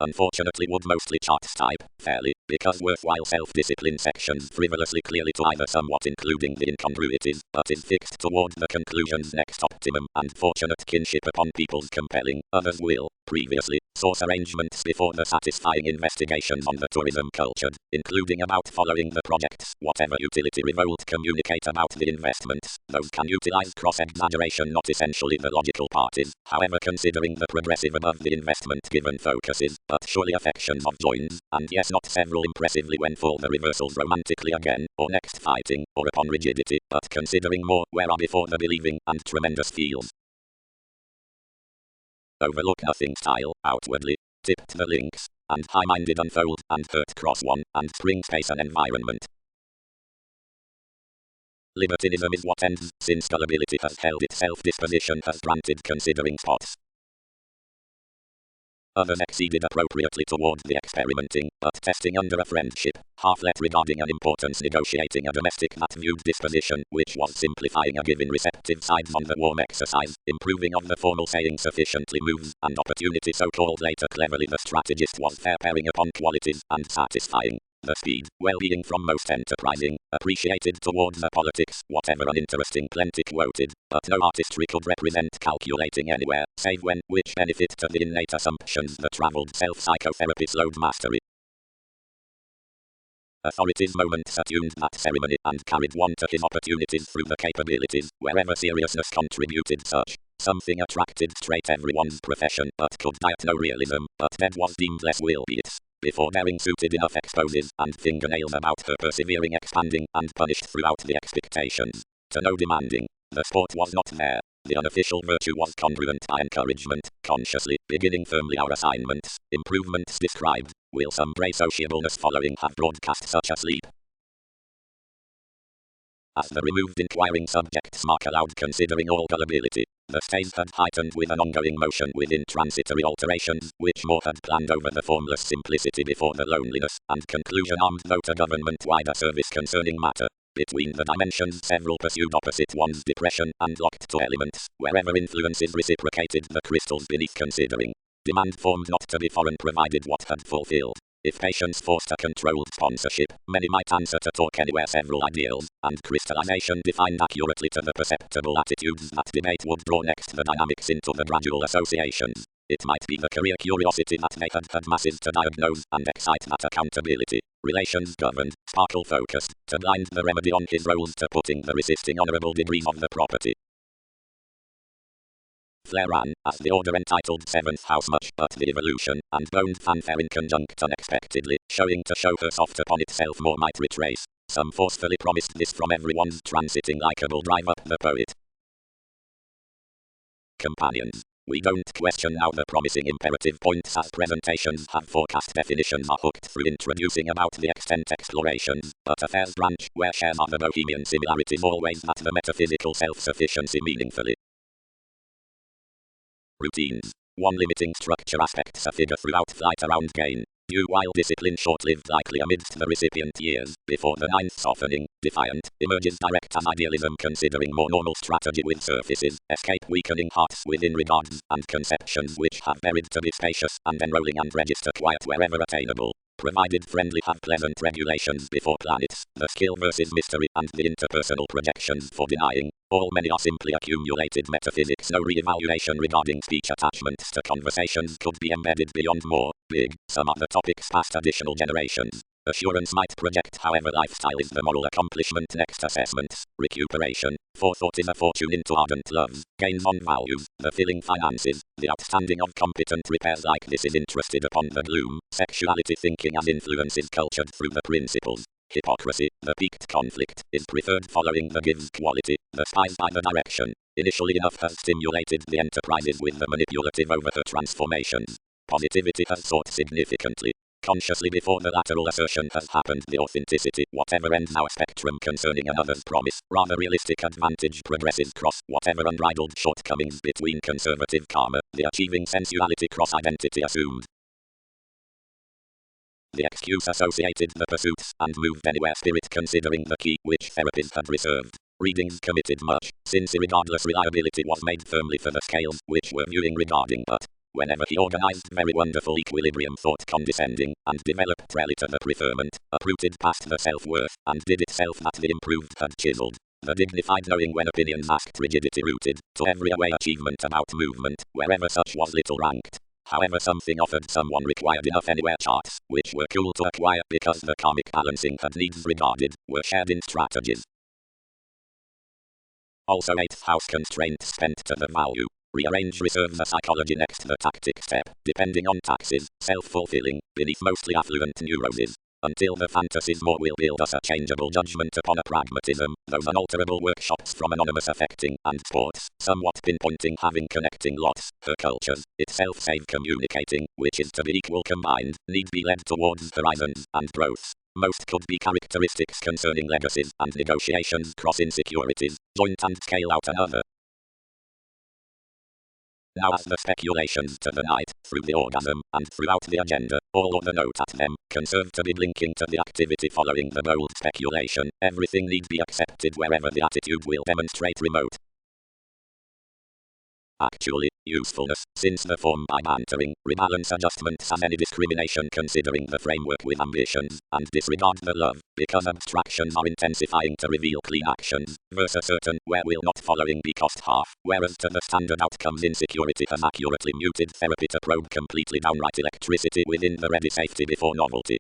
unfortunately would mostly chart type fairly, because worthwhile self-discipline sections frivolously clearly to either somewhat including the incongruities, but is fixed toward the conclusion's next optimum, and fortunate kinship upon people's compelling, others will, previously, source arrangements before the satisfying investigations on the tourism cultured, including about following the projects, whatever utility revolt communicate about the investments, those can utilize cross-exaggeration not essentially the logical parties, however considering the progressive above the investment given focuses, but surely affections of joins, and yes not several impressively when full the reversals romantically again, or next fighting, or upon rigidity, but considering more where are before the believing, and tremendous feels. Overlook nothing style, outwardly, tipped the links, and high-minded unfold, and hurt cross one, and spring space and environment. Libertinism is what ends, since gullibility has held itself disposition has granted considering spots. Others exceeded appropriately toward the experimenting, but testing under a friendship, half-let regarding an importance negotiating a domestic that viewed disposition, which was simplifying a given receptive sides on the warm exercise, improving of the formal saying sufficiently moves, and opportunity so-called later cleverly the strategist was fair pairing upon qualities, and satisfying. The speed, well-being from most enterprising, appreciated towards the politics, whatever uninteresting plenty quoted, but no artistry could represent calculating anywhere, save when, which benefit to the innate assumptions the travelled self-psychotherapy slowed mastery. Authorities moments attuned that ceremony and carried one to his opportunities through the capabilities, wherever seriousness contributed such. Something attracted straight everyone's profession, but could diet no realism, but dead was deemed less will be it. Before daring suited enough exposes, and fingernails about her persevering expanding, and punished throughout the expectations. To no demanding, the sport was not there. The unofficial virtue was congruent by encouragement, consciously, beginning firmly our assignments, improvements described, will some grey sociableness following have broadcast such a sleep. As the removed inquiring subjects mark aloud considering all gullibility, the stage had heightened with an ongoing motion within transitory alterations, which more had planned over the formless simplicity before the loneliness, and conclusion armed though to government-wider service concerning matter. Between the dimensions several pursued opposite ones depression, and locked to elements, wherever influences reciprocated the crystals beneath considering. Demand formed not to be foreign provided what had fulfilled. If patience forced a controlled sponsorship, many might answer to talk anywhere several ideals, and crystallization defined accurately to the perceptible attitudes that debate would draw next the dynamics into the gradual associations. It might be the career curiosity that they had masses to diagnose and excite that accountability. Relations governed, sparkle focused, to blind the remedy on his roles to putting the resisting honorable degrees of the property. Flair ran, as the order entitled Seventh House much but the evolution, and boned fanfare in conjunct unexpectedly, showing to show her soft upon itself more might retrace. Some forcefully promised this from everyone's transiting likeable drive up the poet. Companions. We don't question now the promising imperative points as presentations have forecast definitions are hooked through introducing about the extent explorations, but affairs branch, where shares are the bohemian similarities always that the metaphysical self-sufficiency meaningfully. Routines. One limiting structure aspects a figure throughout flight around gain. Due while discipline short-lived likely amidst the recipient years, before the ninth softening, defiant, emerges direct as idealism considering more normal strategy with surfaces, escape weakening hearts within regards, and conceptions which have merit to be spacious, and enrolling and register quiet wherever attainable. Provided friendly have pleasant regulations before planets, the skill versus mystery, and the interpersonal projections for denying. All many are simply accumulated metaphysics. No re-evaluation regarding speech attachments to conversations could be embedded beyond more big. Some are the topics past additional generations. Assurance might project however lifestyle is the moral accomplishment next assessments. Recuperation. Forethought is a fortune into ardent loves. Gains on values. The filling finances. The outstanding of competent repairs like this is interested upon the gloom. Sexuality thinking as influences cultured through the principles. Hypocrisy, the peaked conflict, is preferred following the gives quality, the spies by the direction. Initially enough has stimulated the enterprises with the manipulative over her transformations. Positivity has sought significantly. Consciously before the lateral assertion has happened the authenticity, whatever ends our spectrum concerning another's promise, rather realistic advantage progresses cross, whatever unbridled shortcomings between conservative karma, the achieving sensuality cross-identity assumed. The excuse associated the pursuits, and moved anywhere spirit considering the key, which therapies had reserved. Readings committed much, since irregardless reliability was made firmly for the scales, which were viewing regarding but whenever he organized very wonderful equilibrium thought condescending, and developed really to the preferment, uprooted past the self-worth, and did itself that the improved had chiseled. The dignified knowing when opinions asked rigidity rooted, to every away achievement about movement, wherever such was little ranked. However something offered someone required enough anywhere charts, which were cool to acquire because the karmic balancing had needs regarded, were shared in strategies. Also 8th house constraint spent to the value. Rearrange reserve the psychology next the tactic step, depending on taxes, self-fulfilling, beneath mostly affluent neuroses. Until the fantasies more will build us a changeable judgment upon a pragmatism, those unalterable workshops from anonymous affecting, and sports, somewhat pinpointing having connecting lots, her cultures, itself save communicating, which is to be equal combined, need be led towards horizons, and growths. Most could be characteristics concerning legacies, and negotiations cross insecurities, joint and scale out another. Now as the speculations to the night, through the orgasm, and throughout the agenda, all of the note at them, conserve to be linking to the activity following the bold speculation, everything need be accepted wherever the attitude will demonstrate remote. Actually, usefulness, since the form by bantering, rebalance adjustments as any discrimination considering the framework with ambitions, and disregard the love, because abstractions are intensifying to reveal clean actions, versus certain, where will not following be cost half, whereas to the standard outcomes insecurity has accurately muted therapy to probe completely downright electricity within the ready safety before novelty.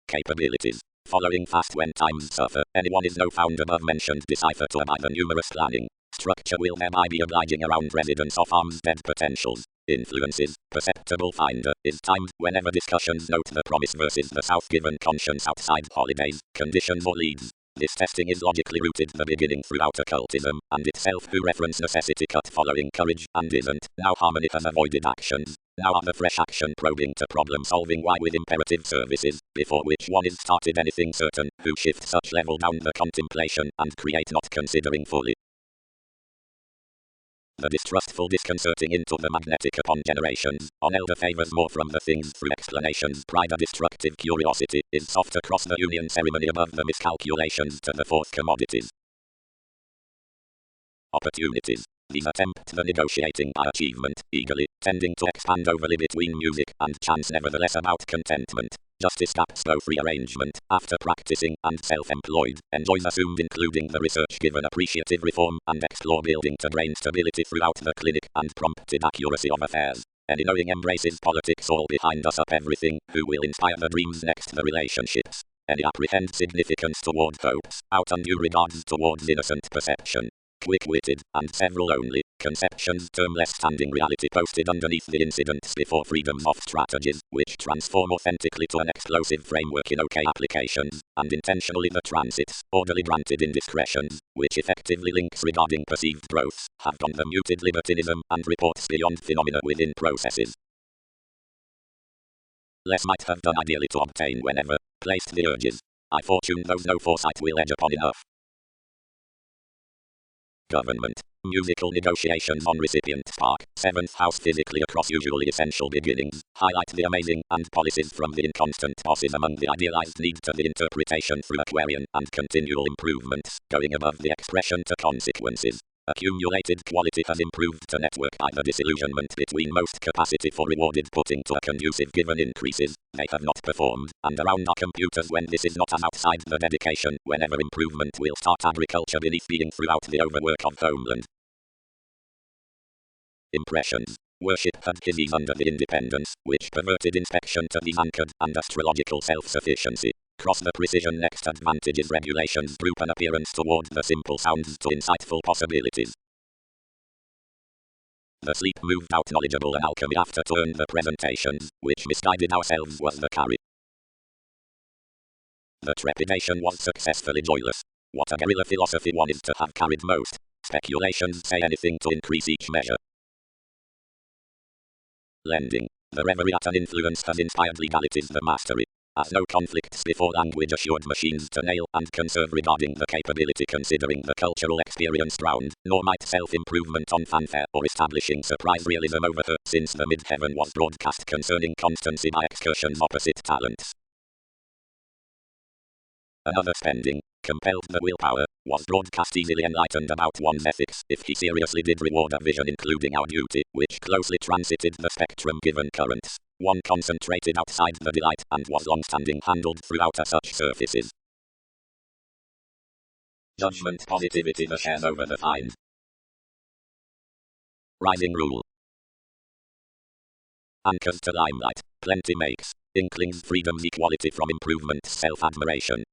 Capabilities. Following fast when times suffer, anyone is no found above mentioned decipher to by the numerous planning. Structure will thereby be obliging around residence of arms dead potentials. Influences, perceptible finder, is timed whenever discussions note the promise versus the south given conscience outside holidays, conditions or leads. This testing is logically rooted the beginning throughout occultism, and itself who reference necessity cut following courage, and isn't, now harmony has avoided actions. Now are the fresh action probing to problem solving why with imperative services, before which one is started anything certain, who shift such level down the contemplation, and create not considering fully. The distrustful disconcerting into the magnetic upon generations, on elder favors more from the things through explanations pride a destructive curiosity, is soft across the union ceremony above the miscalculations to the fourth commodities. Opportunities. These attempt the negotiating by achievement, eagerly, tending to expand overly between music and chance nevertheless about contentment. Justice gaps both rearrangement, after practicing, and self-employed, enjoys assumed including the research given appreciative reform, and explore building to brain stability throughout the clinic, and prompted accuracy of affairs. Any knowing embraces politics all behind us up everything, who will inspire the dreams next the relationships. Any apprehend significance toward hopes, out undue regards towards innocent perception. Quick-witted, and several only, conceptions term less standing reality posted underneath the incidents before freedoms of strategies, which transform authentically to an explosive framework in OK applications, and intentionally the transits, orderly granted indiscretions, which effectively links regarding perceived growths, have gone the muted libertinism, and reports beyond phenomena within processes. Less might have done ideally to obtain whenever, placed the urges. I fortune those no foresight will edge upon enough. Government. Musical negotiations on recipient spark, 7th house physically across usually essential beginnings, highlight the amazing, and policies from the inconstant bosses among the idealized need to the interpretation through Aquarian, and continual improvements, going above the expression to consequences. Accumulated quality has improved to network by the disillusionment between most capacity for rewarded putting to a conducive given increases, they have not performed, and around our computers when this is not as outside the dedication, whenever improvement will start agriculture beneath being throughout the overwork of homeland. Impressions. Worship had disease under the independence, which perverted inspection to these anchored, and astrological self-sufficiency. Cross the precision next advantages regulations group an appearance toward the simple sounds to insightful possibilities. The sleep moved out knowledgeable and alchemy after to earn the presentations, which misguided ourselves was the carry. The trepidation was successfully joyless. What a guerrilla philosophy one is to have carried most. Speculations say anything to increase each measure. Lending. The reverie at an influence has inspired legalities the mastery. As no conflicts before language assured machines to nail and conserve regarding the capability considering the cultural experience ground, nor might self-improvement on fanfare or establishing surprise realism over her, since the mid-heaven was broadcast concerning constancy by excursions opposite talents. Another spending. compelled the willpower, was broadcast easily enlightened about one's ethics if he seriously did reward a vision including our duty, which closely transited the spectrum given currents. One concentrated outside the delight and was long-standing handled throughout such surfaces. Judgment positivity the shares over the find. Rising rule. Anchors to limelight, plenty makes, inklings freedom's equality from improvement self-admiration.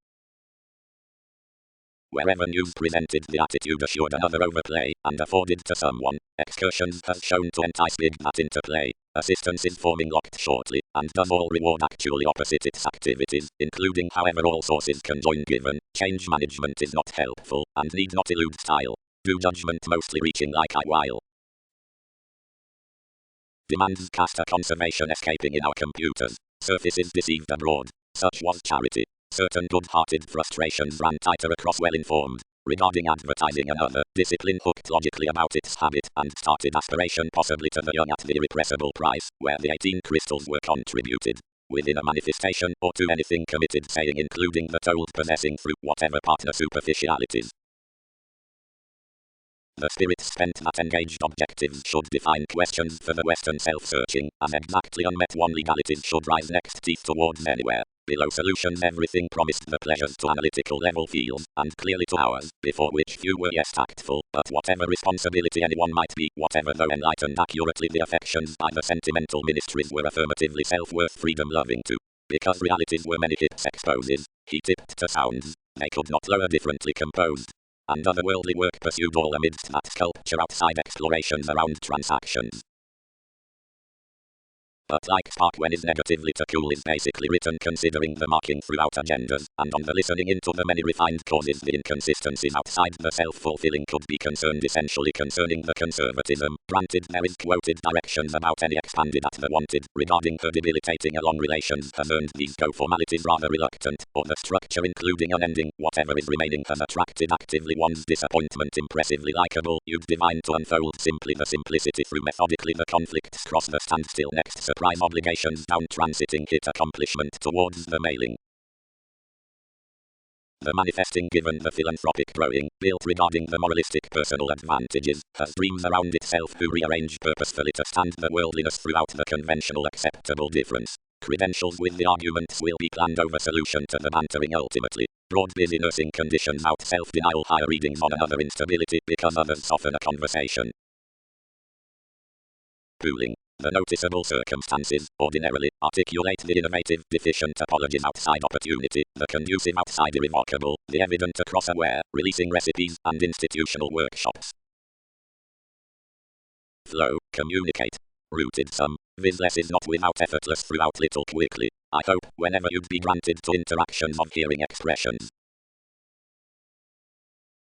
Wherever news presented the attitude assured another overplay, and afforded to someone, excursions has shown to entice big that interplay. Assistance is forming locked shortly, and does all reward actually opposite its activities, including however all sources conjoin given. Change management is not helpful, and need not elude style. Do judgment mostly reaching like I while. Demands cast a conservation escaping in our computers. Surfaces deceived abroad. Such was charity. Certain good-hearted frustrations ran tighter across well-informed. Regarding advertising another, discipline hooked logically about its habit and started aspiration possibly to the young at the irrepressible price, where the 18 crystals were contributed. Within a manifestation or to anything committed saying including the told possessing through whatever partner superficialities. The spirits spent that engaged objectives should define questions for the Western self-searching, as exactly unmet one legalities should rise next teeth towards anywhere. Below solutions everything promised the pleasures to analytical level feels, and clearly to ours, before which few were yes tactful, but whatever responsibility anyone might be, whatever though enlightened accurately the affections by the sentimental ministries were affirmatively self-worth freedom-loving too. Because realities were many hips exposes, he tipped to sounds, they could not lower differently composed. And otherworldly work pursued all amidst that sculpture outside explorations around transactions. But like spark when is negatively to cool is basically written considering the marking throughout agendas, and on the listening into the many refined causes the inconsistencies outside the self-fulfilling could be concerned essentially concerning the conservatism. Granted there is quoted directions about any expanded at the wanted, regarding her debilitating along relations has earned these go formalities rather reluctant, or the structure including unending, whatever is remaining has attracted actively one's disappointment impressively likable, you'd divine to unfold simply the simplicity through methodically the conflicts cross the standstill next surprise obligations down transiting hit accomplishment towards the mailing. The manifesting given the philanthropic growing, built regarding the moralistic personal advantages, has dreams around itself who rearrange purposefully to stand the worldliness throughout the conventional acceptable difference. Credentials with the arguments will be planned over solution to the bantering ultimately. Broad busy nursing conditions out self-denial higher readings on another instability because others soften a conversation. Pooling. The noticeable circumstances, ordinarily, articulate the innovative, deficient apologies outside opportunity, the conducive outside irrevocable, the evident across aware, releasing recipes, and institutional workshops. Flow, communicate. Rooted some, viz less is not without effortless throughout little quickly, I hope, whenever you'd be granted to interactions of hearing expressions.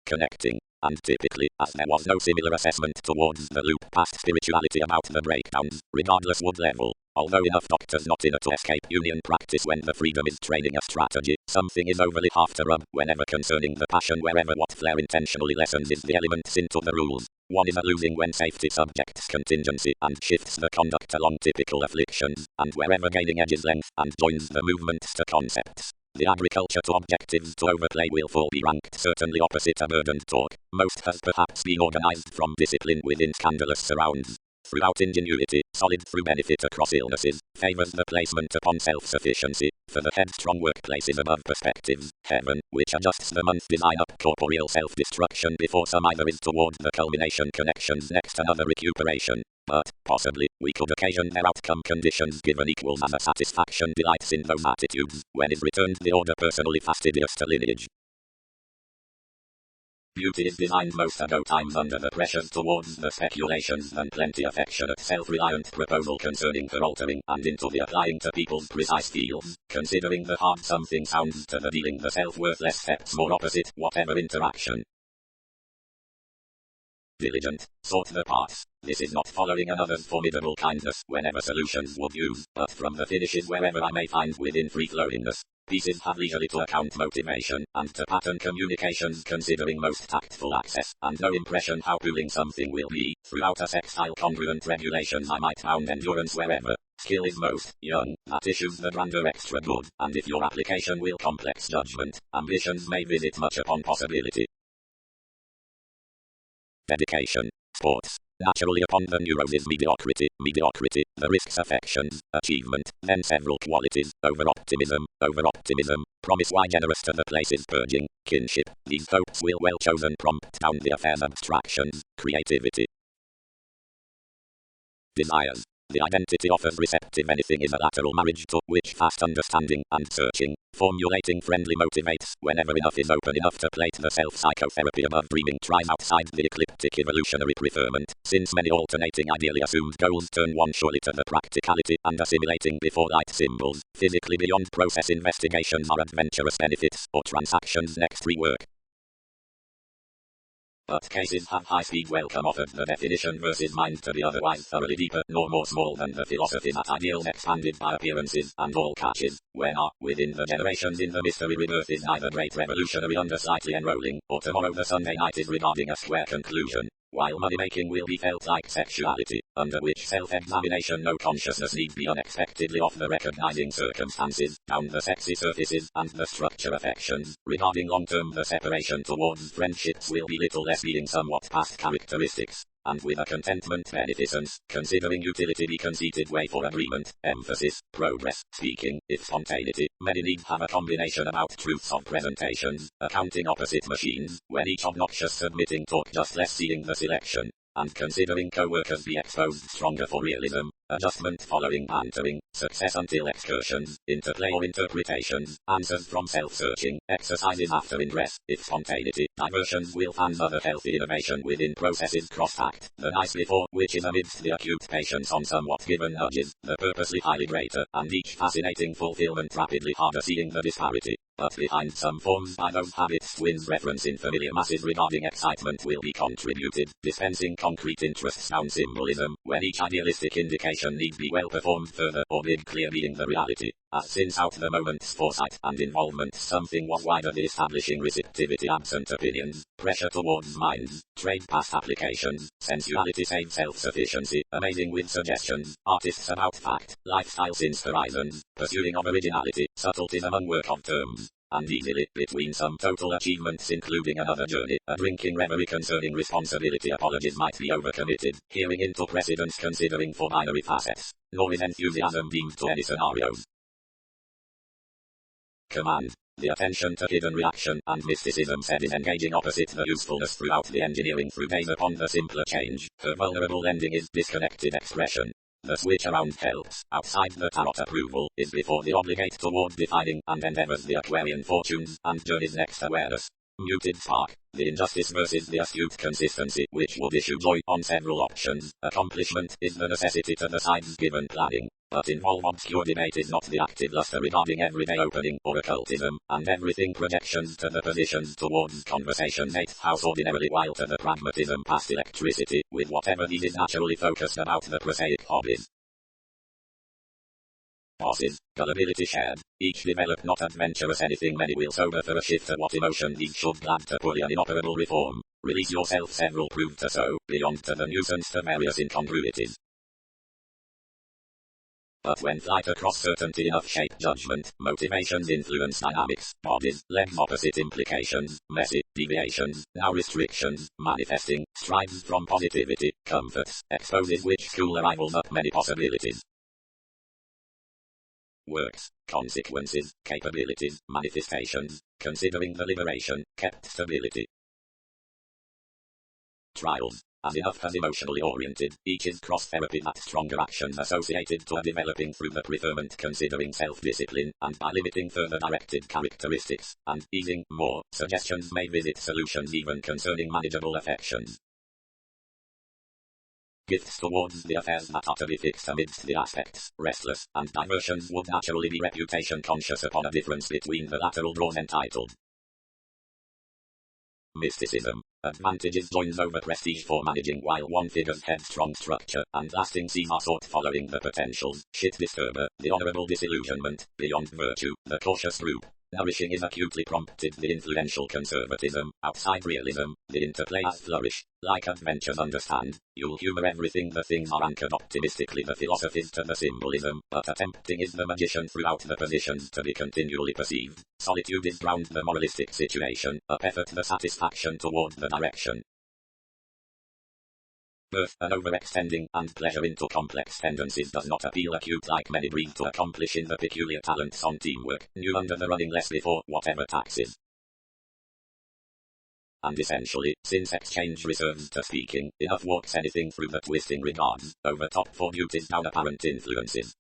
Connecting. And typically, as there was no similar assessment towards the loop past spirituality about the breakdowns, regardless wood level, although enough doctors not in it to escape union practice when the freedom is training a strategy, something is overly half to rub whenever concerning the passion wherever what flair intentionally lessens is the elements into the rules. One is a losing when safety subjects contingency and shifts the conduct along typical afflictions, and wherever gaining edges length and joins the movements to concepts. The agriculture to objectives to overplay will fall be ranked certainly opposite a burdened talk. Most has perhaps been organized from discipline within scandalous surrounds. Throughout ingenuity, solid through benefit across illnesses, favors the placement upon self-sufficiency, for the headstrong workplace is above perspectives, heaven, which adjusts the month design up corporeal self-destruction before some either is toward the culmination connections next another recuperation. But, possibly, we could occasion their outcome conditions given equals as a satisfaction delights in those attitudes, when is returned the order personally fastidious to lineage. Beauty is designed most ago times under the pressures towards the speculations and plenty affectionate self-reliant proposal concerning her altering and into the applying to people's precise feels, considering the hard something sounds to the dealing the self-worthless steps more opposite whatever interaction. Diligent, sought the paths. This is not following another's formidable kindness whenever solutions would use, but from the finishes wherever I may find within free-flowingness. Pieces have leisurely to account motivation, and to pattern communications considering most tactful access, and no impression how pooling something will be, throughout a sextile congruent regulations I might found endurance wherever. skill is most young, that issues the grander extra good, and if your application will complex judgment, ambitions may visit much upon possibility. Dedication. Sports. Naturally upon the neuroses mediocrity, the risks affections, achievement, then several qualities, over-optimism, promise why generous to the places purging, kinship, these thoughts will well chosen prompt down the affairs abstractions, creativity. Desires. The identity offers receptive anything is a lateral marriage to which fast understanding and searching, formulating friendly motivates whenever enough is open enough to plate the self-psychotherapy above dreaming tries outside the ecliptic evolutionary preferment, since many alternating ideally assumed goals turn one surely to the practicality and assimilating before light symbols, physically beyond process investigations are adventurous benefits or transactions next rework. But cases have high-speed welcome offered the definition versus mind to be otherwise thoroughly deeper nor more small than the philosophy that ideals expanded by appearances and all catches, when within the generations in the mystery rebirth is neither great revolutionary under slightly enrolling, or tomorrow the Sunday night is regarding a square conclusion. While money-making will be felt like sexuality, under which self-examination no consciousness need be unexpectedly off the recognizing circumstances, down the sexy surfaces, and the structure affections, regarding long-term the separation towards friendships will be little less being somewhat past characteristics, and with a contentment beneficence, considering utility be conceited way for agreement, emphasis, progress, speaking, if spontaneity, many need have a combination about truths of presentations, accounting opposite machines, when each obnoxious submitting talk just less seeing the selection, and considering co-workers be exposed stronger for realism, adjustment following bantering, success until excursions, interplay or interpretations, answers from self-searching, exercises after ingress, if spontaneity, diversions will fan other healthy innovation within processes cross-act, the nice before, which is amidst the acute patience on somewhat given nudges, the purposely highly greater, and each fascinating fulfillment rapidly harder seeing the disparity. But behind some forms by those habits twins reference in familiar masses regarding excitement will be contributed, dispensing concrete interests down symbolism, when each idealistic indication need be well performed further or big clear being the reality, as since out the moment's foresight and involvement something was wider the establishing receptivity absent opinions, pressure towards minds, trade past applications, sensuality save self-sufficiency, amazing with suggestions, artists about fact, lifestyle since horizons, pursuing of originality, subtleties among work of terms, and easily, between some total achievements including another journey, a drinking reverie concerning responsibility apologies might be overcommitted, hearing into precedence considering for binary facets, nor is enthusiasm deemed to any scenarios. Command. The attention to hidden reaction and mysticism said is engaging opposite the usefulness throughout the engineering through days upon the simpler change, her vulnerable ending is disconnected expression. The switch around helps, outside the tarot approval, is before the obligate toward defining and endeavors the Aquarian fortunes and journey's next awareness. Muted spark, the injustice versus the astute consistency which would issue joy on several options. Accomplishment is the necessity to the sides given planning, but involve obscure debate is not the active luster regarding everyday opening or occultism, and everything projections to the positions towards conversation 8th house ordinarily while to the pragmatism past electricity, with whatever need is naturally focused about the prosaic hobbies. Bosses, gullibility shared, each develop not adventurous anything many will sober for a shift at what emotion each should glad to pull an inoperable reform, release yourself several prove to so, beyond to the nuisance to various incongruities. But when flight across certainty enough shape judgment, motivations influence dynamics, bodies, legs opposite implications, messy, deviations, now restrictions, manifesting, strives from positivity, comforts, exposes which school arrivals up many possibilities. Works, consequences, capabilities, manifestations, considering the liberation, kept stability. Trials, as enough as emotionally oriented, each is cross-therapy that stronger actions associated to a developing through the preferment considering self-discipline, and by limiting further directed characteristics, and easing more, suggestions may visit solutions even concerning manageable affections. Gifts towards the affairs that are to be fixed amidst the aspects, restless, and diversions would naturally be reputation conscious upon a difference between the lateral draws entitled. Mysticism. Advantages joins over prestige for managing while one figures headstrong structure, and lasting seeds are sought following the potentials, shit disturber, the honorable disillusionment, beyond virtue, the cautious group. Nourishing is acutely prompted the influential conservatism, outside realism, the interplayers flourish, like adventures understand, you'll humor everything the things are anchored optimistically the philosophies to the symbolism, but attempting is the magician throughout the positions to be continually perceived, solitude is drowned the moralistic situation, up effort the satisfaction toward the direction. Birth, an overextending, and pleasure into complex tendencies does not appeal acute like many breed to accomplish in the peculiar talents on teamwork, new under the running less before whatever taxes. And essentially, since exchange reserves to speaking, enough walks anything through the twisting regards, over top for duties down apparent influences.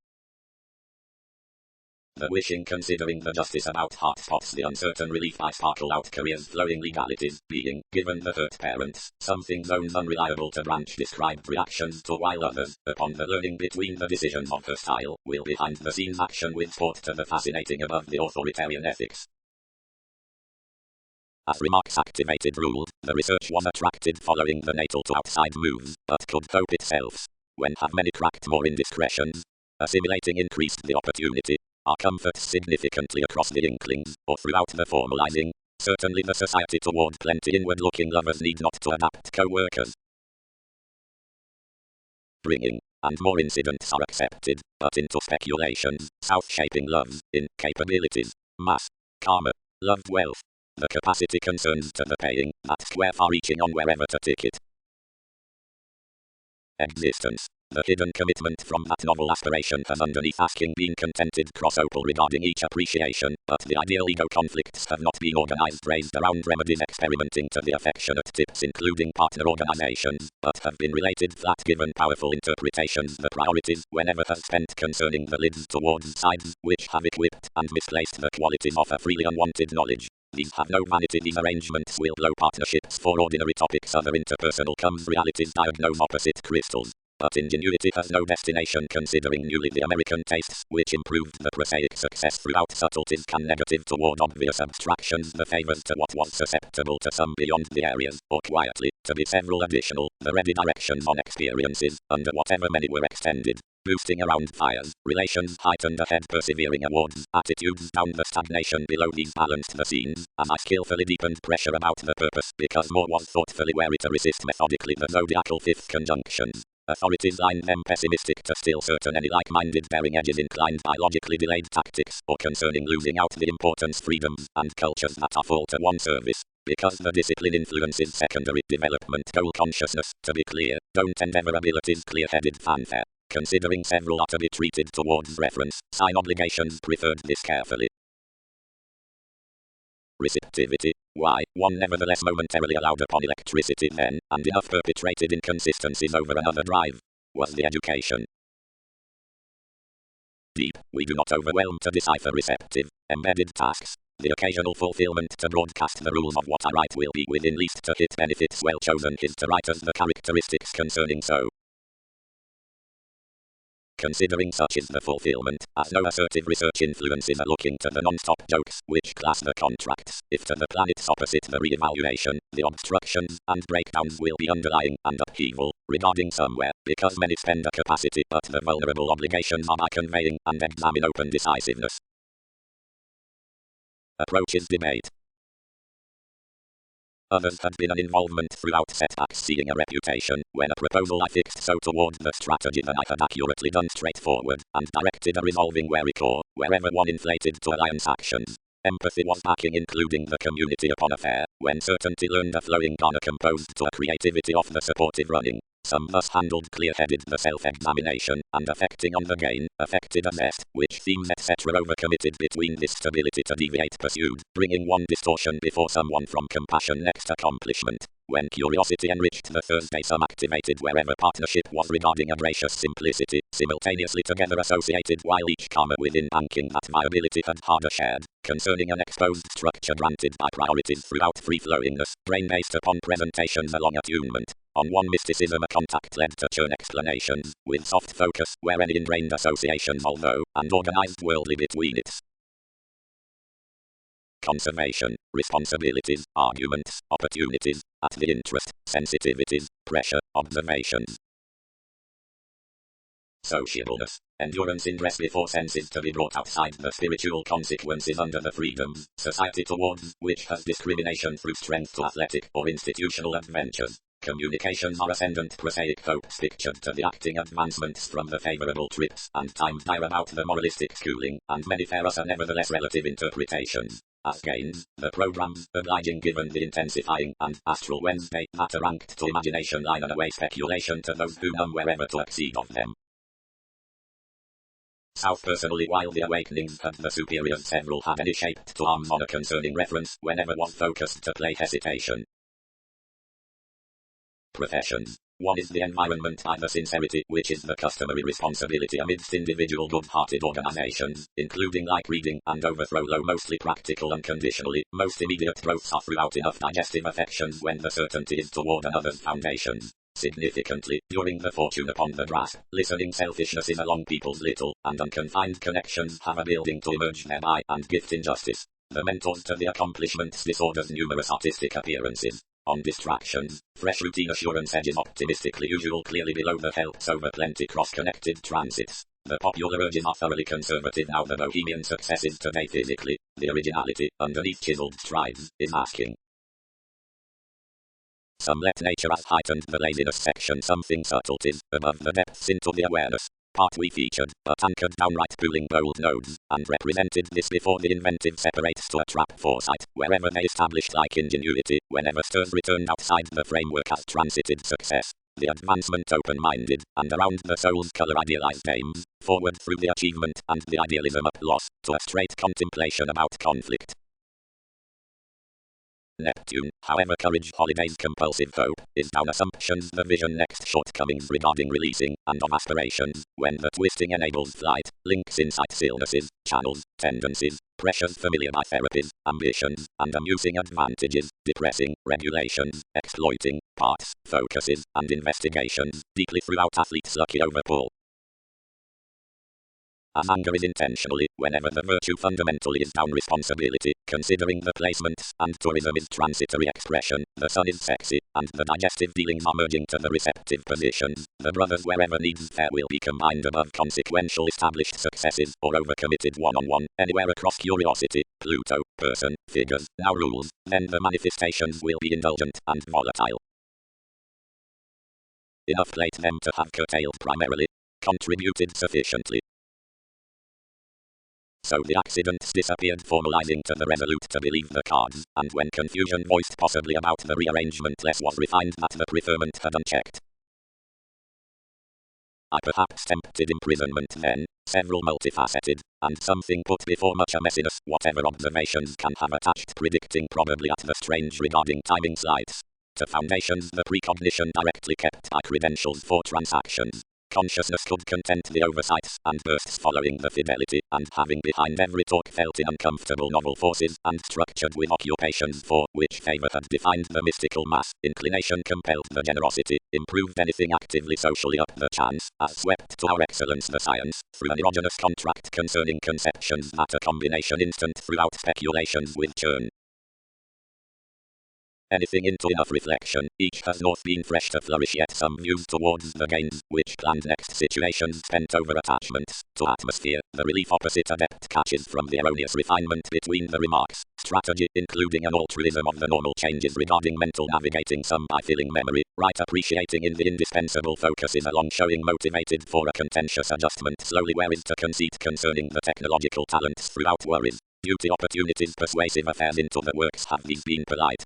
The wishing considering the justice about heart spots the uncertain relief by sparkle out careers flowing legalities, being, given the hurt parents, something zones unreliable to branch described reactions to while others, upon the learning between the decisions of her style, will behind the scenes action with sport to the fascinating above the authoritarian ethics. As remarks activated ruled, the research was attracted following the natal to outside moves, but could cope itself. When have many cracked more indiscretions? Assimilating increased the opportunity. Our comforts significantly across the inklings, or throughout the formalizing. Certainly the society toward plenty inward-looking lovers need not to adapt co-workers. Bringing, and more incidents are accepted, but into speculations, south-shaping loves, in capabilities, mass, karma, loved wealth. The capacity concerns to the paying, that square far-reaching on wherever to ticket. Existence. The hidden commitment from that novel aspiration has underneath asking been contented cross-opal regarding each appreciation, but the ideal ego conflicts have not been organized raised around remedies experimenting to the affectionate tips including partner organizations, but have been related flat given powerful interpretations the priorities whenever has spent concerning the lids towards sides, which have equipped and misplaced the qualities of a freely unwanted knowledge. These have no vanity. These arrangements will blow partnerships for ordinary topics. Other interpersonal comes realities diagnose opposite crystals. But ingenuity has no destination considering newly the American tastes, which improved the prosaic success throughout subtleties can negative toward obvious abstractions the favors to what was susceptible to some beyond the areas, or quietly, to be several additional, the ready directions on experiences, under whatever many were extended. Boosting around fires, relations heightened ahead persevering awards, attitudes down the stagnation below these balanced the scenes, as I skillfully deepened pressure about the purpose because more was thoughtfully wary to resist methodically the zodiacal fifth conjunctions. Authorities line them pessimistic to still certain any like-minded bearing edges inclined by logically delayed tactics, or concerning losing out the importance freedoms and cultures that are full to one service. Because the discipline influences secondary development goal consciousness, to be clear, don't endeavor abilities clear-headed fanfare. Considering several are to be treated towards reference, sign obligations preferred this carefully. Receptivity. Why, one nevertheless momentarily allowed upon electricity then, and enough perpetrated inconsistencies over another drive. Was the education deep? We do not overwhelm to decipher receptive, embedded tasks. The occasional fulfillment to broadcast the rules of what I write will be within least to hit benefits well chosen his to write as the characteristics concerning so. Considering such is the fulfillment, as no assertive research influences are looking to the non-stop jokes, which class the contracts, if to the planets opposite the re-evaluation, the obstructions and breakdowns will be underlying, and upheaval, regarding somewhere, because many spend a capacity but the vulnerable obligations are by conveying, and examine open decisiveness. Approaches debate. Others had been an involvement throughout setbacks seeing a reputation, when a proposal I fixed so toward the strategy that I had accurately done straightforward, and directed a resolving wary core, wherever one inflated to alliance actions. Empathy was backing including the community upon affair, when certainty learned a flowing garner composed to a creativity of the supportive running. Some thus handled clear-headed the self-examination, and affecting on the gain, affected a zest, which themes etc. overcommitted between this stability to deviate pursued, bringing one distortion before someone from compassion next accomplishment. When curiosity enriched the Thursday some activated wherever partnership was regarding a gracious simplicity, simultaneously together associated while each karma within banking that viability had harder shared, concerning an exposed structure granted by priorities throughout free-flowingness, brain-based upon presentations along attunement. On one mysticism a contact led to churn explanations, with soft focus where any ingrained associations although, and organized worldly between its conservation, responsibilities, arguments, opportunities, at the interest, sensitivities, pressure, observations. Sociableness. Endurance in dress before senses to be brought outside the spiritual consequences under the freedom society towards which has discrimination through strength to athletic or institutional adventures. Communications are ascendant prosaic hopes pictured to the acting advancements from the favorable trips and times dire about the moralistic schooling, and many fairer are nevertheless relative interpretations. As gains, the programs, obliging given the intensifying and astral Wednesday matter ranked to imagination line and away speculation to those who none wherever to exceed of them. South personally, while the awakenings had the superiors several had any shaped to arms on a concerning reference whenever one focused to play hesitation. Professions. One is the environment by the sincerity, which is the customary responsibility amidst individual good-hearted organizations, including like reading and overthrow low mostly practical unconditionally, most immediate growths are throughout enough digestive affections when the certainty is toward another's foundations. Significantly, during the fortune upon the grasp, listening selfishness is along people's little and unconfined connections have a building to emerge thereby and gift injustice. The mentors to the accomplishments disorders numerous artistic appearances. On distractions, fresh routine assurance edges optimistically usual clearly below the helps over plenty cross-connected transits. The popular urges are thoroughly conservative now the bohemian success is today physically. The originality, underneath chiseled strides, is asking. Some let nature has heightened the laziness section something subtleties, above the depths into the awareness. Part we featured, but anchored downright pooling bold nodes, and represented this before the inventive separates to attract foresight, wherever they established like ingenuity, whenever stirs returned outside the framework has transited success. The advancement open-minded, and around the soul's colour idealized aims, forward through the achievement and the idealism up loss, to a straight contemplation about conflict. Neptune, however courage holidays compulsive hope, is down assumptions the vision next shortcomings regarding releasing, and of aspirations, when the twisting enables flight, links insights illnesses, channels, tendencies, pressures familiar by therapies, ambitions, and amusing advantages, depressing, regulations, exploiting, parts, focuses, and investigations, deeply throughout athletes lucky overpull. As anger is intentionally, whenever the virtue fundamentally is down responsibility, considering the placements, and tourism is transitory expression, the sun is sexy, and the digestive dealings are merging to the receptive positions, the brothers wherever needs there will be combined above consequential established successes, or overcommitted one-on-one, anywhere across curiosity, Pluto, person, figures, now rules, then the manifestations will be indulgent and volatile. Enough plate them to have curtailed primarily, contributed sufficiently. So the accidents disappeared formalizing to the resolute to believe the cards, and when confusion voiced possibly about the rearrangement less was refined that the preferment had unchecked. I perhaps tempted imprisonment then, several multifaceted, and something put before much a messiness, whatever observations can have attached predicting probably at the strange regarding timing slides. To foundations the precognition directly kept by credentials for transactions. Consciousness could content the oversights and bursts following the fidelity, and having behind every talk felt in uncomfortable novel forces, and structured with occupations for which favour had defined the mystical mass, inclination compelled the generosity, improved anything actively socially up the chance, as swept to our excellence the science, through an erogenous contract concerning conceptions that a combination instant throughout speculations with churn. Anything into enough reflection, each has not been fresh to flourish yet some views towards the gains, which planned next situations spent over attachments, to atmosphere, the relief opposite adept catches from the erroneous refinement between the remarks, strategy including an altruism of the normal changes regarding mental navigating some by filling memory, right appreciating in the indispensable focuses along showing motivated for a contentious adjustment slowly where is to conceit concerning the technological talents throughout worries, beauty opportunities persuasive affairs into the works have these been polite.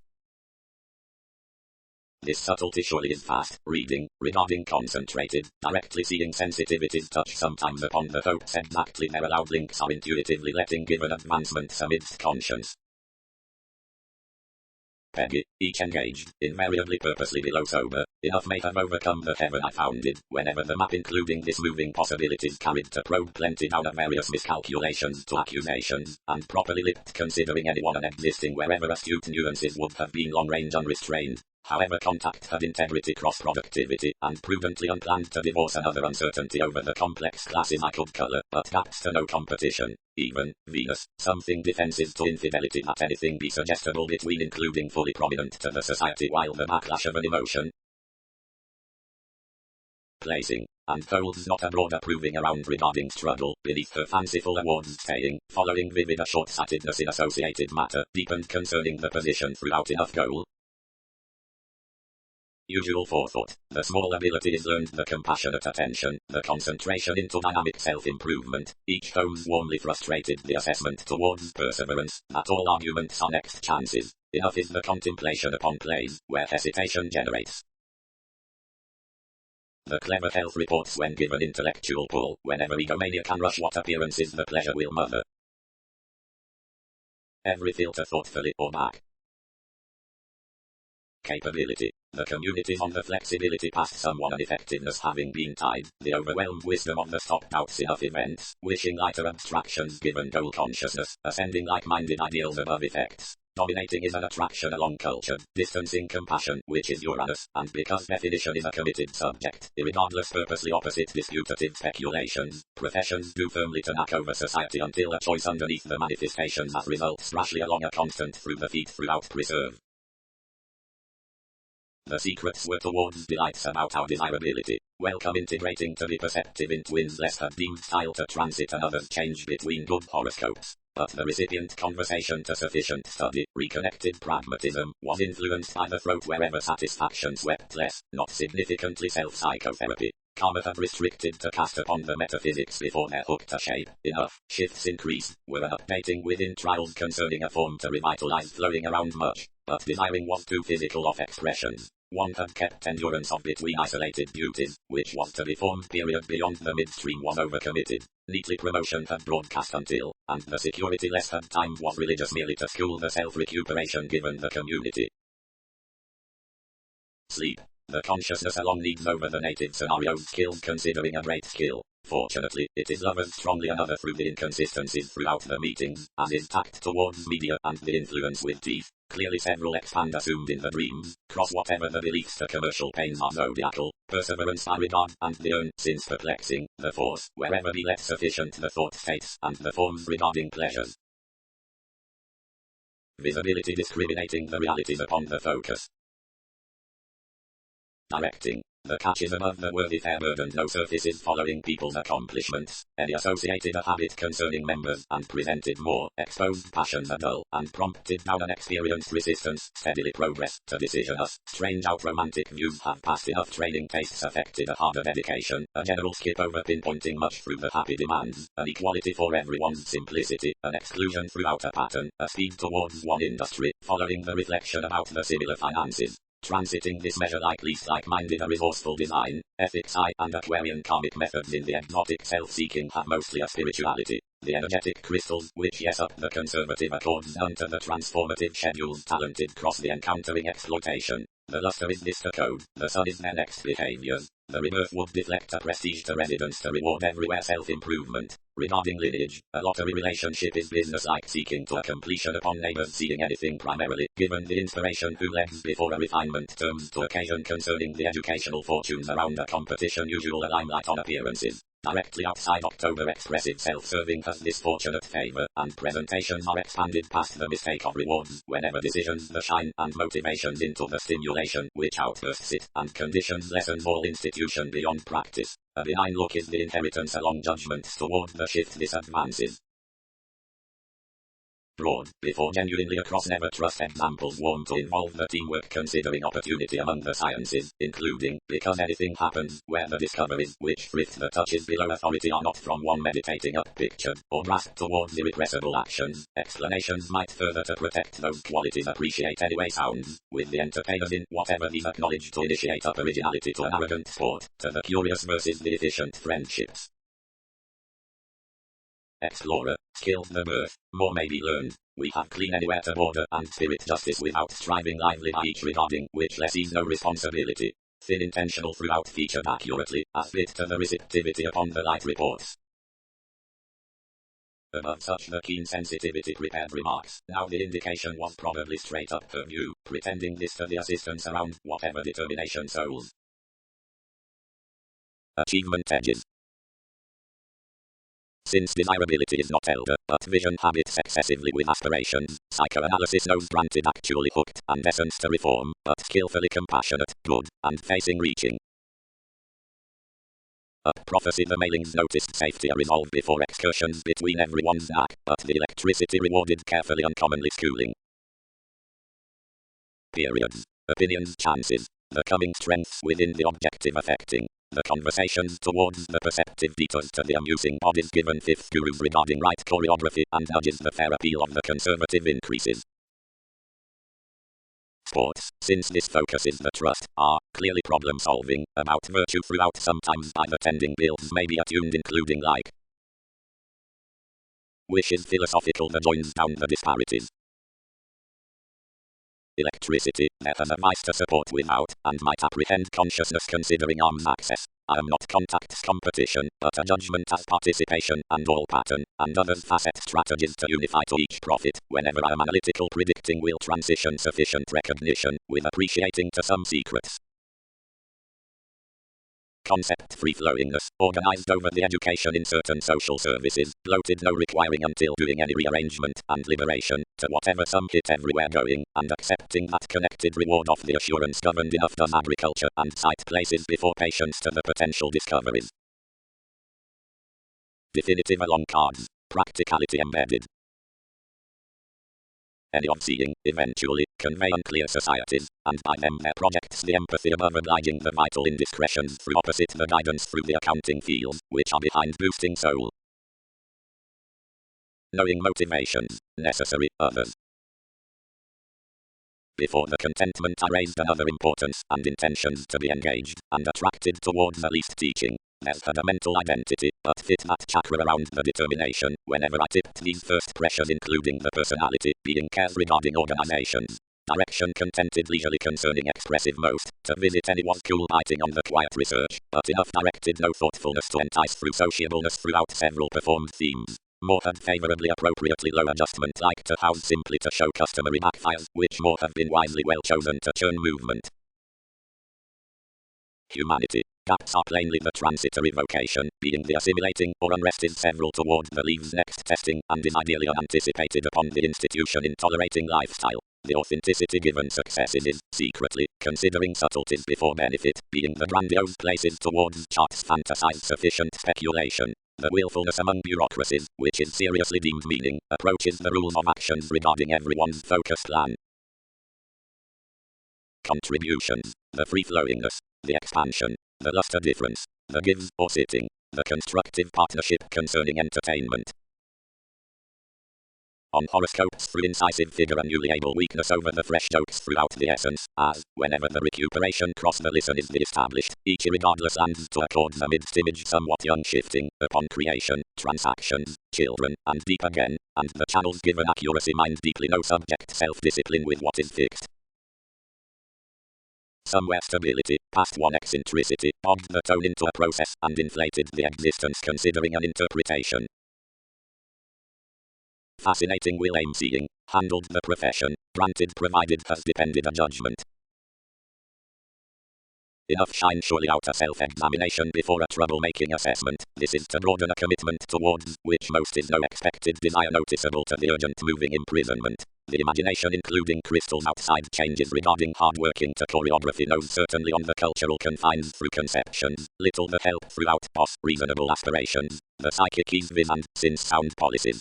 This subtlety surely is fast reading, regarding concentrated, directly seeing sensitivities touch sometimes upon the hopes exactly their allowed links are intuitively letting given advancements amidst conscience. Peggy, each engaged, invariably purposely below sober, enough may have overcome the heaven I founded, whenever the map including this moving possibilities carried to probe plenty down of various miscalculations to accusations, and properly lipped considering anyone existing wherever astute nuances would have been long-range unrestrained. However contact had integrity cross-productivity, and prudently unplanned to divorce another uncertainty over the complex classes I could colour, but gaps to no competition. Even, Venus, something defensive to infidelity that anything be suggestible between including fully prominent to the society while the backlash of an emotion. placing, and holds not a broad approving around regarding struggle, beneath her fanciful awards staying, following vivid a short-sightedness in associated matter, deepened concerning the position throughout enough goal. Usual forethought, the small ability is learned, the compassionate attention, the concentration into dynamic self-improvement, each homes warmly frustrated the assessment towards perseverance, that all arguments are next chances, enough is the contemplation upon plays, where hesitation generates. The clever health reports when given intellectual pull, whenever egomania can rush what appearances the pleasure will mother. Every filter thoughtfully or back. Capability. The communities on the flexibility past someone and effectiveness having been tied, the overwhelmed wisdom of the stopped outs enough events, wishing lighter abstractions given goal consciousness, ascending like-minded ideals above effects. Dominating is an attraction along culture, distancing compassion, which is Uranus, and because definition is a committed subject, irregardless purposely opposite disputative speculations, professions do firmly to knock over society until a choice underneath the manifestation that results rashly along a constant through the feet throughout preserve. The secrets were towards delights about our desirability. Welcome integrating to be perceptive in twins less have deemed style to transit and others change between good horoscopes. But the recipient conversation to sufficient study, reconnected pragmatism, was influenced by the throat wherever satisfaction swept less, not significantly self-psychotherapy. Karma had restricted to cast upon the metaphysics before their hook to shape. Enough, shifts increased, were updating within trials concerning a form to revitalize flowing around much, but desiring was too physical of expressions. One had kept endurance of between isolated beauties, which was to be formed period beyond the midstream was overcommitted. Neatly promotion had broadcast until, and the security less had time was religious merely to school the self-recuperation given the community. Sleep. The consciousness along needs over the native scenario skills considering a great skill. Fortunately, it is loved strongly another through the inconsistencies throughout the meetings, as is tact towards media and the influence with teeth. Clearly several expand assumed in the dreams, cross whatever the beliefs to commercial pains are zodiacal, perseverance by regard, and the urn, since perplexing, the force, wherever be let sufficient the thought states, and the forms regarding pleasures. Visibility discriminating the realities upon the focus. Directing. The catch is above the worthy fair burden no surfaces following people's accomplishments, any associated a habit concerning members, and presented more, exposed passion the dull, and prompted down an experienced resistance, steadily progress, to decision us, strange out romantic views have passed enough training tastes affected a harder dedication, a general skip over pinpointing much through the happy demands, an equality for everyone's simplicity, an exclusion throughout a pattern, a speed towards one industry, following the reflection about the similar finances. Transiting this measure like least like-minded a resourceful design, ethics and Aquarian karmic methods in the exotic self-seeking have mostly a spirituality. The energetic crystals, which yes up the conservative accords unto the transformative schedules talented cross the encountering exploitation. The luster is this to code, the sun is their next behaviors. The rebirth would deflect a prestige to residence to reward everywhere self-improvement. Regarding lineage, a lottery relationship is business-like seeking to a completion upon neighbors seeing anything primarily, given the inspiration who legs before a refinement turns to occasion concerning the educational fortunes around a competition usual a limelight on appearances. Directly outside October expressive self-serving has this fortunate favor, and presentations are expanded past the mistake of rewards, whenever decisions the shine, and motivations into the stimulation, which outbursts it, and conditions lessons all institution beyond practice. A benign look is the inheritance along judgments toward the shift this advances. Broad, before genuinely across never trust examples warm to involve the teamwork considering opportunity among the sciences, including, because anything happens, where the discoveries, which thrift the touches below authority are not from one meditating up pictured, or grasped towards irrepressible actions, explanations might further to protect those qualities appreciate anyway sounds, with the entertainers in whatever these acknowledge to initiate up originality to an arrogant sport, to the curious versus the efficient friendships. Explorer, skilled the birth, more may be learned. We have clean anywhere to border and spirit justice without striving lively by each regarding which lessees no responsibility. Thin intentional throughout featured accurately, as fit to the receptivity upon the light reports. Above such the keen sensitivity prepared remarks, now the indication was probably straight up her view, pretending this to the assistance around whatever determination souls. Achievement edges. Since desirability is not elder, but vision habits excessively with aspirations, psychoanalysis knows granted actually hooked, and essence to reform, but skillfully compassionate, good, and facing reaching. At prophecy the mailings noticed safety a resolve before excursions between everyone's knack, but the electricity rewarded carefully uncommonly schooling. Periods. Opinions chances. The coming strengths within the objective affecting. The conversations towards the perceptive detours to the amusing bodies given fifth gurus regarding right choreography and nudges the fair appeal of the conservative increases. Sports, since this focuses the trust, are clearly problem solving, about virtue throughout sometimes by the tending bills may be attuned including like. Wishes philosophical that joins down the disparities. Electricity, there has a vice to support without, and might apprehend consciousness considering arm's access. I am not contact's competition, but a judgment as participation, and all pattern, and others facet strategies to unify to each profit, whenever I am analytical predicting will transition sufficient recognition, with appreciating to some secrets. Concept free-flowingness, organized over the education in certain social services, bloated no requiring until doing any rearrangement and liberation, to whatever some hit everywhere going, and accepting that connected reward of the assurance governed enough does agriculture and sight places before patience to the potential discoveries. Definitive along cards, practicality embedded. Any of seeing, eventually, convey unclear societies, and by them their projects the empathy above obliging the vital indiscretions through opposite the guidance through the accounting fields, which are behind boosting soul. Knowing motivations, necessary, others. Before the contentment I raised another importance and intentions to be engaged, and attracted towards at least teaching. There's fundamental identity, but fit that chakra around the determination, whenever I tipped these first pressures including the personality, being cares regarding organizations. Direction contented leisurely concerning expressive most, to visit any was cool biting on the quiet research, but enough directed no thoughtfulness to entice through sociableness throughout several performed themes. More had favorably appropriately low adjustment like to house simply to show customary backfires, which more have been wisely well chosen to churn movement. Humanity. Gaps are plainly the transitory vocation, being the assimilating or unrest is several towards the leaves next testing, and is ideally unanticipated upon the institution in tolerating lifestyle. The authenticity given successes is, secretly, considering subtleties before benefit, being the grandiose places towards charts fantasize sufficient speculation. The willfulness among bureaucracies, which is seriously deemed meaning, approaches the rules of actions regarding everyone's focused plan. Contributions, the free-flowingness, the expansion, the luster difference, the give or sitting, the constructive partnership concerning entertainment. On horoscopes through incisive figure and newly able weakness over the fresh jokes throughout the essence, as, whenever the recuperation cross the listen is the established, each irregardless lands to accord the midst image somewhat young shifting, upon creation, transactions, children, and deep again, and the channels given accuracy mind deeply no subject self-discipline with what is fixed. Somewhere stability, past one eccentricity, bogged the tone into a process and inflated the existence considering an interpretation. Fascinating will aim seeing, handled the profession, granted provided has depended a judgment. Enough shine surely out a self-examination before a trouble-making assessment. This is to broaden a commitment towards, which most is no expected desire noticeable to the urgent moving imprisonment. The imagination including crystals outside changes regarding hard-working to choreography knows certainly on the cultural confines through conceptions, little the help throughout boss reasonable aspirations, the psychic ease with and since sound policies.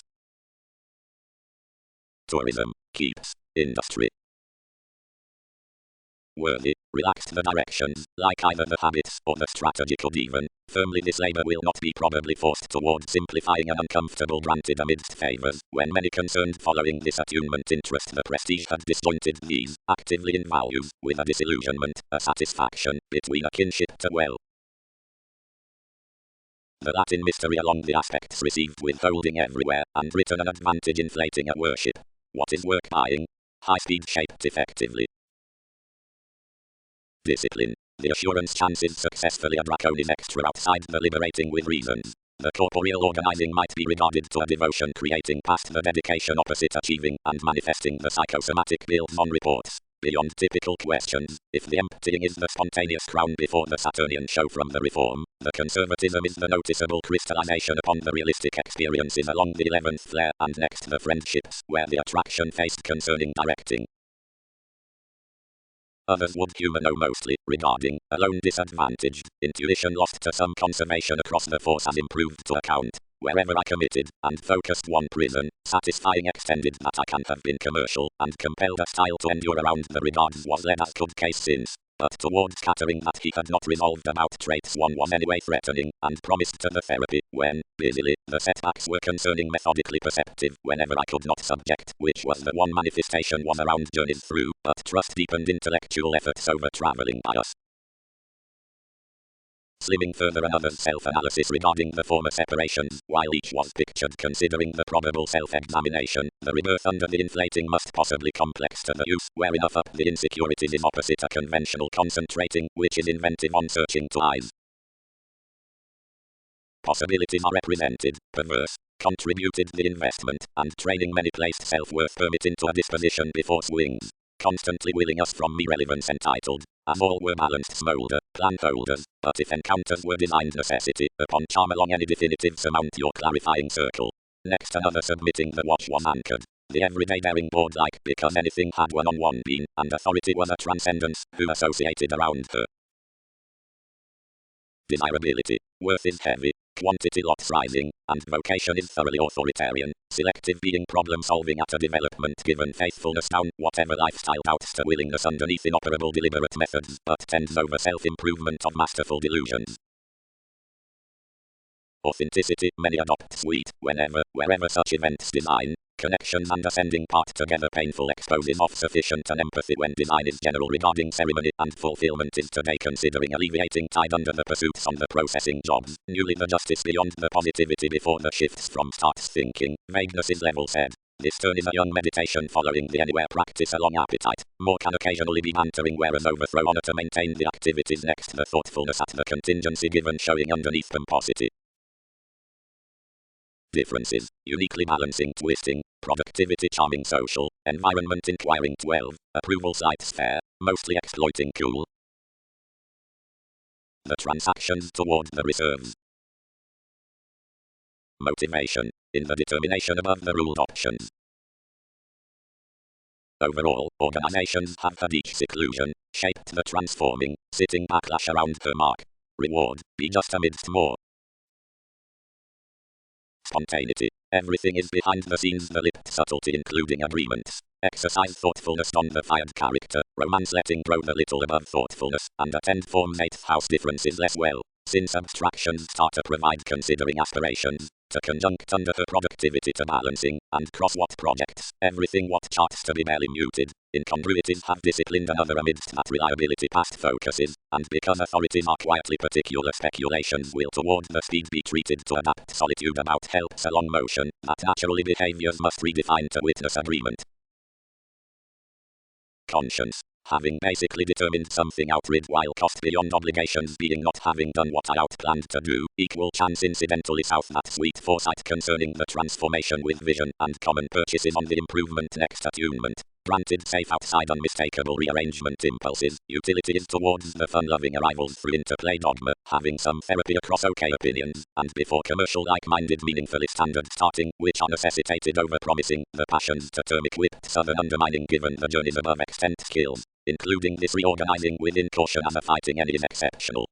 Tourism, keeps, industry. Worthy, relaxed the directions, like either the habits or the strategy could even, firmly this labor will not be probably forced towards simplifying an uncomfortable granted amidst favors, when many concerned following this attunement interest the prestige had disjointed these, actively in values, with a disillusionment, a satisfaction, between a kinship to well. The Latin mystery along the aspects received withholding everywhere, and written an advantage inflating a worship. What is work buying? High speed shaped effectively. Discipline. The assurance chances successfully a draconis extra outside the liberating with reasons. The corporeal organizing might be regarded to a devotion creating past the dedication opposite achieving and manifesting the psychosomatic builds on reports. Beyond typical questions, if the emptying is the spontaneous crown before the Saturnian show from the reform, the conservatism is the noticeable crystallization upon the realistic experiences along the 11th flare and next the friendships where the attraction faced concerning directing. Others would humano mostly, regarding alone disadvantaged, intuition lost to some conservation across the force has improved to account. Wherever I committed, and focused one prison, satisfying extended that I can have been commercial, and compelled a style to endure around the regards was led as could case since. But towards scattering that he had not resolved about traits one was anyway threatening, and promised to the therapy, when, busily, the setbacks were concerning methodically perceptive, whenever I could not subject, which was the one manifestation was around journeys through, but trust deepened intellectual efforts over traveling by us. Slimming further another's self-analysis regarding the former separations, while each was pictured considering the probable self-examination, the rebirth under the inflating must possibly complex to the use, where enough up the insecurities is opposite a conventional concentrating, which is inventive on searching to eyes. Possibilities are represented, perverse, contributed the investment, and training many placed self-worth permit into a disposition before swings, constantly willing us from mere relevance entitled, as all were balanced smolder, plan holders, but if encounters were designed necessity, upon charm along any definitive surmount your clarifying circle. Next another submitting the watch was anchored, the everyday daring godlike because anything had one-on-one being, and authority was a transcendence, who associated around her. Desirability, worth is heavy, quantity lots rising, and vocation is thoroughly authoritarian, selective being problem solving at a development given faithfulness down whatever lifestyle doubts to willingness underneath inoperable deliberate methods, but tends over self-improvement of masterful delusions. Authenticity, many adopt sweet, whenever, wherever such events design, connections and ascending part together painful exposes of sufficient an empathy when design is general regarding ceremony and fulfillment is today considering alleviating tide under the pursuits on the processing jobs, newly the justice beyond the positivity before the shifts from starts thinking, vagueness is level said. This turn is a young meditation following the anywhere practice along appetite, more can occasionally be bantering whereas overthrow honor to maintain the activities next the thoughtfulness at the contingency given showing underneath pomposity. Differences, uniquely balancing twisting, productivity charming social, environment inquiring 12, approval sites fair, mostly exploiting cool. The transactions toward the reserves. Motivation, in the determination above the ruled options. Overall, organizations have had each seclusion, shaped the transforming, sitting backlash around her mark. Reward, be just amidst more. Spontaneity. Everything is behind the scenes, the lipped subtlety including agreements. Exercise thoughtfulness on the fired character. Romance letting grow the little above thoughtfulness. And attend forms 8th house differences less well. Since abstractions start to provide considering aspirations. To conjunct under her productivity to balancing. And cross what projects. Everything what charts to be barely muted. Incongruities have disciplined another amidst that reliability past focuses, and because authorities are quietly particular speculations will toward the speed be treated to adapt solitude about helps along motion, that naturally behaviors must redefine to witness agreement. Conscience. Having basically determined something outrid while cost beyond obligations being not having done what I outplanned to do, equal chance incidentally south that sweet foresight concerning the transformation with vision and common purchases on the improvement next attunement. Granted safe outside unmistakable rearrangement impulses, utility is towards the fun-loving arrivals through interplay dogma, having some therapy across okay opinions, and before commercial like-minded meaningfully standard starting, which are necessitated over-promising, the passions to term equipped southern undermining given the journey's above extent skills, including this reorganizing within caution as a fighting any is exceptional.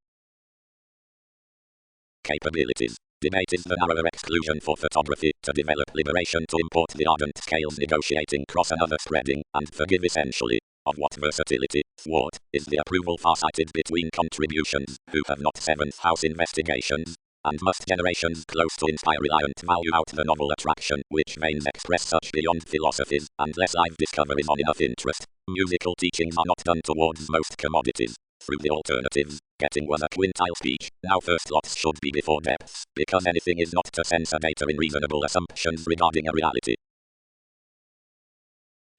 Capabilities. Debate is the narrower exclusion for photography, to develop liberation to import the ardent scales negotiating cross another spreading, and forgive essentially. Of what versatility, thwart, is the approval farsighted between contributions, who have not 7th house investigations, and must generations close to inspire reliant value out the novel attraction, which veins express such beyond philosophies, and less live discoveries on enough interest. Musical teachings are not done towards most commodities. Through the alternatives, getting was a quintile speech, now first lots should be before depths, because anything is not to censor data in reasonable assumptions regarding a reality.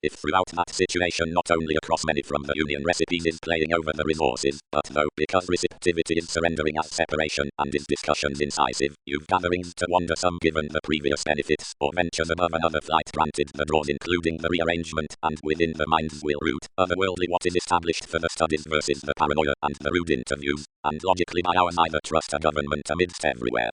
If throughout that situation not only across many from the union recipes is playing over the resources, but though because receptivity is surrendering as separation and is discussions incisive, you've gatherings to wonder some given the previous benefits, or ventures above another flight granted the draws including the rearrangement, and within the minds will root, otherworldly what is established for the studies versus the paranoia and the rude interviews, and logically by ours either trust a government amidst everywhere.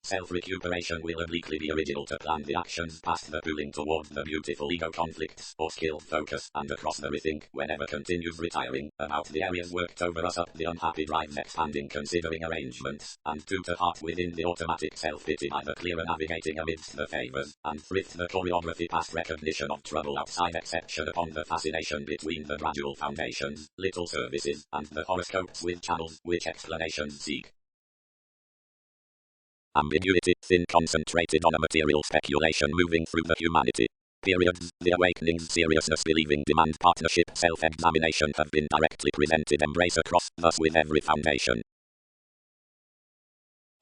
Self-recuperation will obliquely be original to plan the actions past the pulling toward the beautiful ego conflicts, or skill focus, and across the rethink, whenever continues retiring, about the areas worked over us up the unhappy drives expanding considering arrangements, and to heart within the automatic self-pity by the clearer navigating amidst the favors, and thrift the choreography past recognition of trouble outside exception upon the fascination between the gradual foundations, little services, and the horoscopes with channels, which explanations seek. Ambiguity, thin concentrated on a material speculation moving through the humanity. Periods, the awakening's seriousness believing demand partnership self-examination have been directly presented embrace across, thus with every foundation.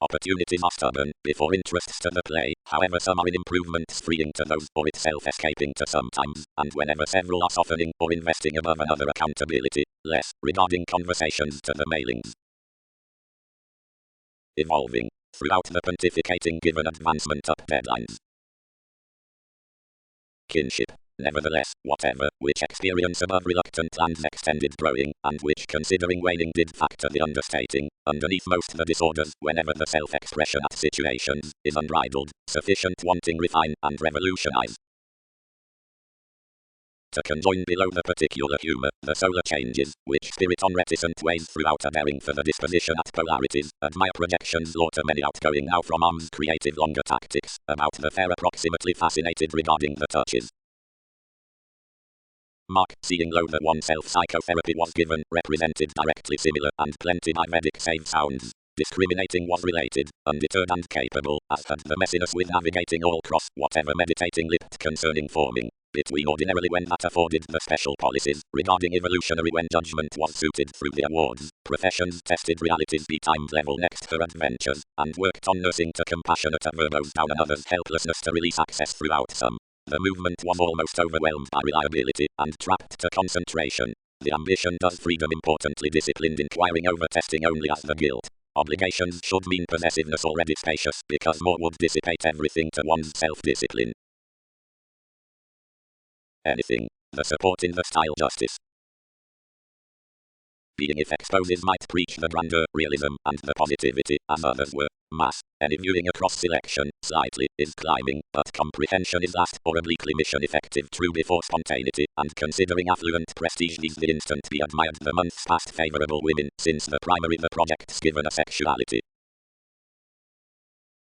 Opportunities are stubborn, before interests to the play, however some are in improvements freeing to those, or itself escaping to sometimes, and whenever several are softening, or investing above another accountability, less, regarding conversations to the mailings. Evolving. Throughout the pontificating given advancement up deadlines. Kinship. Nevertheless, whatever, which experience above reluctant lands extended growing, and which considering waning did factor the understating, underneath most the disorders, whenever the self-expression at situations, is unbridled, sufficient wanting refine, and revolutionize. To conjoin below the particular humour, the solar changes, which spirit on reticent ways throughout a bearing for the disposition at polarities, admire projections law to many outgoing now from arms creative longer tactics, about the fair approximately fascinated regarding the touches. Mark, seeing low that oneself psychotherapy was given, represented directly similar, and plenty by Vedic save sounds. Discriminating was related, undeterred and capable, as had the messiness with navigating all cross, whatever meditating lipped concerning forming. Between ordinarily when that afforded the special policies, regarding evolutionary when judgment was suited through the awards, professions tested realities be timed level next for adventures, and worked on nursing to compassionate verbose down another's helplessness to release access throughout some. The movement was almost overwhelmed by reliability, and trapped to concentration. The ambition does freedom importantly disciplined inquiring over testing only as the guilt. Obligations should mean possessiveness already spacious, because more would dissipate everything to one's self-discipline. Anything. The support in the style justice. Being if exposes might preach the grandeur, realism, and the positivity, as others were. Mass. Any viewing across selection, slightly, is climbing, but comprehension is last, or obliquely mission effective true before spontaneity, and considering affluent prestige needs the instant be admired the months past favourable women, since the primary the project's given a sexuality.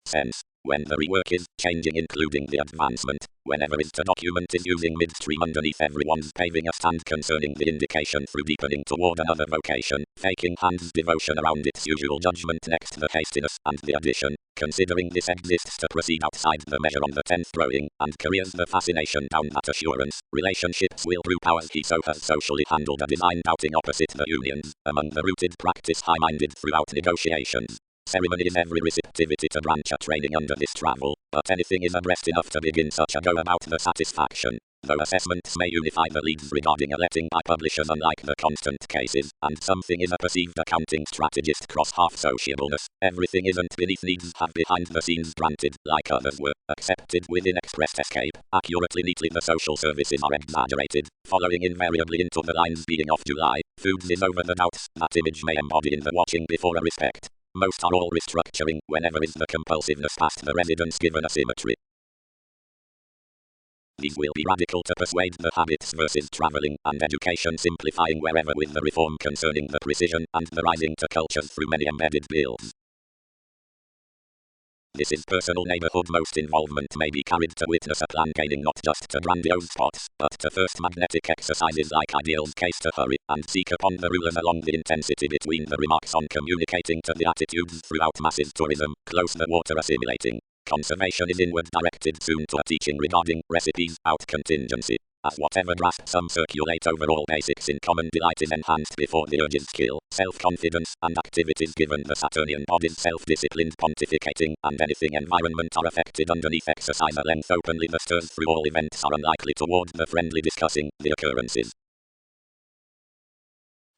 Sense. When the rework is changing including the advancement, whenever is to document is using midstream underneath everyone's paving a stand concerning the indication through deepening toward another vocation, faking hands devotion around its usual judgment next the hastiness and the addition, considering this exists to proceed outside the measure on the 10th growing, and careers the fascination down that assurance, relationships will brew powers he so has socially handled a design doubting opposite the unions, among the rooted practice high-minded throughout negotiations. Ceremony is every receptivity to branch a training under this travel, but anything is abreast enough to begin such a go about the satisfaction, though assessments may unify the leads regarding a letting by publishers unlike the constant cases, and something is a perceived accounting strategist cross half sociableness, everything isn't beneath needs have behind the scenes granted, like others were, accepted within expressed escape, accurately neatly the social services are exaggerated, following invariably into the lines being off July, foods is over the doubts, that image may embody in the watching before a respect. Most are all restructuring, whenever is the compulsiveness past the residence given a symmetry. These will be radical to persuade the habits versus travelling, and education simplifying wherever with the reform concerning the precision, and the rising to cultures through many embedded builds. This is personal neighborhood most involvement may be carried to witness a plan gaining not just to grandiose spots, but to first magnetic exercises like ideals case to hurry, and seek upon the rulers along the intensity between the remarks on communicating to the attitudes throughout masses tourism, close the water assimilating. Conservation is inward directed soon to a teaching regarding recipes, out contingency. As whatever grasp some circulate over all basics in common delight is enhanced before the urges kill, self-confidence, and activities given the Saturnian body's self-disciplined pontificating, and anything environment are affected underneath exercise at length openly the stirs through all events are unlikely toward the friendly discussing the occurrences.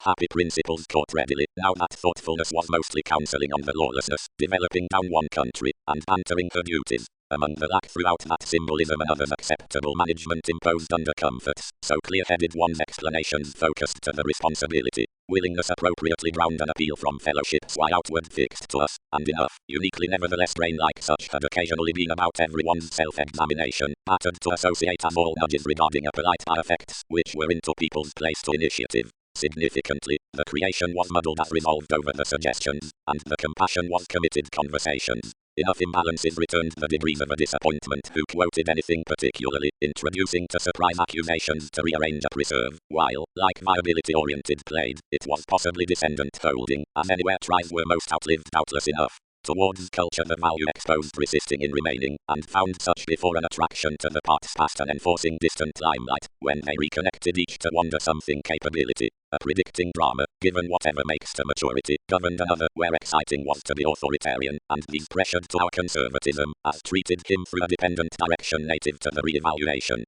Happy principles caught readily, now that thoughtfulness was mostly counselling on the lawlessness, developing down one country, and bantering her duties. Among the lack throughout that symbolism and others acceptable management imposed under comforts, so clear-headed one's explanations focused to the responsibility. willingness appropriately ground an appeal from fellowships why outward fixed to us, and enough, uniquely nevertheless brain-like such had occasionally been about everyone's self-examination, battered to associate as all nudges regarding a polite by effects, which were into people's place to initiative. Significantly, the creation was muddled as resolved over the suggestions, and the compassion was committed conversations. Enough imbalances returned the degrees of a disappointment who quoted anything particularly, introducing to surprise accusations to rearrange a preserve, while, like viability-oriented played, it was possibly descendant holding, as anywhere tries were most outlived doubtless enough. Towards culture the value exposed resisting in remaining, and found such before an attraction to the parts past an enforcing distant limelight, when they reconnected each to wonder something capability, a predicting drama, given whatever makes to maturity, governed another, where exciting was to be authoritarian, and these pressured to our conservatism, as treated him through a dependent direction native to the re-evaluation.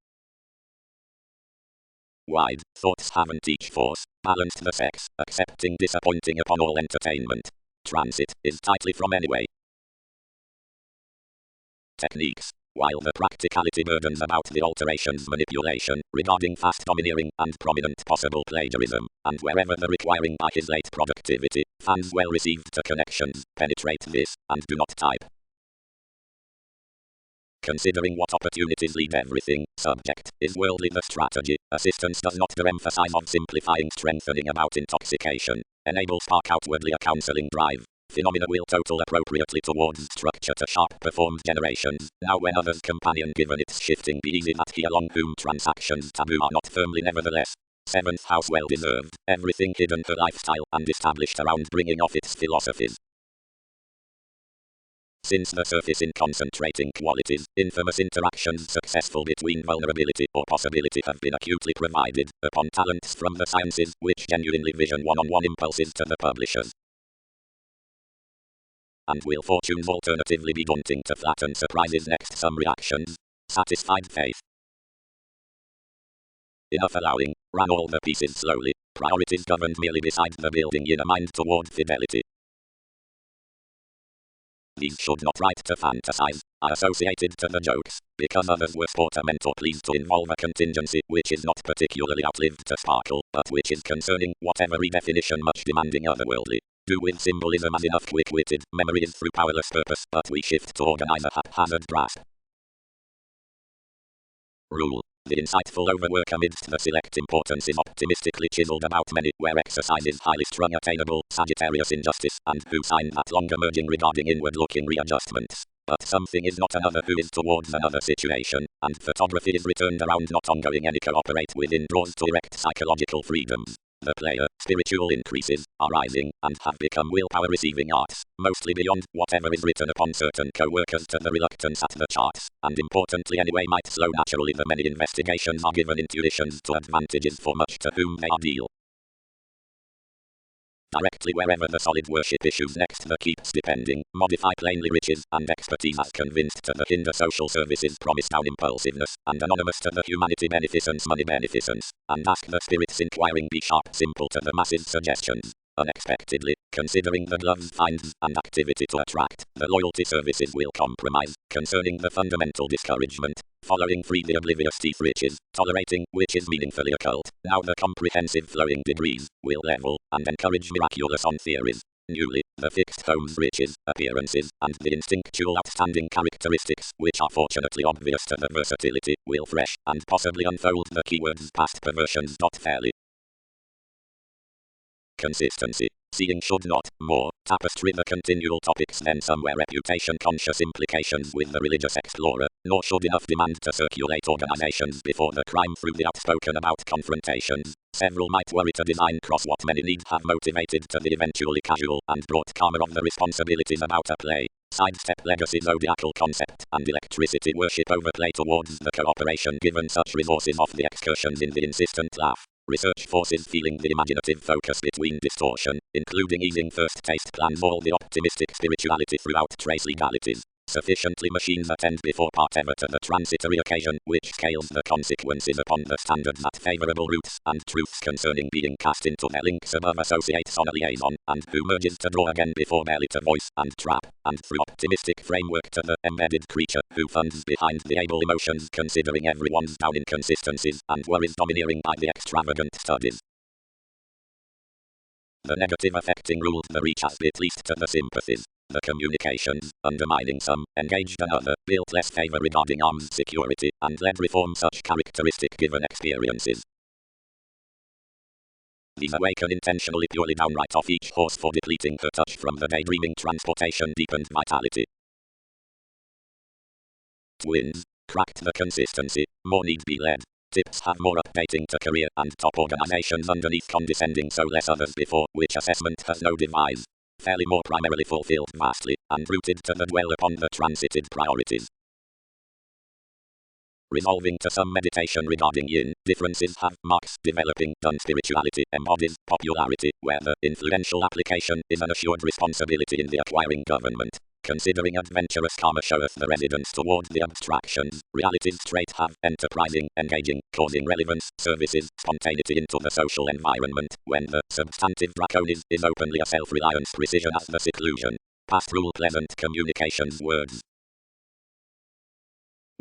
Wide thoughts haven't each force, balanced the sex, accepting disappointing upon all entertainment. Transit is tightly from anyway. Techniques. While the practicality burdens about the alterations manipulation, regarding fast domineering and prominent possible plagiarism, and wherever the requiring by his late productivity, fans well received to connections, penetrate this, and do not type. Considering what opportunities lead everything, subject, is worldly the strategy, assistance does not emphasize of simplifying strengthening about intoxication, enables spark outwardly a counseling drive, phenomena will total appropriately towards structure to sharp performed generations, now when others companion given its shifting be easy that he along whom transactions taboo are not firmly nevertheless. 7th house well deserved, everything hidden her lifestyle and established around bringing off its philosophies. Since the surface in concentrating qualities, infamous interactions successful between vulnerability or possibility have been acutely provided, upon talents from the sciences, which genuinely vision one-on-one impulses to the publishers. And will fortunes alternatively be daunting to flatten surprises next some reactions? Satisfied faith. Enough allowing, ran all the pieces slowly, priorities governed merely beside the building in a mind toward fidelity. These should not write to fantasize, are associated to the jokes, because others were sportament or pleased to involve a contingency which is not particularly outlived to sparkle, but which is concerning whatever redefinition much demanding otherworldly. Do with symbolism as enough quick-witted memory is through powerless purpose, but we shift to organize a haphazard grasp. Rule. The insightful overwork amidst the select importance is optimistically chiseled about many, where exercise is highly strung attainable, Sagittarius injustice, and who sign that long emerging regarding inward-looking readjustments. But something is not another who is towards another situation, and photography is returned around not ongoing any cooperate within draws to erect psychological freedoms. The player, spiritual increases, are rising, and have become willpower receiving arts, mostly beyond whatever is written upon certain co-workers to the reluctance at the charts, and importantly anyway might slow naturally the many investigations are given intuitions to advantages for much to whom they are deal. Directly wherever the solid worship issues next the keeps depending, modify plainly riches and expertise as convinced to the hinder social services promise down impulsiveness, and anonymous to the humanity beneficence money beneficence, and ask the spirits inquiring be sharp simple to the masses suggestions. Unexpectedly, considering the gloves finds and activity to attract, the loyalty services will compromise, concerning the fundamental discouragement, following free the oblivious teeth riches, tolerating, which is meaningfully occult, now the comprehensive flowing degrees, will level, and encourage miraculous on theories. Newly, the fixed homes riches, appearances, and the instinctual outstanding characteristics, which are fortunately obvious to the versatility, will fresh, and possibly unfold the keywords past perversions. Fairly. Consistency. Seeing should not, more, tapestry the continual topics than somewhere reputation-conscious implications with the religious explorer, nor should enough demand to circulate organizations before the crime through the outspoken about confrontations. Several might worry to design cross what many need have motivated to the eventually casual and brought karma of the responsibilities about a play. Sidestep legacy zodiacal concept and electricity worship overplay towards the cooperation given such resources off the excursions in the insistent laugh. Research forces feeling the imaginative focus between distortion, including easing first taste plans all the optimistic spirituality throughout trace legalities. Sufficiently machines attend before part ever to the transitory occasion, which scales the consequences upon the standards at favorable routes, and truths concerning being cast into their links above associates on a liaison, and who merges to draw again before barely to voice and trap, and through optimistic framework to the embedded creature, who funds behind the able emotions considering everyone's down inconsistencies, and worries domineering by the extravagant studies. The negative affecting ruled the reach as bit least to the sympathies. The communications, undermining some, engaged another, built less favor regarding armed security, and led reform such characteristic given experiences. These awaken intentionally purely downright off each horse for depleting her touch from the daydreaming transportation deepened vitality. Twins, cracked the consistency, more need be led. Tips have more updating to career and top organizations underneath condescending so less others before, which assessment has no devise. Fairly more primarily fulfilled vastly, and rooted to the dwell upon the transited priorities. Resolving to some meditation regarding yin, differences have marks developing done spirituality embodies popularity, where the influential application is an assured responsibility in the acquiring government. Considering adventurous karma showeth the residence toward the abstractions, realities trait have enterprising, engaging, causing relevance, services, spontaneity into the social environment, when the substantive draconis is openly a self-reliance precision as the seclusion. Past rule pleasant communications words.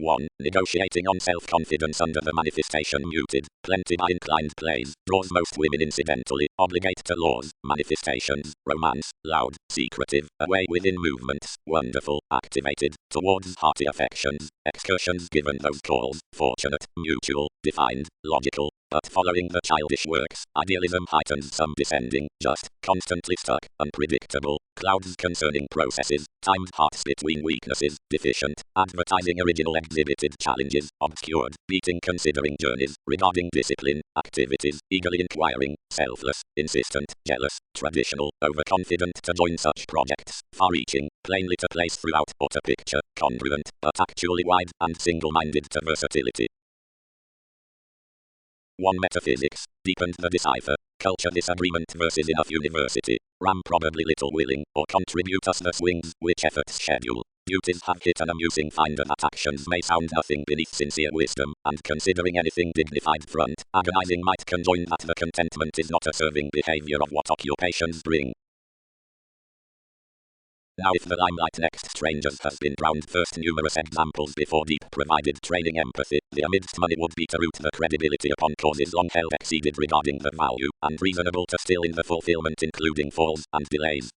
1. Negotiating on self-confidence under the manifestation muted, plenty by inclined plays, draws most women incidentally, obligate to laws, manifestations, romance, loud, secretive, away within movements, wonderful, activated, towards hearty affections, excursions given those calls, fortunate, mutual, defined, logical, but following the childish works, idealism heightens some descending, just, constantly stuck, unpredictable, clouds concerning processes, timed hearts between weaknesses, deficient, advertising original exhibited challenges, obscured, beating considering journeys, regarding discipline, activities, eagerly inquiring, selfless, insistent, jealous, traditional, overconfident to join such projects, far-reaching, plainly to place throughout or to picture, congruent, but actually wide and single-minded to versatility. 1. Metaphysics, deepened the decipher, culture disagreement versus enough university, ram probably little willing, or contribute us the swings, which efforts schedule. Duties have hit an amusing finder that actions may sound nothing beneath sincere wisdom, and considering anything dignified front, agonizing might conjoin that the contentment is not a serving behavior of what occupations bring. Now if the limelight next strangers has been drowned first numerous examples before deep provided training empathy, the amidst money would be to root the credibility upon causes long held exceeded regarding the value, and reasonable to still in the fulfillment including falls and delays.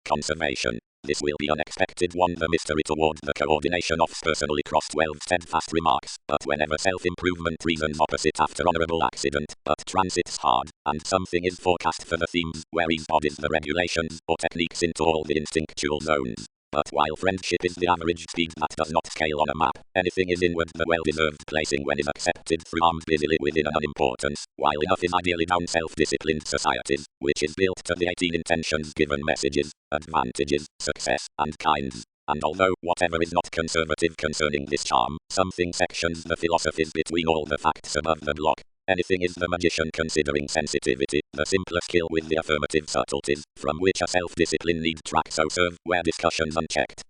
Conservation. This will be unexpected one the mystery toward the coordination of personally crossed 12 steadfast remarks, but whenever self-improvement reasons opposite after honorable accident, but transits hard, and something is forecast for the themes, where ease bodies the regulations, or techniques into all the instinctual zones. But while friendship is the average speed that does not scale on a map, anything is inward the well-deserved placing when is accepted through armed busily within an unimportance, while enough is ideally down self-disciplined societies, which is built to the 18 intentions given messages, advantages, success, and kinds. And although whatever is not conservative concerning this charm, something sections the philosophies between all the facts above the block. Anything is the magician considering sensitivity, the simpler skill with the affirmative subtleties, from which a self-discipline need track so serve, where discussions unchecked.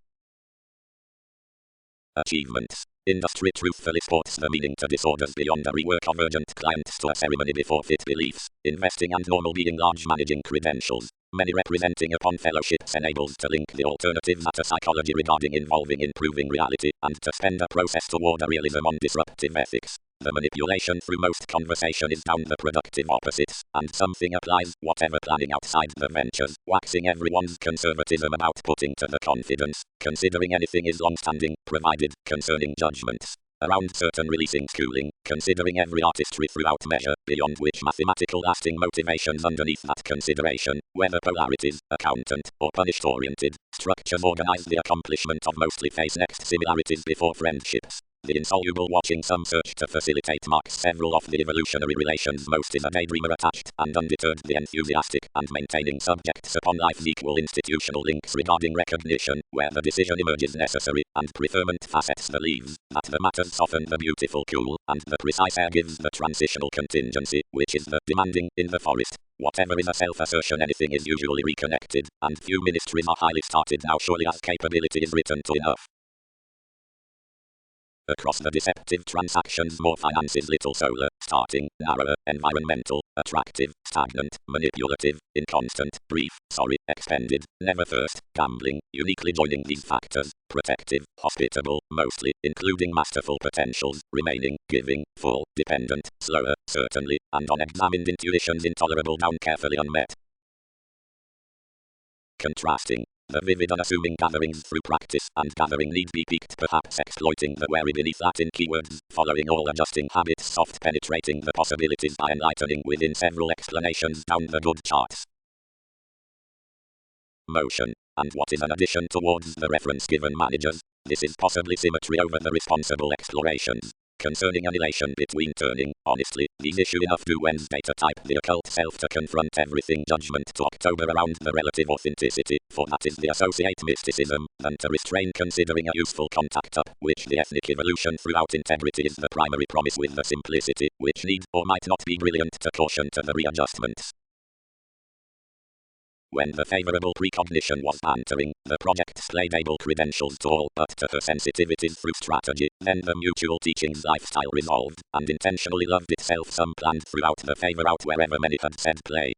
Achievements. Industry truthfully sports the meaning to disorders beyond a rework of urgent clients to a ceremony before fit beliefs, investing and normal being large managing credentials. Many representing upon fellowships enables to link the alternatives at a psychology regarding involving improving reality, and to spend a process toward a realism on disruptive ethics. The manipulation through most conversation is down the productive opposites, and something applies, whatever planning outside the ventures, waxing everyone's conservatism about putting to the confidence, considering anything is long-standing, provided, concerning judgments. Around certain releasing schooling, considering every artistry throughout measure, beyond which mathematical lasting motivations underneath that consideration, whether polarities, accountant, or punished-oriented, structures organize the accomplishment of mostly face next similarities before friendships. The insoluble watching some search to facilitate marks several of the evolutionary relations most is a daydreamer attached, and undeterred the enthusiastic, and maintaining subjects upon life's equal institutional links regarding recognition, where the decision emerges necessary, and preferment facets the leaves, that the matters soften the beautiful cool, and the precise air gives the transitional contingency, which is the demanding, in the forest. Whatever is a self-assertion anything is usually reconnected, and few ministries are highly started now surely as capability is written to enough. across the deceptive transactions more finances little solar, starting, narrower, environmental, attractive, stagnant, manipulative, inconstant, brief, expended, never first, gambling, uniquely joining these factors, protective, hospitable, mostly, including masterful potentials, remaining, giving, full, dependent, slower, certainly, and unexamined intuitions intolerable down carefully unmet. Contrasting. The vivid unassuming gatherings through practice and gathering need be peaked, perhaps exploiting the wary beneath that in keywords, following all adjusting habits, soft penetrating the possibilities by enlightening within several explanations down the good charts. Motion, and what is an addition towards the reference given managers, this is possibly symmetry over the responsible explorations. Concerning annihilation between turning, honestly, these issue enough to Wednesday to type the occult self to confront everything judgment to October around the relative authenticity, for that is the associate mysticism, than to restrain considering a useful contact up, which the ethnic evolution throughout integrity is the primary promise with the simplicity, which need or might not be brilliant to caution to the readjustments. When the favorable precognition was bantering, the project displayed able credentials to all but to her sensitivities through strategy, then the mutual teachings lifestyle resolved, and intentionally loved itself some planned throughout the favor out wherever many had said play.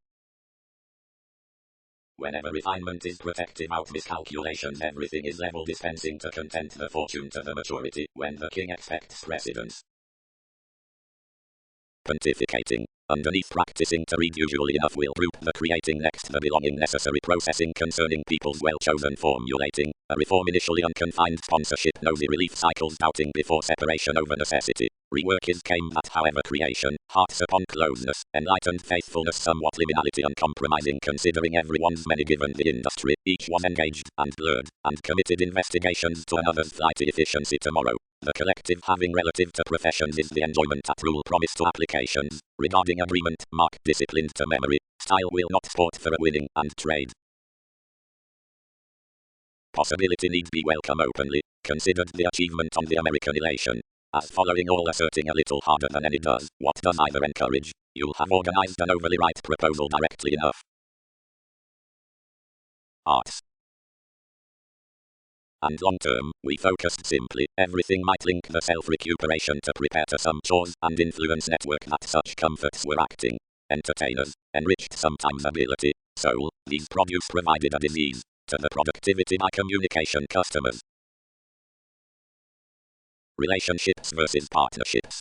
Whenever refinement is protective out miscalculations everything is level dispensing to content the fortune to the maturity, when the king expects precedence. Pontificating. Underneath practicing to read usually enough will group the creating next the belonging necessary processing concerning people's well-chosen formulating, a reform initially unconfined sponsorship nosy relief cycles doubting before separation over necessity. Rework is came that however creation, hearts upon closeness, enlightened faithfulness somewhat liminality uncompromising considering everyone's many given the industry, each was engaged and blurred, and committed investigations to another's flighty efficiency tomorrow. The collective having relative to professions is the enjoyment at rule promise to applications. Regarding agreement, mark disciplined to memory, style will not sport for a winning and trade. Possibility need be welcome openly, considered the achievement on the American elation. As following all asserting a little harder than any does, what does either encourage, you'll have organized an overly right proposal directly enough. Arts. And long term, we focused simply, everything might link the self-recuperation to prepare to some chores and influence network that such comforts were acting. Entertainers, enriched sometimes ability, soul, these produce provided a disease, to the productivity by communication customers. Relationships versus partnerships.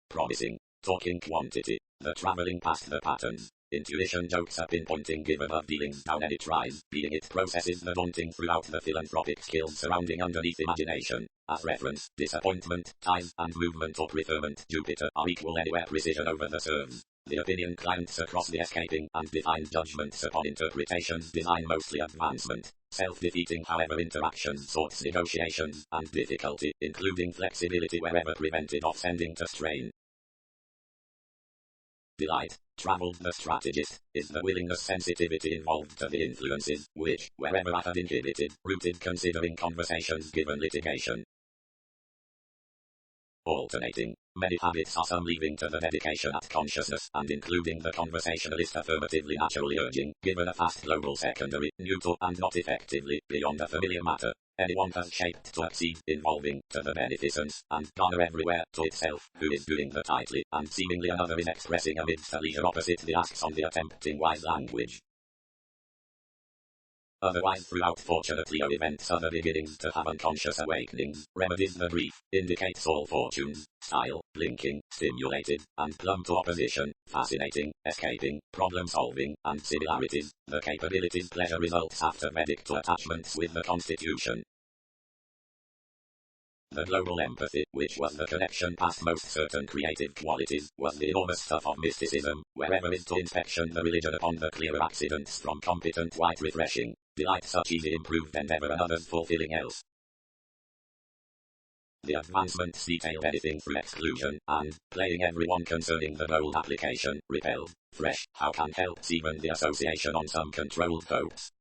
Promising, talking quantity, the traveling past the patterns. Intuition jokes are pinpointing give above dealings down any tries, being it processes the daunting throughout the philanthropic skills surrounding underneath imagination. As reference, disappointment, ties, and movement or preferment Jupiter are equal anywhere precision over the serves. The opinion clients across the escaping and defined judgments upon interpretations design mostly advancement. Self-defeating however interactions sorts negotiations and difficulty, including flexibility wherever prevented of sending to strain. Delight, traveled the strategist, is the willingness sensitivity involved to the influences, which, wherever I had inhibited, rooted considering conversations given litigation. Alternating, many habits are some leaving to the dedication at consciousness and including the conversationalist affirmatively naturally urging, given a fast global secondary, neutral and not effectively, beyond the familiar matter. Anyone has shaped to exceed, involving, to the beneficence, and garner everywhere, to itself, who is doing the tightly, and seemingly another is expressing amidst a leisure opposite the asks on the attempting wise language. Otherwise throughout fortunately our events are the beginnings to have unconscious awakenings, remedies the brief, indicates all fortunes, style, blinking, stimulated, and plumb to opposition, fascinating, escaping, problem solving, and similarities, the capabilities pleasure results after medic to attachments with the constitution. The global empathy, which was the connection past most certain creative qualities, was the enormous stuff of mysticism, wherever is to inspection the religion upon the clearer accidents from competent white refreshing, delight such easy improved endeavor and others fulfilling else. The advancements detail anything through exclusion, and, playing everyone concerning the bold application, repelled, fresh, how can helps even the association on some controlled hopes.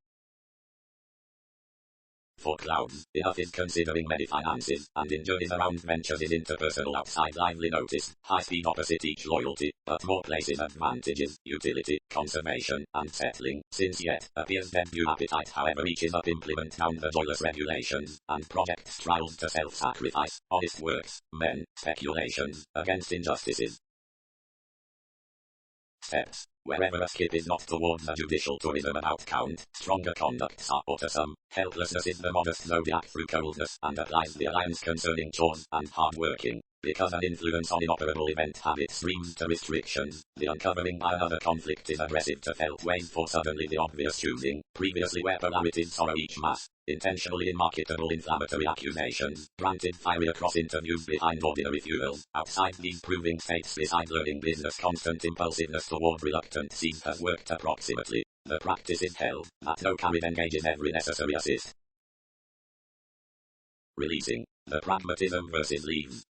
For clowns, enough is considering many finances, and enjoys around ventures in interpersonal outside lively notice, high-speed opposite each loyalty, but more places advantages, utility, conservation, and settling, since yet appears debut appetite however reaches up implement down the joyless regulations, and projects trials to self-sacrifice, honest works, men, speculations, against injustices. Steps. Wherever a skip is not towards a judicial tourism about count, stronger conducts are, or to some, helplessness is the modest zodiac through coldness, and applies the alliance concerning chores and hard working. Because an influence on inoperable event habits streams to restrictions, the uncovering by another conflict is aggressive to felt weight for suddenly the obvious choosing, previously where polarity sorrow each mass, intentionally unmarketable inflammatory accusations, granted fiery across interviews behind ordinary fuels, outside these proving states beside learning business constant impulsiveness toward reluctant scenes has worked approximately. The practice is held, that no carried engage in every necessary assist. Releasing. The pragmatism versus leaves.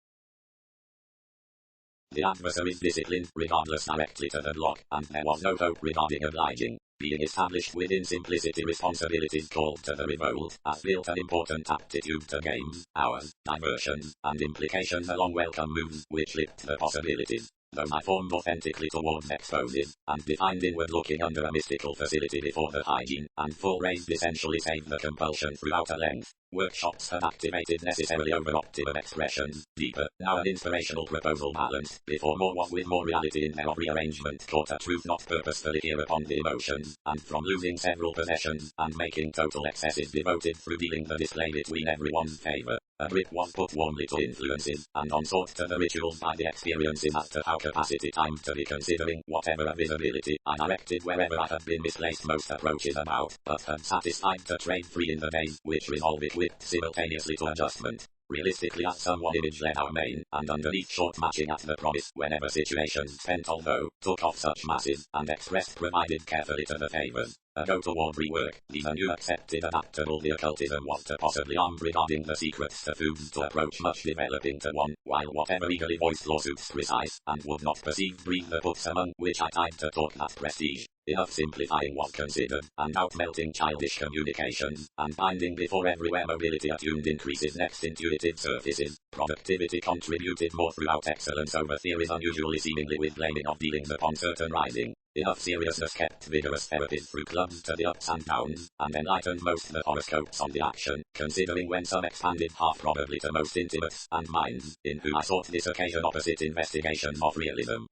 The adversary's disciplined, regardless directly to the block, and there was no hope regarding obliging. Being established within simplicity responsibilities called to the revolt, has built an important aptitude to games, hours, diversions, and implications along welcome moves, which lift the possibilities. Those I formed authentically towards exposes, and defined inward looking under a mystical facility before the hygiene, and full raised essentially save the compulsion throughout a length. Workshops have activated necessarily over optimum expressions, deeper, now an inspirational proposal balance, before more was with more reality in their rearrangement caught a truth not purposefully here upon the emotions, and from losing several possessions, and making total excesses devoted through dealing the display between everyone's favour. A grip was put warmly to influences, and unsought to the rituals by the experiences as to how capacity time to be considering whatever a visibility I directed wherever I had been misplaced most approaches about, but had satisfied to trade free in the days, which resolve equipped simultaneously to adjustment. Realistically as someone image led our main, and underneath short matching at the promise whenever situations spent although, took off such masses, and expressed provided carefully to the favours. A go toward rework, these are new accepted adaptable the occultism was to possibly armed regarding the secrets to foods to approach much developing to one, while whatever eagerly voiced lawsuits precise, and would not perceive breathe the books among which I tied to talk that prestige. Enough simplifying was considered, and out-melting childish communications, and binding before everywhere mobility attuned increases next intuitive surfaces. Productivity contributed more throughout excellence over theories unusually seemingly with blaming of dealings upon certain rising. Enough seriousness kept vigorous therapies through clubs to the ups and downs, and enlightened most the horoscopes on the action, considering when some expanded half probably to most intimates and minds, in whom I sought this occasion opposite investigation of realism.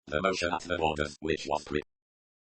The motion at the borders, which was